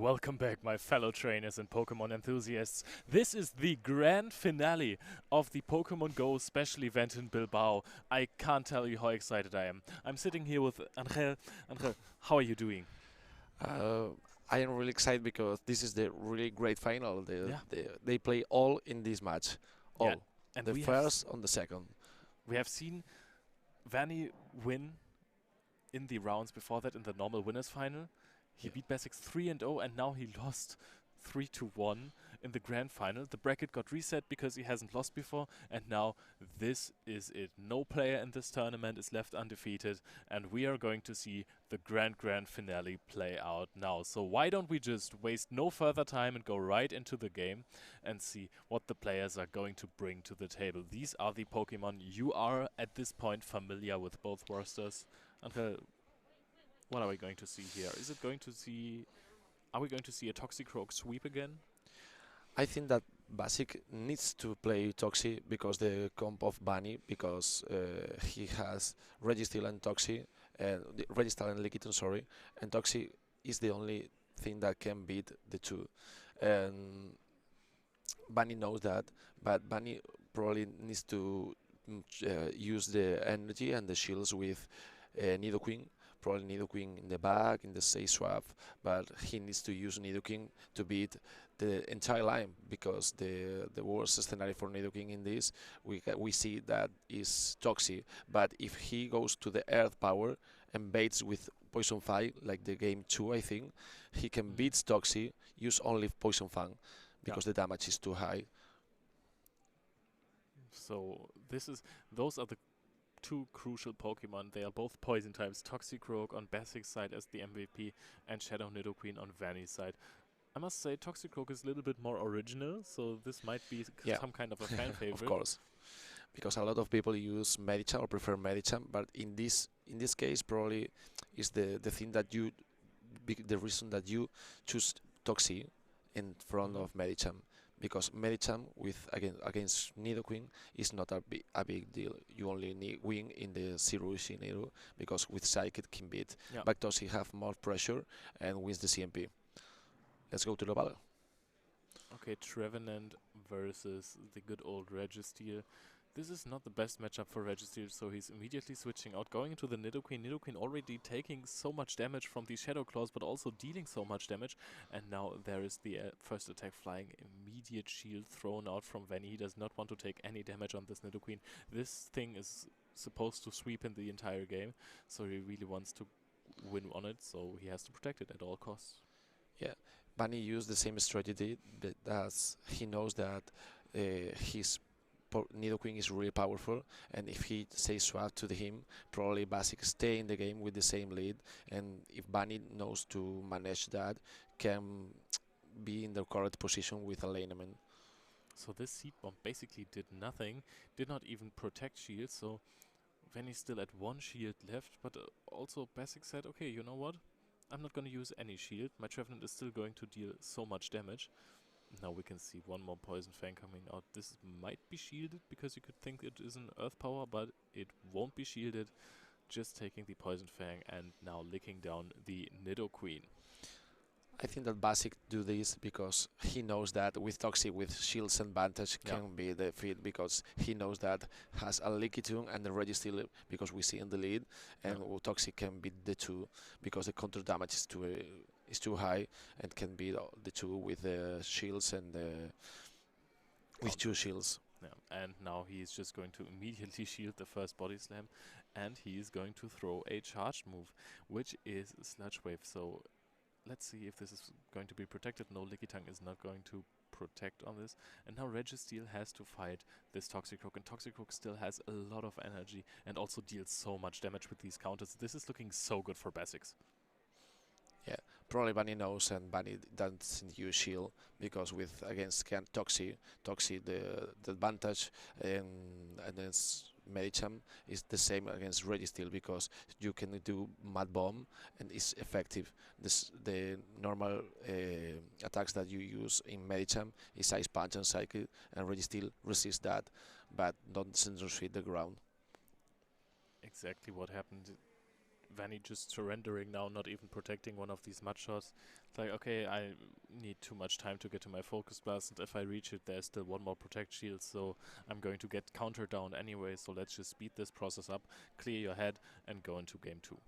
Welcome back, my fellow trainers and Pokemon enthusiasts. This is the grand finale of the Pokemon Go special event in Bilbao. I can't tell you how excited I am. I'm sitting here with Angel. Angel, how are you doing? Uh, I am really excited because this is the really great final. Yeah. They play all in this match, all. Yeah, and The we first on the second. we have seen Vanny win in the rounds before that in the normal winners final. He Yeah. beat Basics 3-0, and now he lost 3-1 in the grand final. The bracket got reset because he hasn't lost before, and now this is it. No player in this tournament is left undefeated, and we are going to see the grand finale play out now. So why don't we just waste no further time and go right into the game and see what the players are going to bring to the table. These are the Pokemon. You are at this point familiar with both rosters. Angel, what are we going to see here? Are we going to see a Toxicroak sweep again? I think that Basic needs to play Toxie because the comp of Bunny, because he has Registeel and Toxie, Registeel and Lickitung, sorry, and Toxie is the only thing that can beat the two. And Bunny knows that, but Bunny probably needs to use the energy and the shields with Nidoqueen. Probably Nidoqueen in the back, in the safe swap, but he needs to use Nidoqueen to beat the entire line because the worst scenario for Nidoqueen in this we see that is Toxie. But if he goes to the Earth power and baits with Poison Fang, like the game 2 I think, he can beat Toxie, use only Poison Fang because the damage is too high. So those are the two crucial Pokemon. They are both poison types. Toxicroak on Basic's side as the MVP and Shadow Nidoqueen on Vanny's side. I must say Toxicroak is a little bit more original, so this might be some kind of a fan favorite. Of course, because a lot of people use Medicham or prefer Medicham, but in this case probably is the thing that you the reason that you choose Toxie in front of Medicham. Because Medicham against Nidoqueen is not a big deal. You only need win in the Zero Scenario because with Psychic can beat. Yeah. But Toxie have more pressure and wins the CMP. Let's go to the battle. Okay, Trevenant versus the good old Registeel. This is not the best matchup for Registeel, so he's immediately switching out, going into the Nidoqueen. Nidoqueen already taking so much damage from these Shadow Claws, but also dealing so much damage. And now there is the first attack flying. Immediate shield thrown out from Vanny. He does not want to take any damage on this Nidoqueen. This thing is supposed to sweep in the entire game, so he really wants to win on it, so he has to protect it at all costs. Yeah, Bunny used the same strategy, but as he knows that his Nidoqueen is really powerful, and if he says swap to him, probably Basic stay in the game with the same lead, and if Bunny knows to manage that, can be in the correct position with alignment. So this Seed Bomb basically did nothing, did not even protect shield, so Vanny's still at one shield left, but also Basic said, okay, you know what? I'm not going to use any shield. My Trevenant is still going to deal so much damage. Now we can see one more Poison Fang coming out. This might be shielded because you could think it is an Earth Power, but it won't be shielded. Just taking the Poison Fang and now licking down the Nidoqueen. I think that Basic do this because he knows that with Toxie, with shields and Vantage can be the fit because he knows that has a Lickitung and the Registeel because we see in the lead, and Toxie can beat the two because the counter damage is too high and can beat the two with the shields and with two shields. Yeah, and now he's just going to immediately shield the first Body Slam, and he is going to throw a charged move, which is Sludge Wave. So let's see if this is going to be protected. No, Lickitung is not going to protect on this. And now Registeel has to fight this Toxicroak, and Toxicroak still has a lot of energy and also deals so much damage with these counters. This is looking so good for Basics. Yeah, probably Bunny knows, and Bunny doesn't use shield because with against Toxie the advantage and against Medicham is the same against Registeel because you can do Mad Bomb and it's effective. The normal attacks that you use in Medicham is Ice Punch and Psychic, and Registeel resists that, but doesn't retreat the ground. Exactly what happened Vanny just surrendering now, not even protecting one of these mud shots. It's like, okay, I need too much time to get to my focus blast, and if I reach it, there's still one more protect shield, so I'm going to get countered down anyway, so let's just speed this process up, clear your head, and go into game 2.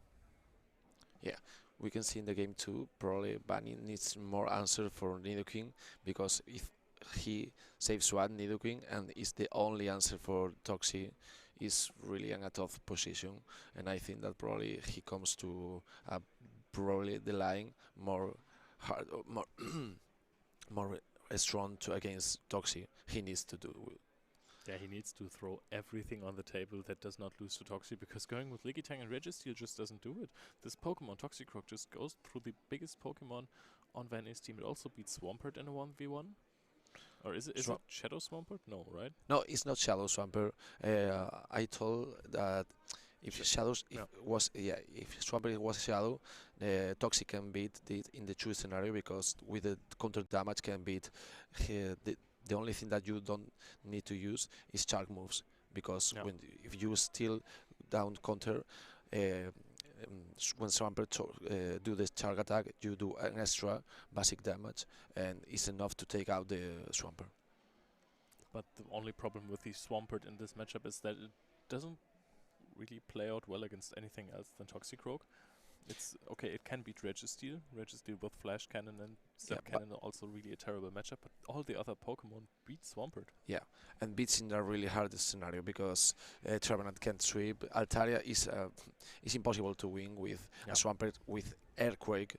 Yeah, we can see in the game 2, probably Bunny needs more answer for Nidoking, because if he saves one Nidoking and is the only answer for Toxie, is really in a tough position, and I think that probably he comes to probably the line more hard, more more strong to against Toxie. He needs to do. Yeah, he needs to throw everything on the table that does not lose to Toxie, because going with Lickitung and Registeel just doesn't do it. This Pokemon, Toxicroak, just goes through the biggest Pokemon on Vanny's team. It also beats Swampert in a 1v1. Or is it Shadow Swampert? No, right? No, it's not Shadow Swampert. I told that if if Swampert was Shadow, Toxic can beat it in the true scenario, because with the counter damage can beat the only thing that you don't need to use is charge moves, because if you still down counter, when Swampert do this charge attack, you do an extra basic damage, and it's enough to take out the Swampert. But the only problem with the Swampert in this matchup is that it doesn't really play out well against anything else than Toxicroak. It's okay, it can beat Registeel with Flash Cannon and Step Cannon, also really a terrible matchup, but all the other Pokemon beat Swampert. Yeah, and beats in a really hard scenario, because Trevenant can't sweep. Altaria is impossible to win with a Swampert with Earthquake.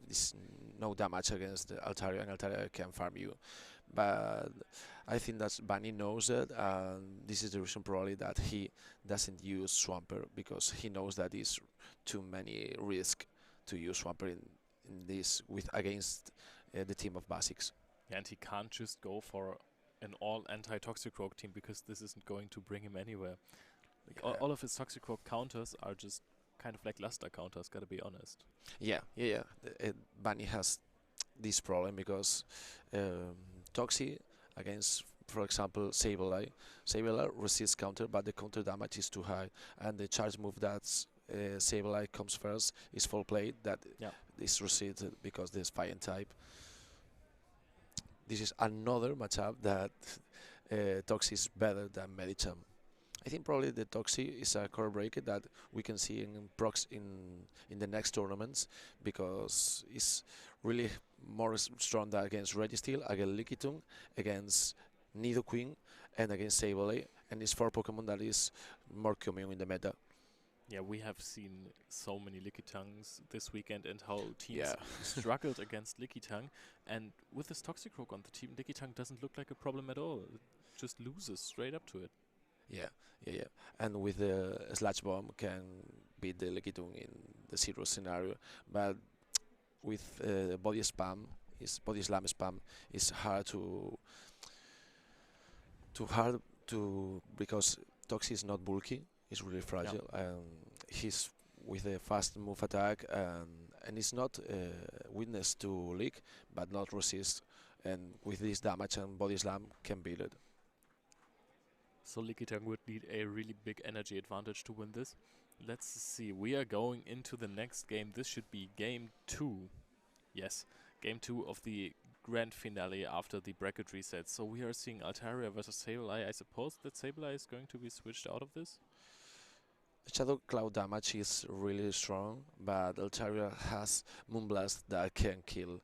There's no damage against Altaria, and Altaria can farm you. But I think that Bunny knows it, and this is the reason probably that he doesn't use Swampert, because he knows that it's too many risk to use Swampert in this against the team of Basics. Yeah, and he can't just go for an all anti-Toxicroak team, because this isn't going to bring him anywhere. Like, all of his Toxicroak counters are just kind of like Luster counters, gotta be honest. Yeah. Bunny has this problem, because Toxie against, for example, Sableye resists counter, but the counter damage is too high, and the charge move that's Sableye comes first is full plate, that is resisted because there's fire type. This is another matchup that Toxie is better than Medicham. I think probably the Toxie is a core breaker that we can see in procs in the next tournaments, because it's really more strong than against Registeel, against Lickitung, against Nidoqueen, and against Sableye, and it's 4 Pokemon that is more common in the meta. Yeah, we have seen so many Lickitungs this weekend, and how teams struggled against Lickitung, and with this Toxicroak on the team, Lickitung doesn't look like a problem at all. It just loses straight up to it. Yeah. And with the Sludge Bomb can beat the Lickitung in the 0 scenario, but with body slam spam is hard because Toxie is not bulky, it's really fragile, and he's with a fast move attack, and it's not witness to leak, but not resist, and with this damage and body slam can beat it. So Lickitung would need a really big energy advantage to win this. Let's see, we are going into the next game. This should be game 2. Yes, game 2 of the grand finale after the bracket reset. So we are seeing Altaria versus Sableye. I suppose that Sableye is going to be switched out of this? Shadow Cloud damage is really strong, but Altaria has Moonblast that can kill.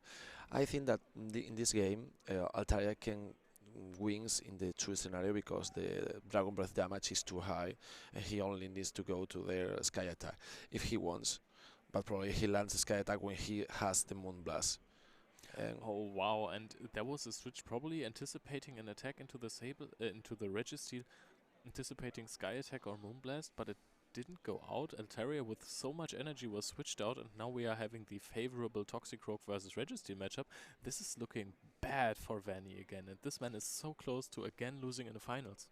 I think that in this game, Altaria can wins in the true scenario, because the Dragon Breath damage is too high, and he only needs to go to their Sky Attack if he wants. But probably he lands the Sky Attack when he has the Moonblast. Oh wow! And there was a switch, probably anticipating an attack into the into the Registeel, anticipating Sky Attack or Moonblast, but it didn't go out. Altaria with so much energy was switched out, and now we are having the favorable Toxicroak versus Registeel matchup. This is looking bad for Vanny again, and this man is so close to again losing in the finals.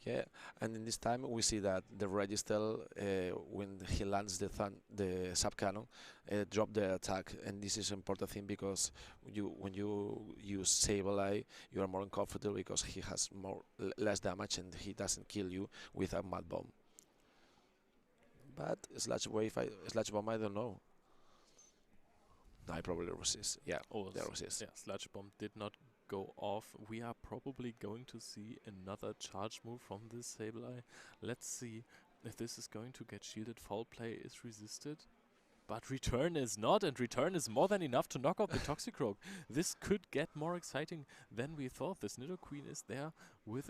Yeah, and in this time we see that the Registeel, when he lands the sub cannon, drop the attack, and this is an important thing, because when you use Sableye, you are more uncomfortable, because he has less damage and he doesn't kill you with a Mud Bomb. but Slash Bomb, I don't know. I probably resist. Yeah, Oh, they resist. yeah, Sludge Bomb did not go off. We are probably going to see another charge move from this Sableye. Let's see if this is going to get shielded. Foul play is resisted. But return is not, and return is more than enough to knock out the Toxicroak. This could get more exciting than we thought. This Nidoqueen is there with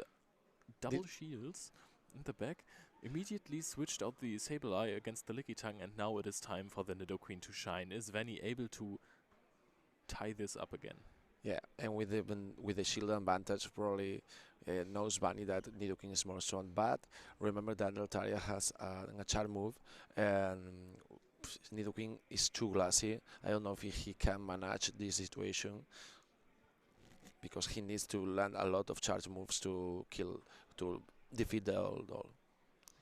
double shields in the back. Immediately switched out the Sableye against the Lickitung, and now it is time for the Nidoqueen to shine. Is Vanny able to tie this up again? Yeah, and with the shield advantage, probably knows Bunny that Nidoking is more strong. But remember that Altaria has a charm move, and Nidoking is too glassy. I don't know if he can manage this situation because he needs to land a lot of charge moves to defeat the old doll.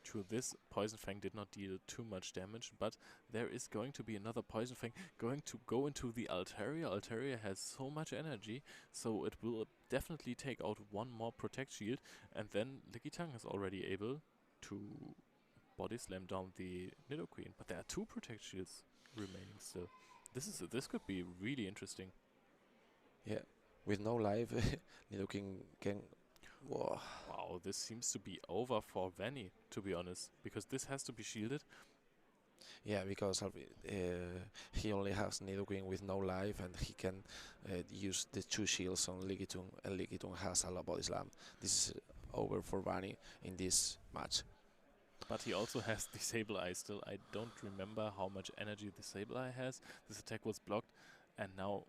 True, this Poison Fang did not deal too much damage, but there is going to be another Poison Fang going to go into the Altaria. Altaria has so much energy, so it will definitely take out one more Protect Shield, and then Lickitung is already able to body slam down the Nidoqueen. But there are two Protect Shields remaining still. This could be really interesting. Yeah, with no life, Nidoking can. Whoa. Wow, this seems to be over for Vanny, to be honest, because this has to be shielded. Yeah, because he only has Nidoqueen with no life, and he can use the two shields on Lickitung, and Lickitung has a lot body slam. This is over for Vanny in this match. But he also has the Sableye still. I don't remember how much energy the Sableye has. This attack was blocked, and now,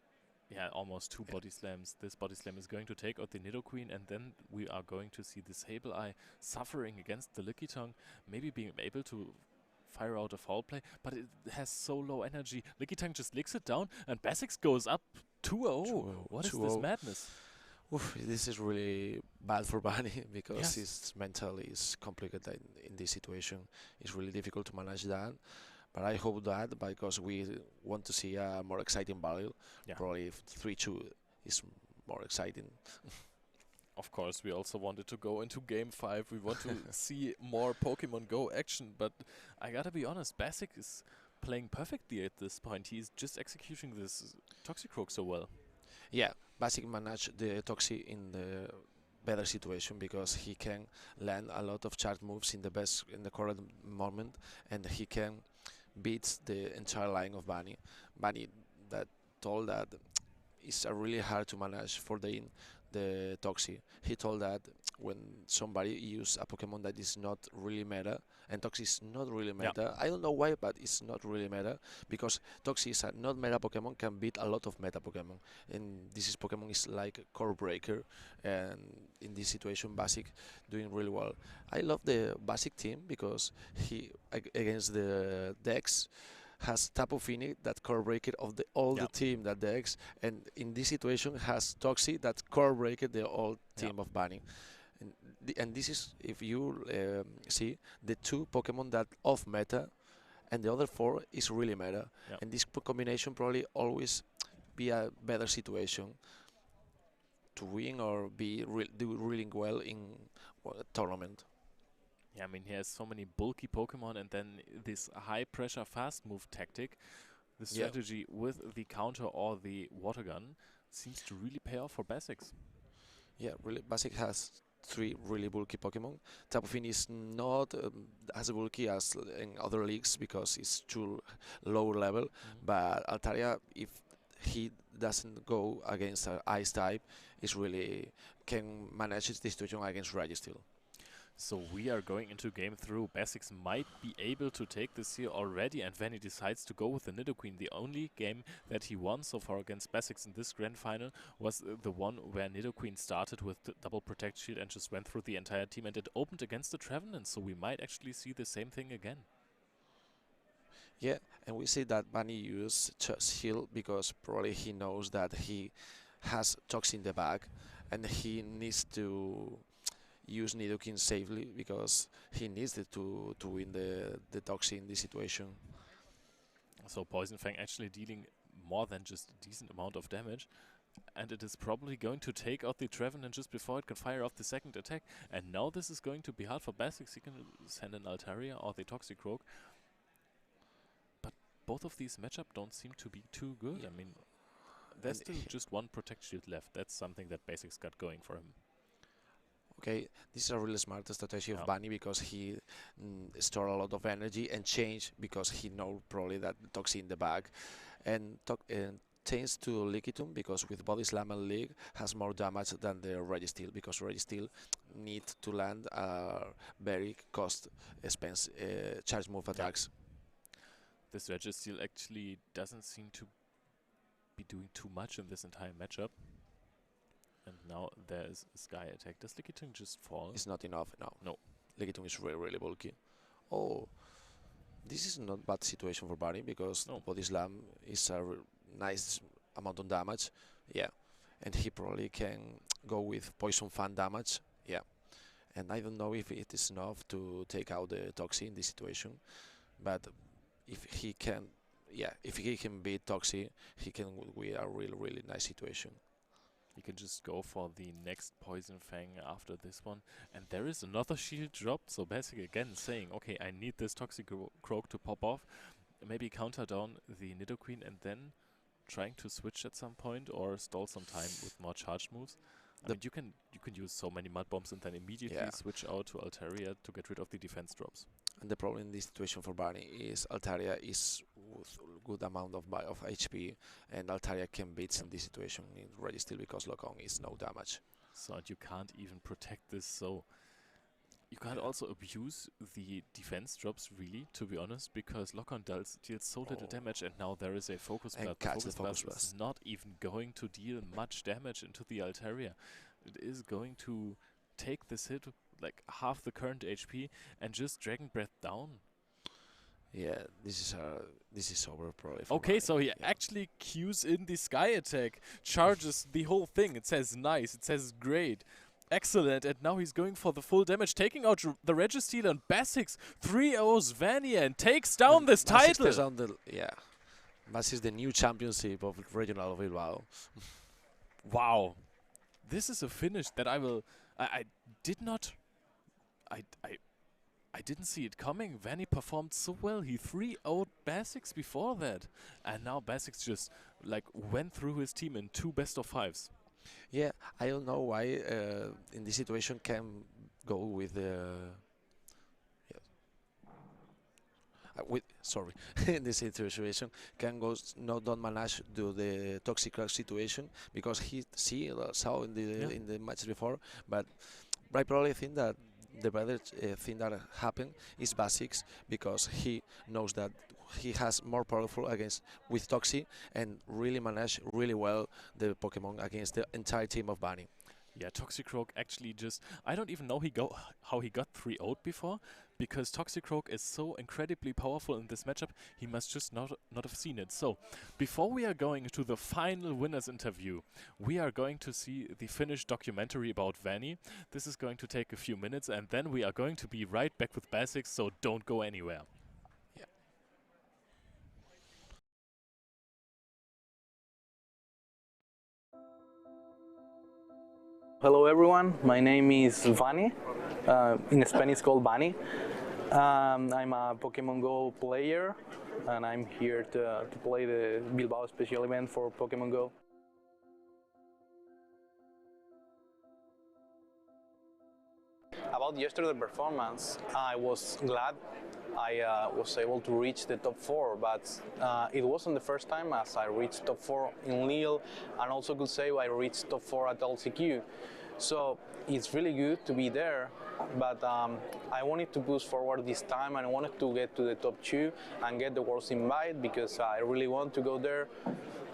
yeah, almost two body slams. This body slam is going to take out the Nidoqueen, and then we are going to see the Sableye suffering against the Lickitung, maybe being able to fire out a foul play, but it has so low energy. Lickitung just licks it down, and Basics goes up 2-0. What is this madness? Oof, this is really bad for Bunny because Yes. his mental is complicated in this situation. It's really difficult to manage that. But I hope that because we want to see a more exciting battle. Yeah. Probably 3-2 is more exciting. Of course, we also wanted to go into Game 5. We want to see more Pokemon Go action, but I gotta be honest, Basic is playing perfectly at this point. He's just executing this Toxicroak so well. Yeah, Basic managed the Toxie in the better situation because he can land a lot of charge moves in the correct moment, and he can beat the entire line of Bunny. Bunny that told that it's really hard to manage for the Toxie. He told that when somebody use a Pokemon that is not really meta, and Toxie is not really meta, I don't know why, but it's not really meta, because Toxie is a not meta Pokemon, can beat a lot of meta Pokemon, and Pokemon is like a core breaker, and in this situation Basic doing really well. I love the Basic team because he against the Dex has Tapu Fini, that core breaker of the team that Dex, and in this situation has Toxie, that core breaker the old team of Bunny. And this is, if you see, the two Pokemon that off meta, and the other four is really meta. And this combination probably always be a better situation to win or do really well in a tournament. Yeah, I mean, he has so many bulky Pokemon, and then this high-pressure fast-move tactic, the strategy with the counter or the water gun, seems to really pay off for Basics. Yeah, really, Basic has three really bulky Pokemon. Tapu Fini is not as bulky as in other leagues because it's too low level, but Altaria, if he doesn't go against an Ice type, is really can manage this situation against Registeel. So we are going into Game 3. Basics might be able to take this here already, and when he decides to go with the Nidoqueen, the only game that he won so far against Basics in this grand final was the one where Nidoqueen started with double Protect Shield and just went through the entire team, and it opened against the Trevenant, so we might actually see the same thing again. Yeah, and we see that Bunny use Shield because probably he knows that he has Toxie in the back, and he needs to use Nidoqueen safely because he needs it to win the Toxie in this situation. So Poison Fang actually dealing more than just a decent amount of damage, and it is probably going to take out the Trevenant just before it can fire off the second attack. And now this is going to be hard for Basics. He can send an Altaria or the Toxicroak. both of these matchups don't seem to be too good. Yeah. I mean, there's And still just one protect shield left. That's something that Basics got going for him. Okay, this is a really smart strategy of Yeah. Bunny because he store a lot of energy and change because he know probably that Toxie in the back and change to Lickitung because with Body Slam and League has more damage than the Registeel because Registeel need to land very cost expense charge move attacks. This Registeel actually doesn't seem to be doing too much in this entire matchup. And now there's a Sky attack. Does Lickitung just fall? It's not enough. No. Lickitung is really, really bulky. Oh, this is not bad situation for Bunny because No. Body Slam is a nice amount of damage. Yeah, and he probably can go with Poison Fan damage. Yeah, and I don't know if it is enough to take out the Toxie in this situation, but if he can, yeah, if he can beat Toxie, he can win a really, really nice situation. You can just go for the next Poison Fang after this one. And there is another shield drop, so basically again saying, okay, I need this Toxic Croak to pop off. Maybe counter down the Nidoqueen and then trying to switch at some point or stall some time with more charge moves. I mean, you can use so many mud bombs and then immediately switch out to Altaria to get rid of the defense drops. And the problem in this situation for Bunny is Altaria is with good amount of HP, and Altaria can beat in this situation in Registeel because Lock-on is no damage. So and you can't even protect this, so you can't also abuse the defense drops really, to be honest, because Lock-on deals so little damage and now there is a Focus And Blast. catch the The Focus Focus Blast is Blast. not even going to deal much damage into the Altaria. It is going to take this hit like half the current HP and just Dragon Breath down. Yeah, this is over probably. For Okay, Bunny. so he Yeah. actually cues in the Sky attack, charges the whole thing. It says nice, it says great, excellent, and now he's going for the full damage, taking out the Registeel and Basics 3-0s Vania and takes down this Basics title. takes down the Basics is the new championship of regional of Bilbao. Wow, this is a finish that I did not. I didn't see it coming. Vanny performed so well. He 3-0'd Basics before that. And now Basics just like went through his team in 2 best-of-5s. Yeah, I don't know why in this situation can go with the in this situation can go don't manage to the Toxic Croak situation because he saw in the match before, but I probably think that the better thing that happened is Basics because he knows that he has more powerful against with Toxie and really manage really well the Pokemon against the entire team of Bunny. Yeah, Toxicroak actually just... I don't even know how he got 3-0'd before, because Toxicroak is so incredibly powerful in this matchup, he must just not have seen it. So, before we are going to the final winners interview, we are going to see the finished documentary about Vanny. This is going to take a few minutes, and then we are going to be right back with Basics, so don't go anywhere. Hello everyone, my name is Vani, in Spanish called Vani. I'm a Pokemon Go player and I'm here to play the Bilbao special event for Pokemon Go. About yesterday's performance, I was glad I was able to reach the top 4, but it wasn't the first time as I reached top 4 in Lille, and also could say I reached top 4 at LCQ. So it's really good to be there, but I wanted to push forward this time and I wanted to get to the top 2 and get the World's Invite because I really want to go there,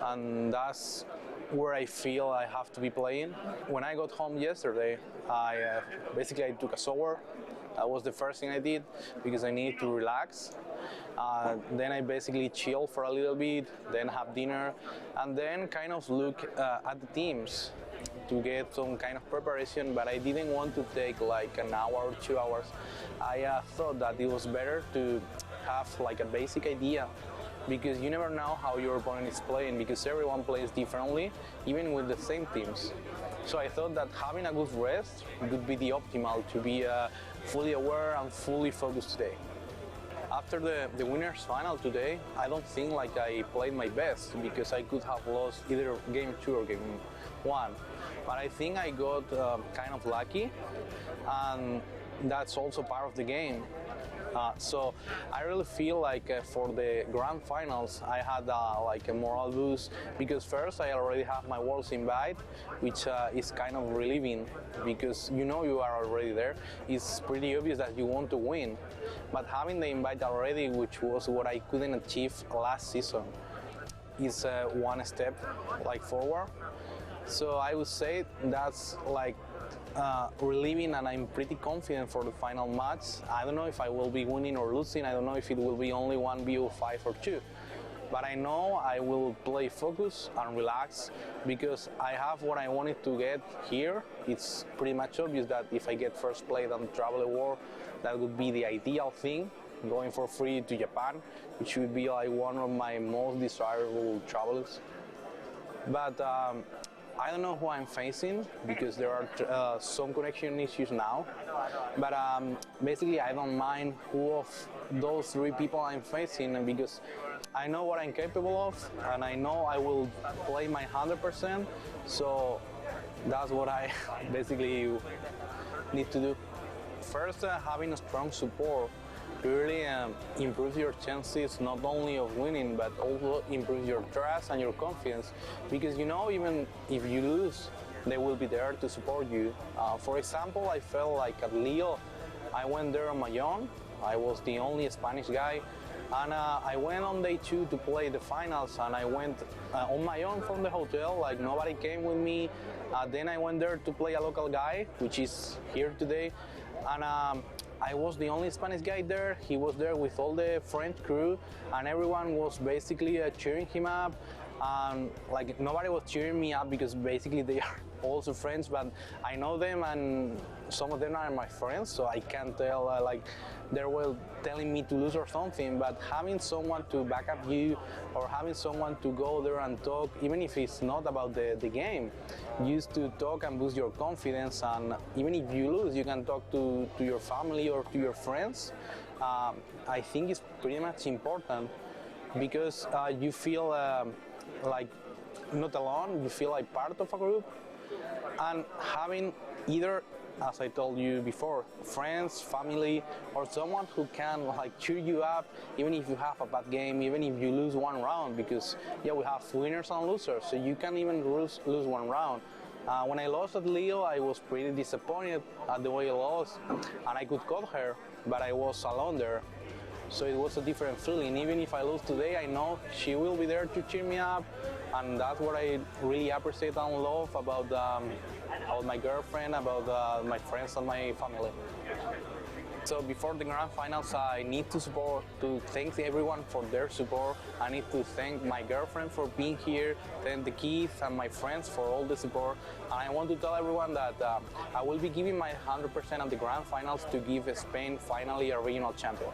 and that's where I feel I have to be playing. When I got home yesterday, I took a shower. That was the first thing I did because I needed to relax. Then I basically chill for a little bit, then have dinner, and then kind of look at the teams to get some kind of preparation, but I didn't want to take like an hour or 2 hours. I thought that it was better to have like a basic idea, because you never know how your opponent is playing, because everyone plays differently, even with the same teams. So I thought that having a good rest would be the optimal to be fully aware and fully focused today. After the winners final today, I don't think like I played my best because I could have lost either game 2 or game 1. But I think I got kind of lucky, and that's also part of the game. So I really feel like for the grand finals I had like a moral boost because first I already have my Worlds invite, which is kind of relieving because you know you are already there. It's pretty obvious that you want to win, but having the invite already, which was what I couldn't achieve last season, is one step like forward. So I would say that's like relieving, and I'm pretty confident for the final match. I don't know if I will be winning or losing. I don't know if it will be only 1v5 or 2. But I know I will play focus and relax because I have what I wanted to get here. It's pretty much obvious that if I get first place and travel the world, that would be the ideal thing, going for free to Japan, which would be like one of my most desirable travels. But I don't know who I'm facing because there are some connection issues now. But basically, I don't mind who of those 3 people I'm facing because I know what I'm capable of and I know I will play my 100%. So that's what I basically need to do. First, having a strong support really improves your chances not only of winning but also improves your trust and your confidence because you know even if you lose they will be there to support you. For example, I felt like at Leo I went there on my own. I was the only Spanish guy and I went on day 2 to play the finals and I went on my own from the hotel, like nobody came with me. Then I went there to play a local guy which is here today, and I was the only Spanish guy there. He was there with all the French crew and everyone was basically cheering him up. Like nobody was cheering me up because basically they are also friends, but I know them and some of them are my friends, so I can't tell like they were telling me to lose or something. But having someone to back up you or having someone to go there and talk, even if it's not about the game, used to talk and boost your confidence. And even if you lose, you can talk to your family or to your friends. I think it's pretty much important because you feel like not alone, you feel like part of a group, and having either, as I told you before, friends, family, or someone who can like cheer you up even if you have a bad game, even if you lose one round, because yeah, we have winners and losers, so you can even lose one round. When I lost at Leo, I was pretty disappointed at the way I lost, and I could cut her, but I was alone there. So it was a different feeling. Even if I lose today, I know she will be there to cheer me up, and that's what I really appreciate and love about my girlfriend, about my friends and my family. So before the grand finals, I need to thank everyone for their support. I need to thank my girlfriend for being here, thank the kids and my friends for all the support. And I want to tell everyone that I will be giving my 100% at the grand finals to give Spain finally a regional champion.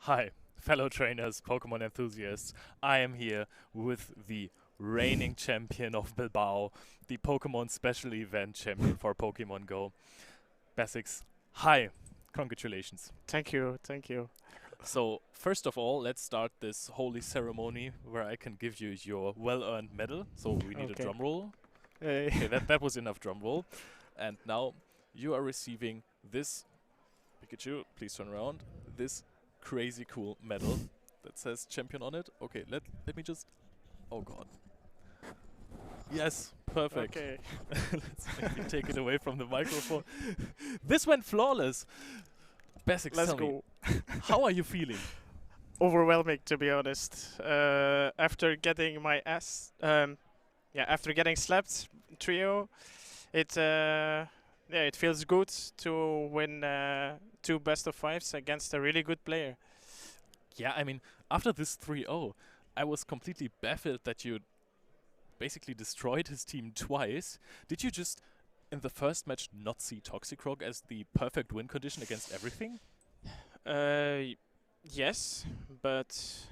Hi, fellow trainers, Pokemon enthusiasts. I am here with the reigning champion of Bilbao, the Pokemon special event champion for Pokemon Go. Basics, hi, congratulations. Thank you, thank you. So, first of all, let's start this holy ceremony where I can give you your well-earned medal. So, we need a Okay. drum roll. Hey. Okay, that was enough drum roll. And now you are receiving this, Pikachu, please turn around, this crazy cool medal that says champion on it. Okay, let me just, oh god. Yes, perfect. Okay. Let's maybe take it away from the microphone. This went flawless. Basics, Let's tell me, go. how are you feeling? Overwhelming, to be honest. After getting my after getting slapped trio, it feels good to win 2 best of 5s against a really good player. Yeah, I mean, after this 3-0, I was completely baffled that you basically destroyed his team twice. Did you just, in the first match, not see Toxicroak as the perfect win condition against everything? Yes, but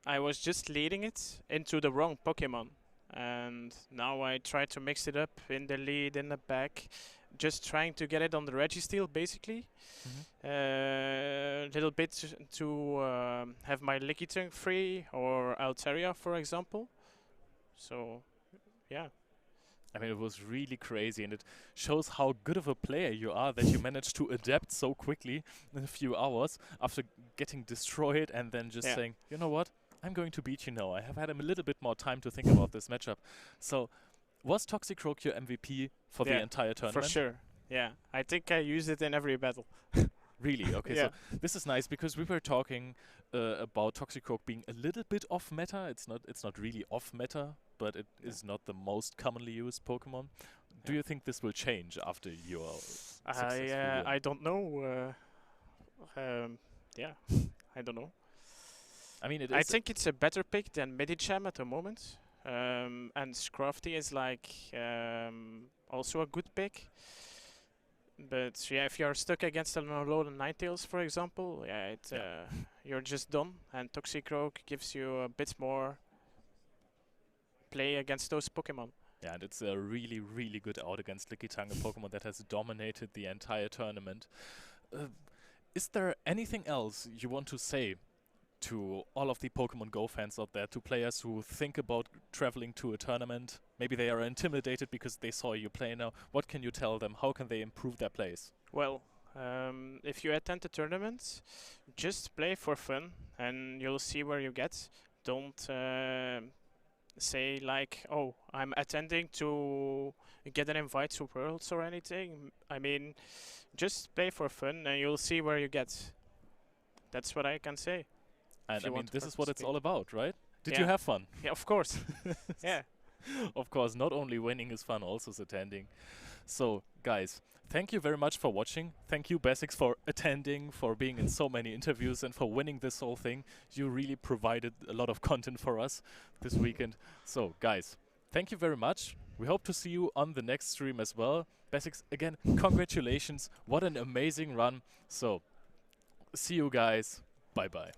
I was just leading it into the wrong Pokemon. And now I try to mix it up in the lead, in the back, just trying to get it on the Registeel, basically. Little bit to have my Lickitung free or Altaria, for example. So, yeah. I mean, it was really crazy, and it shows how good of a player you are that you managed to adapt so quickly in a few hours after getting destroyed and then just saying, you know what, I'm going to beat you now. I have had a little bit more time to think about this matchup. So, was Toxicroak your MVP for the entire tournament? For sure. Yeah, I think I used it in every battle. Really? Okay, Yeah. so this is nice because we were talking about Toxicroak being a little bit off meta. It's not really off meta, but it is not the most commonly used Pokemon. Do you think this will change after your successful win? I don't know. Yeah, I don't know. I mean, I think it's a better pick than Medicham at the moment. And Scrafty is like also a good pick. But yeah, if you're stuck against an Alolan Ninetales, for example, you're just done. And Toxicroak gives you a bit more play against those Pokemon. Yeah, and it's a really, really good out against Lickitung, a Pokemon that has dominated the entire tournament. Is there anything else you want to say to all of the Pokemon Go fans out there, to players who think about traveling to a tournament? Maybe they are intimidated because they saw you play now. What can you tell them? How can they improve their plays? Well, if you attend the tournament, just play for fun and you'll see where you get. Don't say like, oh, I'm attending to get an invite to Worlds or anything. I mean, just play for fun and you'll see where you get. That's what I can say. And I mean, this is what it's all about, right? Did you have fun? Yeah, of course. Yeah. Of course, not only winning is fun, also attending. So, guys, thank you very much for watching. Thank you, Basics, for attending, for being in so many interviews, and for winning this whole thing. You really provided a lot of content for us this weekend. So, guys, thank you very much. We hope to see you on the next stream as well. Basics, again, congratulations. What an amazing run. So, see you guys. Bye-bye.